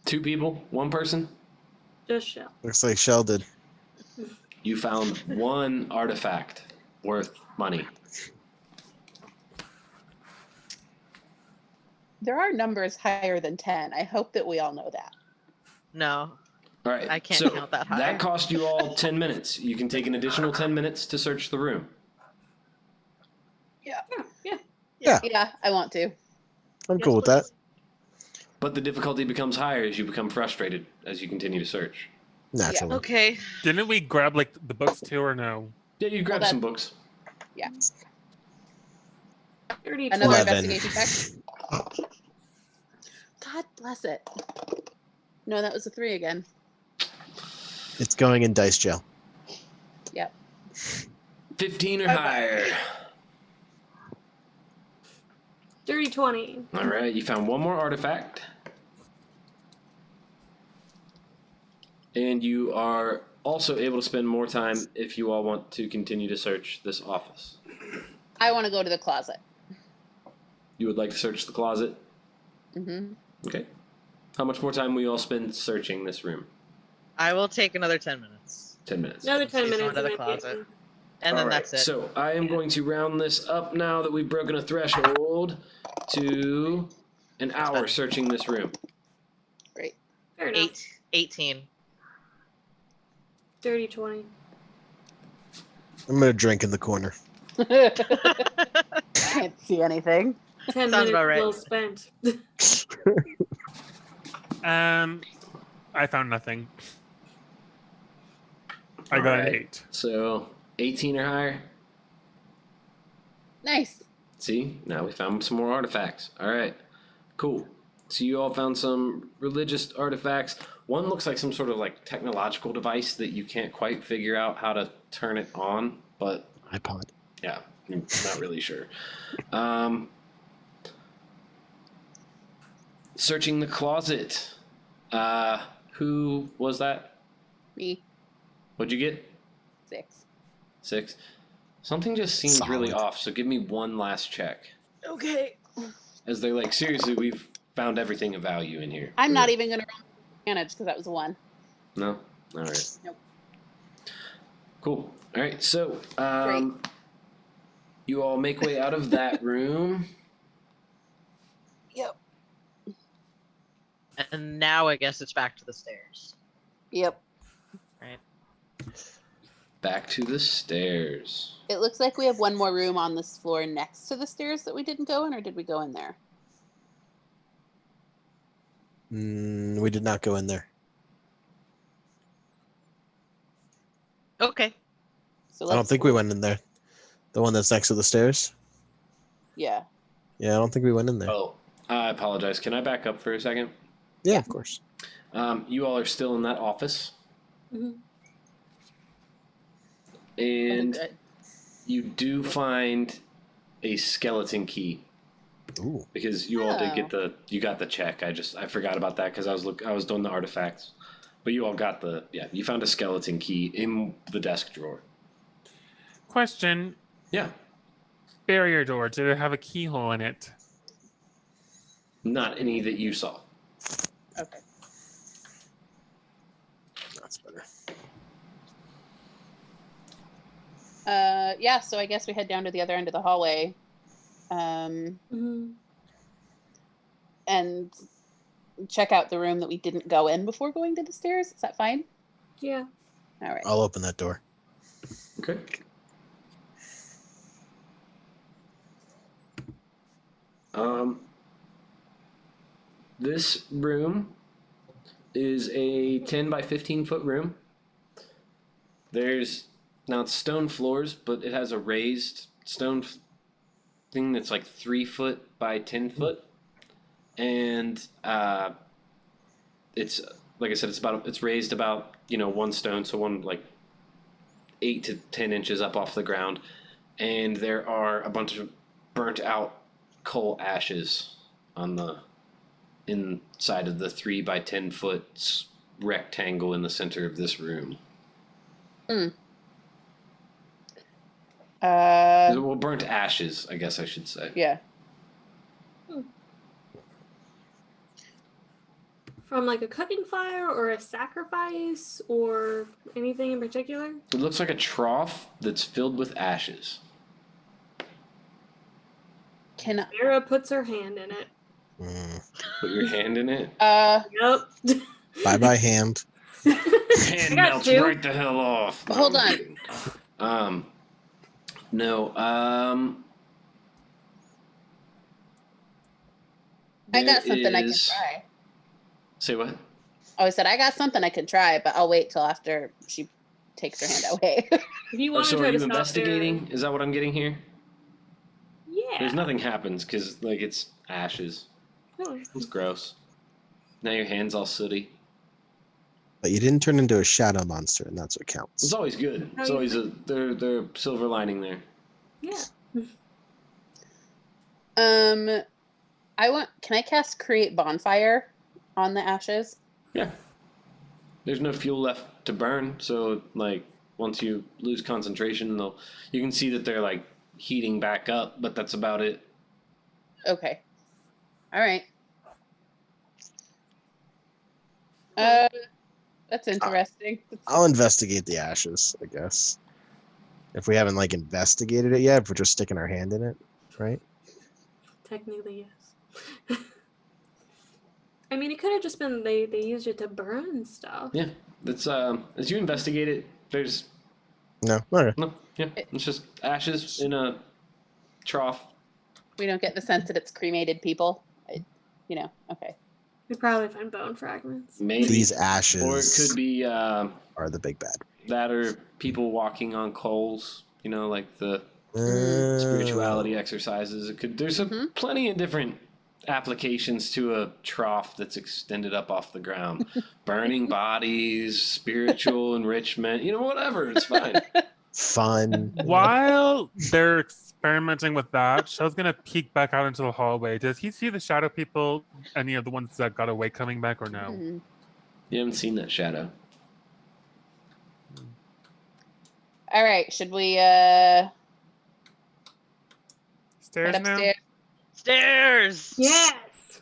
2 people? 1 person? Just Shell. Looks like Shell did. You found 1 artifact worth money. There are numbers higher than 10. I hope that we all know that. No. All right. I can't so count that high. That cost you all 10 minutes. You can take an additional 10 minutes to search the room. Yeah, I want to. I'm Yes, cool with that. please. But the difficulty becomes higher as you become frustrated as you continue to search. Naturally. Okay. Didn't we grab like the books too, or no? Yeah, you grab Well, some books. Yeah. 30, Another 11. investigation check. God bless it. No, that was a 3 again. It's going in dice jail. Yep. 15 or higher. Dirty 20. All right, you found 1 more artifact. And you are also able to spend more time if you all want to continue to search this office. I want to go to the closet. You would like to search the closet? Mm-hmm. Okay. How much more time will you all spend searching this room? I will take another 10 minutes. 10 minutes. Another 10 She's minutes. going to the and then closet. And then All right, that's it. So I am going to round this up now that we've broken a threshold to an hour searching this room. Great. Fair enough. 18. Dirty 20. I'm going to drink in the corner. Can't see anything. 10 Sounds minutes about right. well spent. I found nothing. I got an 8. So 18 or higher. Nice. See, now we found some more artifacts. All right, cool. So you all found some religious artifacts. One looks like some sort of like technological device that you can't quite figure out how to turn it on, but iPod. yeah, I'm not really sure. Searching the closet. Who was that? Me. What'd you get? 6. 6. Something just seems really Solid. off, so give me one last check. Okay. As they're like, seriously, we've found everything of value in here. I'm not even going to roll advantage because that was a 1. No? All right. Nope. Cool. All right, so Great. you all make way out of that room. Yep. And now I guess it's back to the stairs. Yep. Right? Back to the stairs. It looks like we have one more room on this floor next to the stairs that we didn't go in, or did we go in there? We did not go in there. Okay. So I don't think we went in there. The one that's next to the stairs? Yeah. Yeah, I don't think we went in there. Oh, I apologize. Can I back up for a second? Yeah, of course. You all are still in that office. Mm-hmm. And Good. you do find a skeleton key. Ooh. Because you all did get you got the check. I forgot about that because I was doing the artifacts. But you all got you found a skeleton key in the desk drawer. Question. Yeah. Barrier door. Did it have a keyhole in it? Not any that you saw. Okay. That's better. Yeah, so I guess we head down to the other end of the hallway. Mm-hmm. And check out the room that we didn't go in before going to the stairs. Is that fine? Yeah. All right. I'll open that door. Okay. This room is a 10 by 15 foot room. There's now it's stone floors, but it has a raised stone thing that's like 3 foot by 10 foot, and it's like I said, it's raised about one stone, so one like 8 to 10 inches up off the ground, and there are a bunch of burnt out coal ashes on the inside of the 3 by 10 foot rectangle in the center of this room. Well, burnt ashes, I guess I should say. Yeah. From like a cooking fire or a sacrifice or anything in particular? It looks like a trough that's filled with ashes. Sarah puts her hand in it. Put your hand in it. Yep. Bye hand. Hand got melts 2. right the hell off. No, Hold I'm on. kidding. No. I got something I can is- try. Say what? Oh, I said I got something I can try, but I'll wait till after she takes her hand away. If you want to So try are to you stop investigating? Is that what I'm getting here? Sarah, yeah. There's nothing happens because like it's ashes. No. It's gross. Now your hand's all sooty. But you didn't turn into a shadow monster, and that's what counts. It's always good. It's Oh, always they're silver lining there. Yeah. Can I cast Create Bonfire on the ashes? Yeah. There's no fuel left to burn, so like once you lose concentration, you can see that they're like heating back up, but that's about it. Okay. All right. That's interesting. I'll investigate the ashes, I guess. If we haven't like investigated it yet, if we're just sticking our hand in it, right? Technically, yes. I mean, it could have just been they used it to burn stuff. Yeah. That's as you investigate it, there's No. Okay. no, yeah, it's just ashes in a trough. We don't get the sense that it's cremated people. Okay. We'd probably find bone fragments. Maybe These ashes or it could be are the big bad. that or people walking on coals, like the spirituality exercises. It could. There's plenty of different applications to a trough that's extended up off the ground. Burning bodies, spiritual enrichment, whatever. It's fine. Fun. While they're experimenting with that, Shell's gonna peek back out into the hallway. Does he see the shadow people, any of the ones that got away coming back, or no? Mhm. You haven't seen that shadow. All right. Should we Stairs head now? upstairs? Stairs. Yes.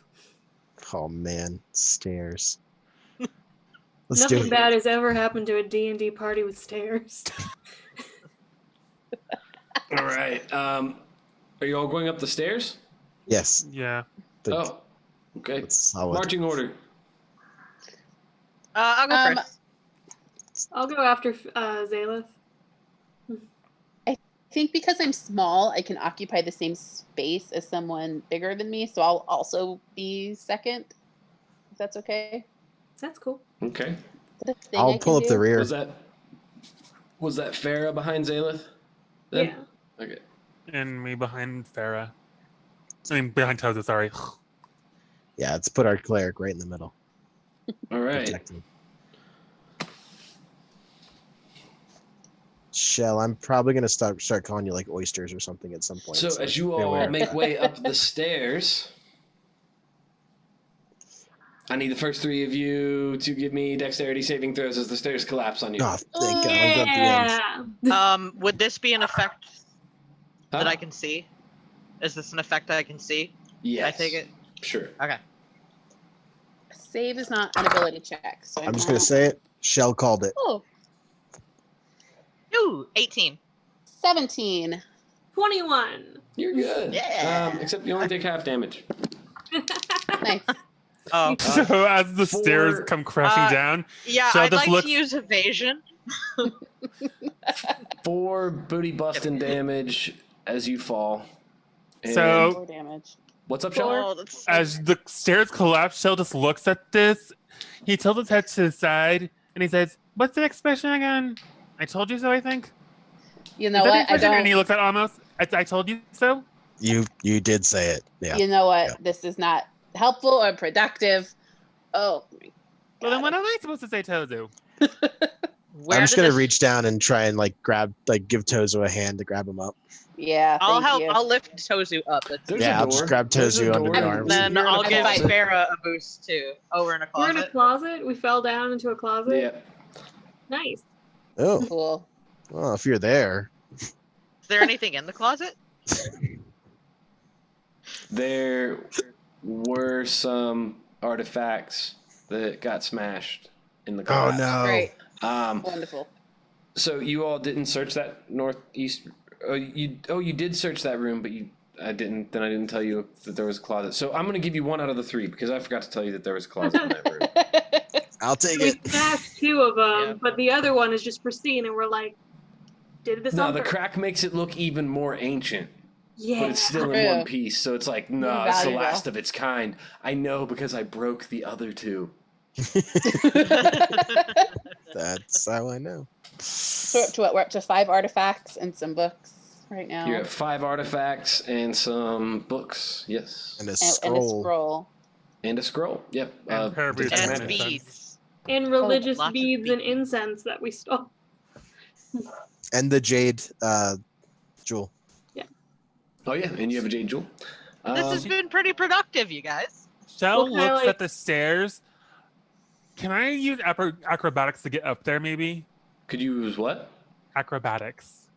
Oh man, stairs. Let's do Nothing it. bad has ever happened to a D&D party with stairs. All right. Are you all going up the stairs? Yes. Yeah. Oh, okay. That's solid. Marching order. I'll go first. I'll go after Zaleth. I think because I'm small, I can occupy the same space as someone bigger than me, so I'll also be second. If that's okay. That's cool. Okay. Is that a thing I I'll can pull up the do? rear. Was that Farah behind Zaleth? Then? Yeah. Okay. And me behind Farah. I mean, behind Toza, sorry. Yeah, let's put our cleric right in the middle. All right. Protect him. Shell, I'm probably gonna start calling you like oysters or something at some point. So as you be all aware. make way up the stairs, I need the first 3 of you to give me dexterity saving throws as the stairs collapse on you. Oh, thank God, I'm at the end. Yeah. Would this be an effect Huh? that I can see? Is this an effect that I can see? Yes. Can I take it? Sure. Okay. Save is not an ability check, so I'm just gonna say it. Shell called it. Oh, Ooh, 18. 17. 21. You're good. Yeah. Except you only take half damage. Nice. Oh, So as the stairs For- come crashing down, yeah. Shell I'd just like looks- to use evasion. 4 booty busting damage as you fall. And So- 4 damage. what's up, Shell? Oh, that's as the stairs collapse, Shell just looks at this. He tilts his head to the side and he says, "What's the expression again? I told you so, I think." You Is know that the what? I expression? And he don't. looks at Amos. I told you so. You did say it. Yeah. You know what? Yeah. This is not helpful or productive. Oh. my Well, then God. what am I supposed to say, Tozu? where I'm just did gonna this- reach down and try and give Tozo a hand to grab him up. Yeah. I'll Thank help. you. I'll lift Tozu up. That's There's Yeah, a I'll just door. grab There's a Tozu under door. the and arms. then You're in a I'll give closet. Farah a boost too. Over in a We're in closet. a closet. We fell down into a closet. Yeah. Nice. Oh, Cool. well, if you're there, Is there anything in the closet? There were some artifacts that got smashed in the oh collapse. no, Great. Um, Wonderful. so you all didn't search that northeast. You did search that room, but I didn't. Then I didn't tell you that there was a closet. So I'm gonna give you 1 out of the 3 because I forgot to tell you that there was a closet in that room. I'll take We it. smashed 2 of them, Yeah. but the other one is just pristine, and we're like, did this No, on the purpose. crack makes it look even more ancient, Yeah. but it's still in True. one piece. So it's like, no, More it's the valuable. last of its kind. I know because I broke the other 2. That's how I know. So we're up to what? We're up to 5 artifacts and some books right now. You have 5 artifacts and some books. Yes. And a And scroll. a scroll. And a scroll. Yep. And prayer boots detect and and magic. beads. And religious lots of beads and beads. incense that we stole. And the jade jewel. Oh yeah, and you have a jade jewel. This has been pretty productive, you guys. Shell Well, can I, looks like- at the stairs. Can I use acrobatics to get up there, maybe? Could you use what? Acrobatics.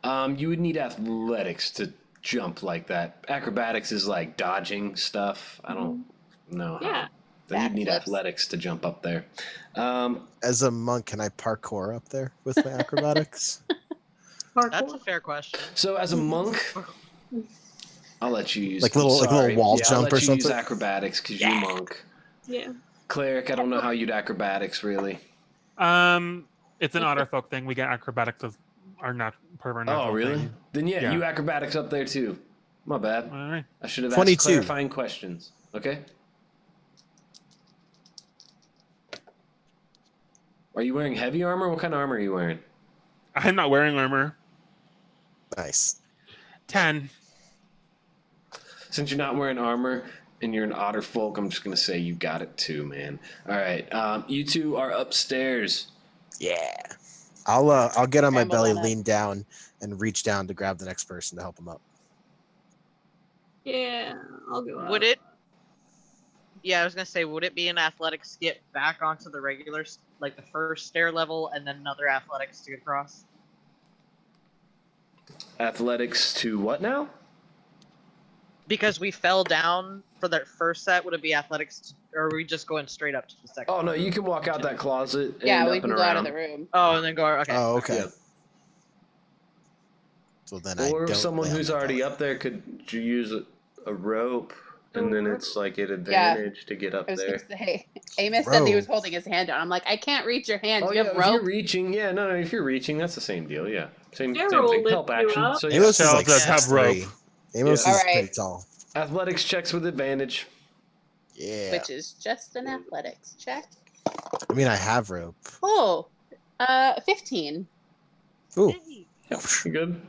You would need athletics to jump like that. Acrobatics is like dodging stuff. I don't know. how- Yeah. Then you'd need Backflips. athletics to jump up there. As a monk, can I parkour up there with my acrobatics? Parkour. That's a fair question. So as a monk, I'll let you use Like little wall I'll jump let or you use something? acrobatics because you're a monk. Yeah. Cleric, I don't know how you'd acrobatics really. It's an otter folk thing. We get acrobatics as our part of our natural Oh really? thing. Then yeah, Yeah. you acrobatics up there too. My bad. All right. I should have asked 22. clarifying questions. Okay. Are you wearing heavy armor? What kind of armor are you wearing? I'm not wearing armor. Nice. 10. Since you're not wearing armor and you're an otter folk, I'm just gonna say you got it too, man. All right, you 2 are upstairs. Yeah. I'll get on my Scramble belly, on it. lean down, and reach down to grab the next person to help him up. Yeah. I'll go up. Would it? Yeah, I was gonna say, would it be an athletics to get back onto the regular, like the first stair level, and then another athletics to get across? Athletics to what now? Because we fell down for that first set, would it be athletics, or are we just going straight up to the second? Oh no, you can walk out that closet. And Yeah, up we and can go around. out of the room. Oh, and then go. Okay. Oh, okay. Yeah. So then I Or don't someone lay on who's my already belly. up there could you use a rope, and then it's like an Yeah. advantage to get up I was there. gonna say, Amos said he was Rope. holding his hand out. I'm like, I can't reach your hand. Oh Do you yeah, have if you're rope? reaching, no, if you're reaching, that's the same deal. Yeah, same Daryl will thing. lift Help you action. up. So yeah, Amos is Shell like does have 6'3". Amos Yeah. is Alright. pretty tall. athletics checks with advantage. Yeah. Which is just an athletics check. I mean, I have rope. Oh, 15. Ooh. Yeah, you good.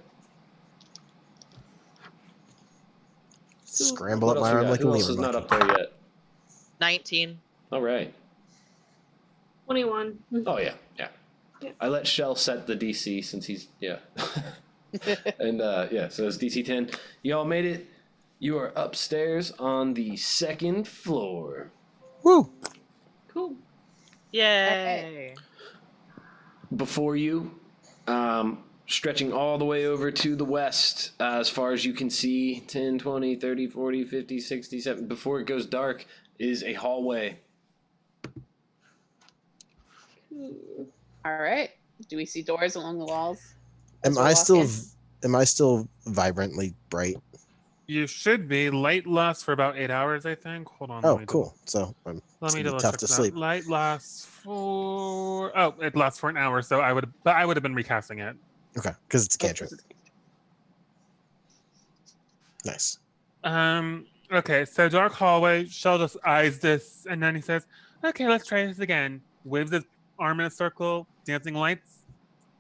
Scramble What up else my we arm got? like a Who else lemur is not monkey. up there yet? 19. All right. 21. Oh yeah. Yeah. I let Shell set the DC since he's and so it's DC 10. You all made it. You are upstairs on the second floor. Woo! Cool. Yay. Before you, stretching all the way over to the west, as far as you can see, 10, 20, 30, 40, 50, 60, 70, before it goes dark, is a hallway. Cool. All right. Do we see doors along the walls? Am as we're I still walking? am I still vibrantly bright? You should be. Light lasts for about 8 hours, I think. Hold on. Oh, let me cool. So Let it's me gonna be double tough check to that. sleep. Light lasts for. Oh, it lasts for an hour. So I would have been recasting it. Okay, because it's a Oh, cantrip. Nice. Okay, so dark hallway. Shell just eyes this, and then he says, "Okay, let's try this again." Waves his arm in a circle, dancing lights,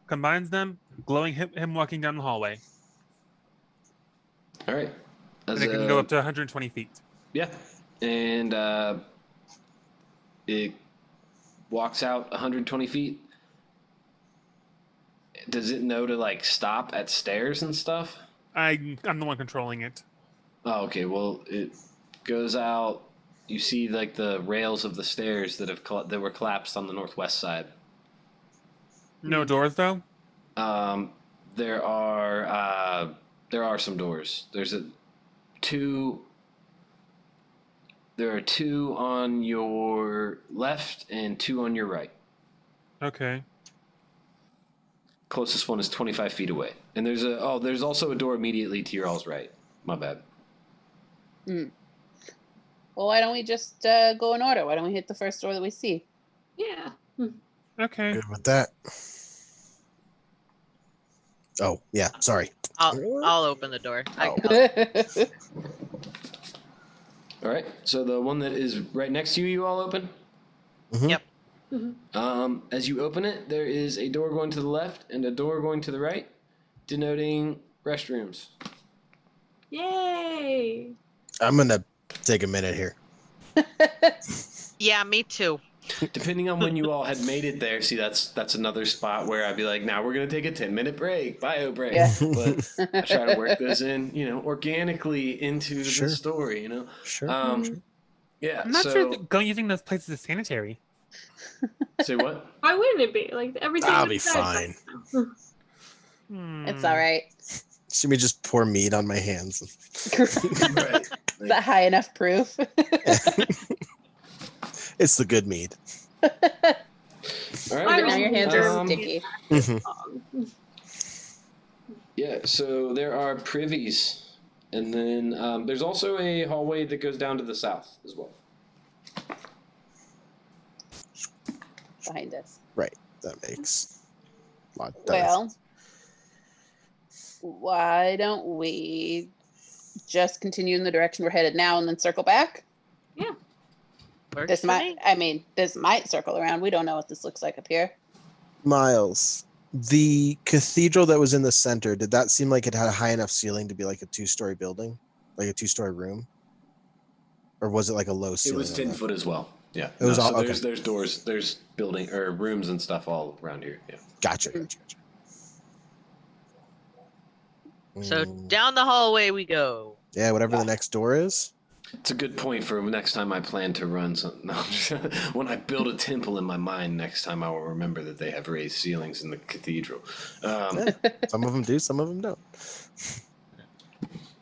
combines them, glowing him walking down the hallway, All right. and it can go up to 120 feet. Yeah, and it walks out 120 feet. Does it know to like stop at stairs and stuff? I'm the one controlling it. Oh, okay. Well, it goes out. You see like the rails of the stairs that that were collapsed on the northwest side. No doors though. There are some doors. There are two on your left and two on your right. Okay. Closest one is 25 feet away. And there's also a door immediately to your all's right. My bad. Well, why don't we just go in order? Why don't we hit the first door that we see? Yeah. Okay. Good with that. Oh, yeah. Sorry. I'll open the door. All right. So the one that is right next to you, you all open? Mhm. Yep. As you open it, there is a door going to the left and a door going to the right, denoting restrooms. Yay! I'm gonna take a minute here. Yeah, me too. Depending on when you all had made it there, see that's another spot where I'd be like, now we're gonna take a 10-minute break, bio break. Yeah. But I try to work those in, organically into Sure. the story, Sure. Yeah. I'm not so, sure going using those places is sanitary. Say what? Why wouldn't it be? Like everything. I'll be outside is fine. fine. It's all right. See me just pour meat on my hands. Right. Is that high enough proof? It's the good mead. All right. Now your hands are sticky. Yeah, so there are privies, and then there's also a hallway that goes down to the south as well. Behind us. Right. That makes a lot better Well, sense. why don't we just continue in the direction we're headed now and then circle back? Yeah. Works This for might, me. this might circle around. We don't know what this looks like up here. Miles, the cathedral that was in the center, did that seem like it had a high enough ceiling to be like a 2-story building? Like a 2-story room? Or was it like a low It ceiling? was on 10 that? foot as well. Yeah. It was all- so okay. there's doors, there's building or rooms and stuff all around here. Yeah. Gotcha. So Mm, down the hallway we go. yeah, whatever the next door is. It's a good point for next time I plan to run something. No, when I build a temple in my mind, next time I will remember that they have raised ceilings in the cathedral. Yeah, some of them do, some of them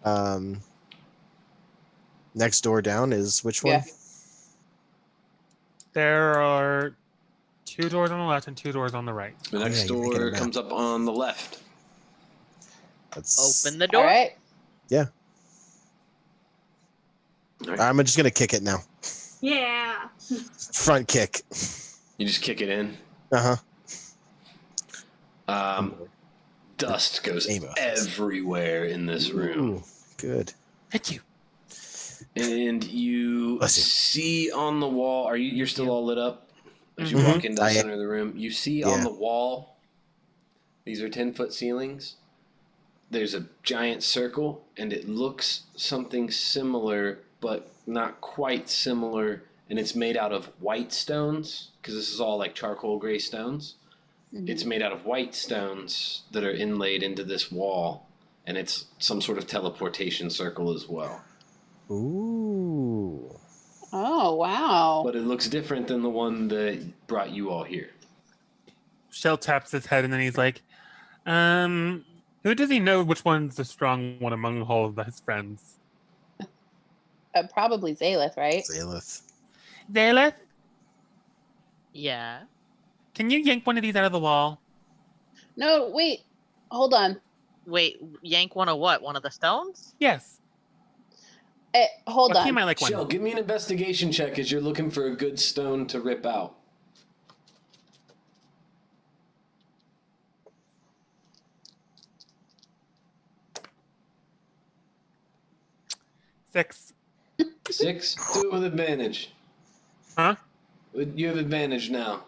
don't. Next door down is which one? Yeah. There are 2 doors on the left and 2 doors on the right. The next yeah, you're making a door map. comes up on the left. That's, Open the All door. right. All right. I'm just gonna kick it now. Yeah. Front kick. You just kick it in. Uh-huh. Dust goes Amos. everywhere in this room. Ooh, good. Thank you. And you Bless you. see on the wall, you're still all lit up as you Mhm. walk into the I am. center of the room. You see Yeah. on the wall, these are 10-foot ceilings. There's a giant circle, and it looks something similar, but not quite similar. And it's made out of white stones, because this is all like charcoal gray stones. It's made out of white stones that are inlaid into this wall, and it's some sort of teleportation circle as well. Ooh. Oh, wow. But it looks different than the one that brought you all here. Shell taps his head and then he's like, who does he know which one's the strong one among all of his friends? Probably Zaleth, right? Zaleth. Zaleth, Yeah. can you yank one of these out of the wall? No, wait. Hold on. Wait, yank one of what? One of the stones? Yes. Hold Lucky on. might like one. Shell, give me an investigation check as you're looking for a good stone to rip out. Six. 6? Do it with advantage. Huh? You have advantage now.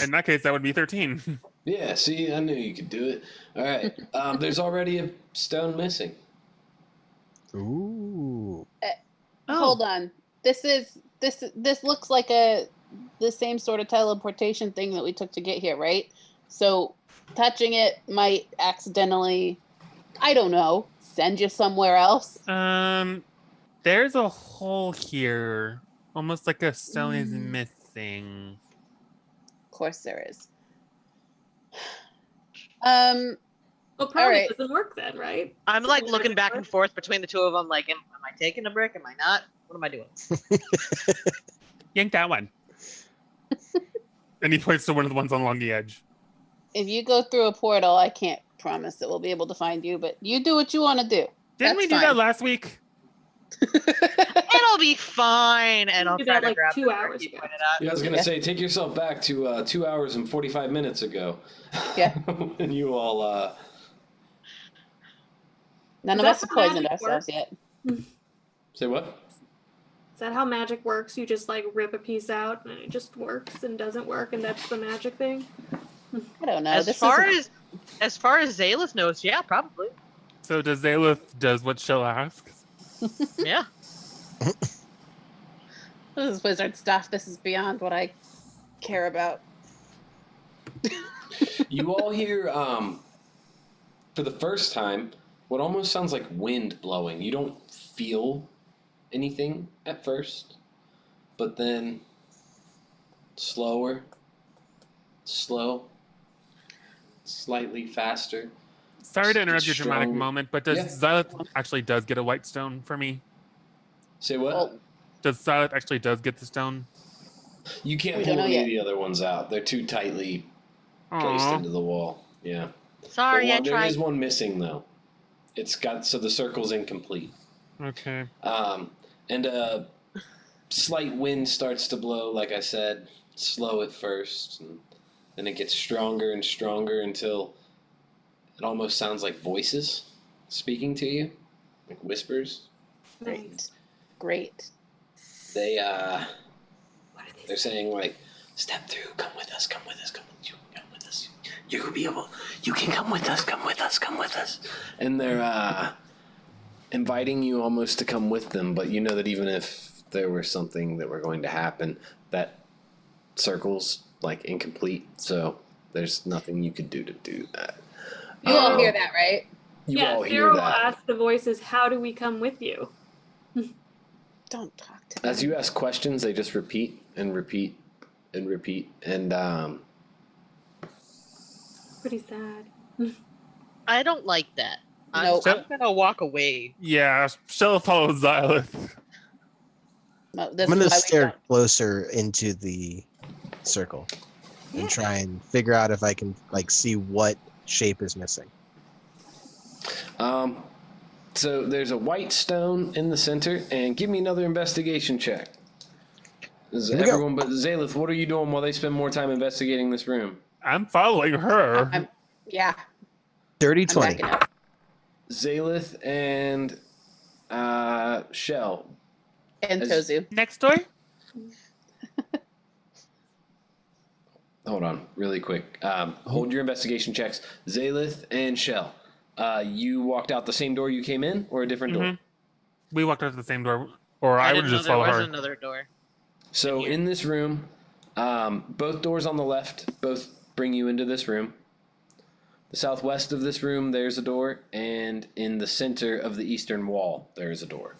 In that case, that would be 13. Yeah, see, I knew you could do it. All right. There's already a stone missing. Ooh. Hold on. This looks like the same sort of teleportation thing that we took to get here, right? So touching it might accidentally, I don't know, send you somewhere else. There's a hole here. Almost like a stone is missing. Of course there is. Well, probably Alright. doesn't work then, right? I'm like looking back and forth between the two of them. Like, am I taking a brick? Am I not? What am I doing? Yank that one. And he points to one of the ones along the edge. If you go through a portal, I can't promise that we'll be able to find you, but you do what you want to do. Didn't we do that last week? It'll be fine. And I'll Do try that, to like, grab 2 the brick hours he ago. pointed at. Yeah, I was gonna say, take yourself back to 2 hours and 45 minutes ago. Yeah. When you all None Is of that us have how poisoned magic ourselves yet. say what? Is that how magic works? You just like rip a piece out and it just works and doesn't work, and that's the magic thing? I don't know. As far as Zaleth knows, yeah, probably. So does Zaleth does what Shell asks? Yeah. This is wizard stuff. This is beyond what I care about. You all hear for the first time what almost sounds like wind blowing. You don't feel anything at first, but then slow, slightly faster. Sorry to interrupt your dramatic Stronger. moment, but does Yeah. Xylith actually does get a white stone for me? Say what? Well, Does Xylith actually does get the stone? You can't We pull don't know any of yet. the other ones out. They're too tightly placed Aww. into the wall. Yeah. Sorry, I There tried. is one missing though. It's got so the circle's incomplete. Okay. And a slight wind starts to blow, like I said, slow at first, and then it gets stronger and stronger until it almost sounds like voices speaking to you, like whispers. great. Great. They're saying like, step through, come with us, come with us. You can be able, you can come with us, come with us. And they're inviting you almost to come with them, but you know that even if there were something that were going to happen, that circle's like incomplete, so there's nothing you could do to do that. You all hear that, right? You yeah, all Sarah hear will that. ask the voices, how do we come with you? Don't talk to them. As you ask questions, they just repeat and repeat and repeat, and Pretty sad. I don't like that. Nope. I'm gonna walk away. Yeah, Shell follows Xylith. No, this I'm is gonna why we stare don't. closer into the circle and try and figure out if I can like see what shape is missing. so there's a white stone in the center, and give me another investigation check. This is Here we go. everyone but Zalith, what are you doing while they spend more time investigating this room? I'm following her. Yeah, Dirty I'm 20. backing up. Zalith and Shell. And As- Tozu. Next door? Hold on, really quick. Hold your investigation checks. Zalith and Shell. You walked out the same door you came in, or a different door? Mhm. We walked out the same door, or I would didn't know just there follow was her. another door. So here. in this room, both doors on the left both bring you into this room. The southwest of this room, there's a door, and in the center of the eastern wall, there is a door.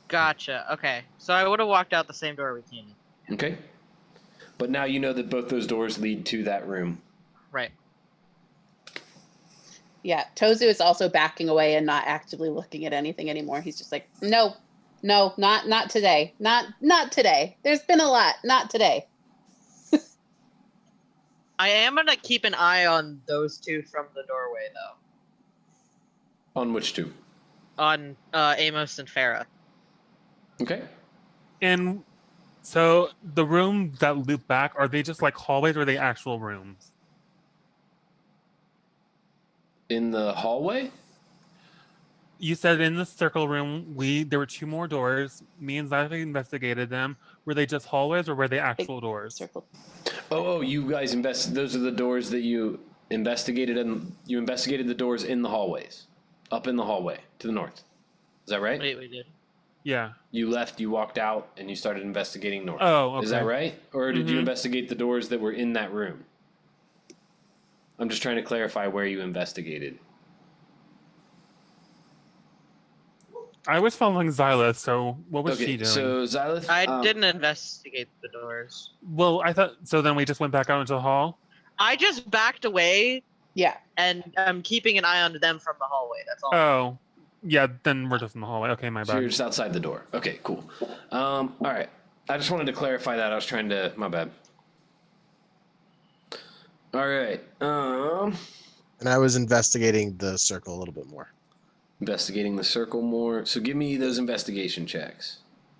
Gotcha. Okay. So I would have walked out the same door we came in. Okay? But now you know that both those doors lead to that room. Right. Yeah, Tozu is also backing away and not actively looking at anything anymore. He's just like, no, not today. Not today. There's been a lot. Not today. I am gonna keep an eye on those two from the doorway, though. On which two? on Amos and Farah. Okay. And so the rooms that loop back, are they just like hallways or are they actual rooms? In the hallway? You said in the circle room, there were 2 more doors. Me and Zach investigated them. Were they just hallways or were they actual doors? Circle. Oh, you guys those are the doors that you investigated, and you investigated the doors in the hallways. Up in the hallway to the north. Is that right? Wait, we did. Yeah. You left, you walked out, and you started investigating north. Oh, okay. Is that right? Or did you Mhm. investigate the doors that were in that room? I'm just trying to clarify where you investigated. I was following Zyla, so what was she doing? So Xylith, I didn't investigate the doors. Well, I thought so. Then we just went back out into the hall. I just backed away, Yeah. and I'm keeping an eye on them from the hallway. That's all. Oh, yeah. Then we're just in the hallway. Okay, my So you're bad. just outside the door. Okay, cool. All right. I just wanted to clarify that. I was trying to. My bad. All right. And I was investigating the circle a little bit more. Investigating the circle more. So give me those investigation checks.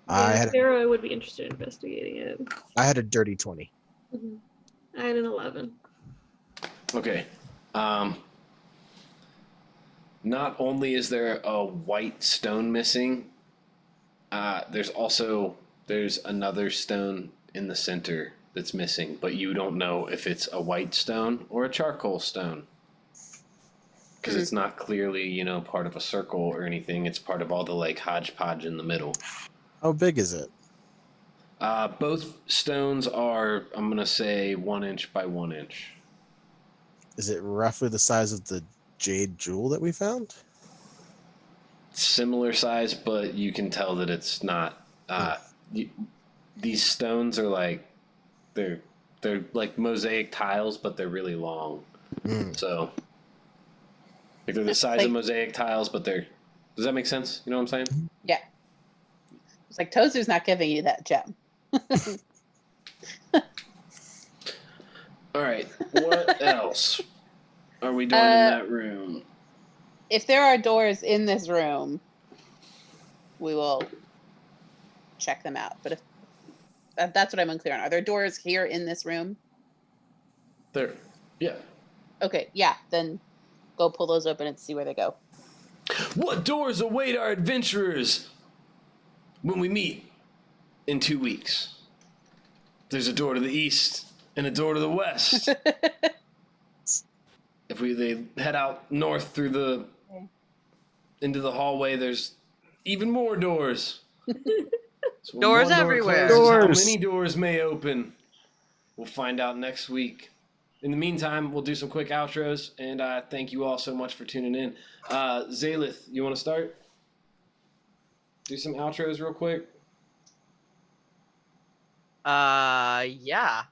Sarah would be interested in investigating it. I had a dirty 20. Mhm. I had an 11. Okay. Not only is there a white stone missing, there's another stone in the center that's missing, but you don't know if it's a white stone or a charcoal stone. Because it's not clearly, part of a circle or anything. It's part of all the hodgepodge in the middle. How big is it? Both stones are, I'm going to say, 1 inch by 1 inch. Is it roughly the size of the jade jewel that we found? Similar size, but you can tell that it's not. These stones are they're like mosaic tiles, but they're really long. So they're the size of mosaic tiles, but they're. Does that make sense? You know what I'm saying? Yeah. It's like Tozu's not giving you that gem. All right. What else are we doing in that room? If there are doors in this room, we will check them out. But if that's what I'm unclear on. Are there doors here in this room? There. Yeah. Okay, yeah, then go pull those open and see where they go. What doors await our adventurers when we meet in 2 weeks? There's a door to the east and a door to the west. If they head out north through into the hallway, there's even more doors. So Doors one door everywhere. closes, Doors. How many doors may open? We'll find out next week. In the meantime, we'll do some quick outros, and thank you all so much for tuning in. Zalith, you want to start? Do some outros real quick. Yeah.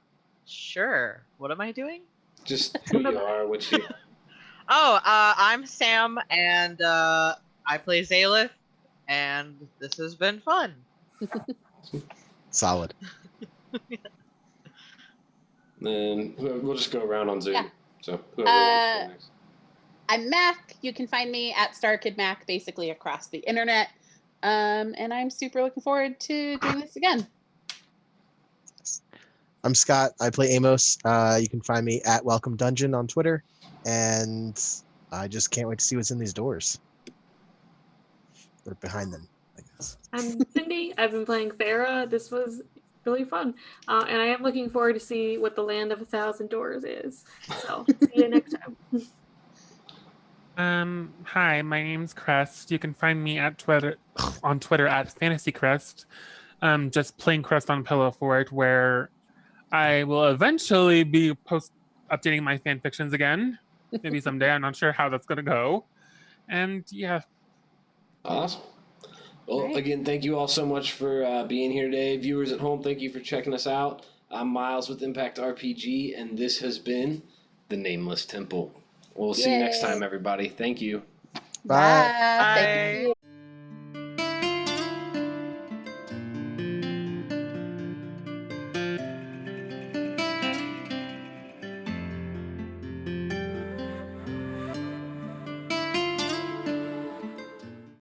Sure. What am I doing? Just who you are, what you... Oh, I'm Sam, and I play Zalith, and this has been fun. Solid. Then we'll just go around on Zoom. Yeah. So whoever wants to go next. I'm Mac. You can find me at StarKidMac basically across the internet. And I'm super looking forward to doing this again. I'm Scott. I play Amos. You can find me at Welcome Dungeon on Twitter. And I just can't wait to see what's in these doors. Or behind them, I guess. I'm Cindy. I've been playing Farah. This was really fun. And I am looking forward to see what the Land of 1,000 Doors is. So see you next time. Hi, my name's Crest. You can find me at Twitter at FantasyCrest. Just playing Crest on Pillow Fort, where I will eventually be updating my fan fictions again. Maybe someday. I'm not sure how that's gonna go. And yeah. Awesome. Well, Great. again, thank you all so much for being here today. Viewers at home, thank you for checking us out. I'm Miles with Impact RPG, and this has been the Nameless Temple. We'll see you next Yay. time, everybody. Thank you. Bye. Thank you.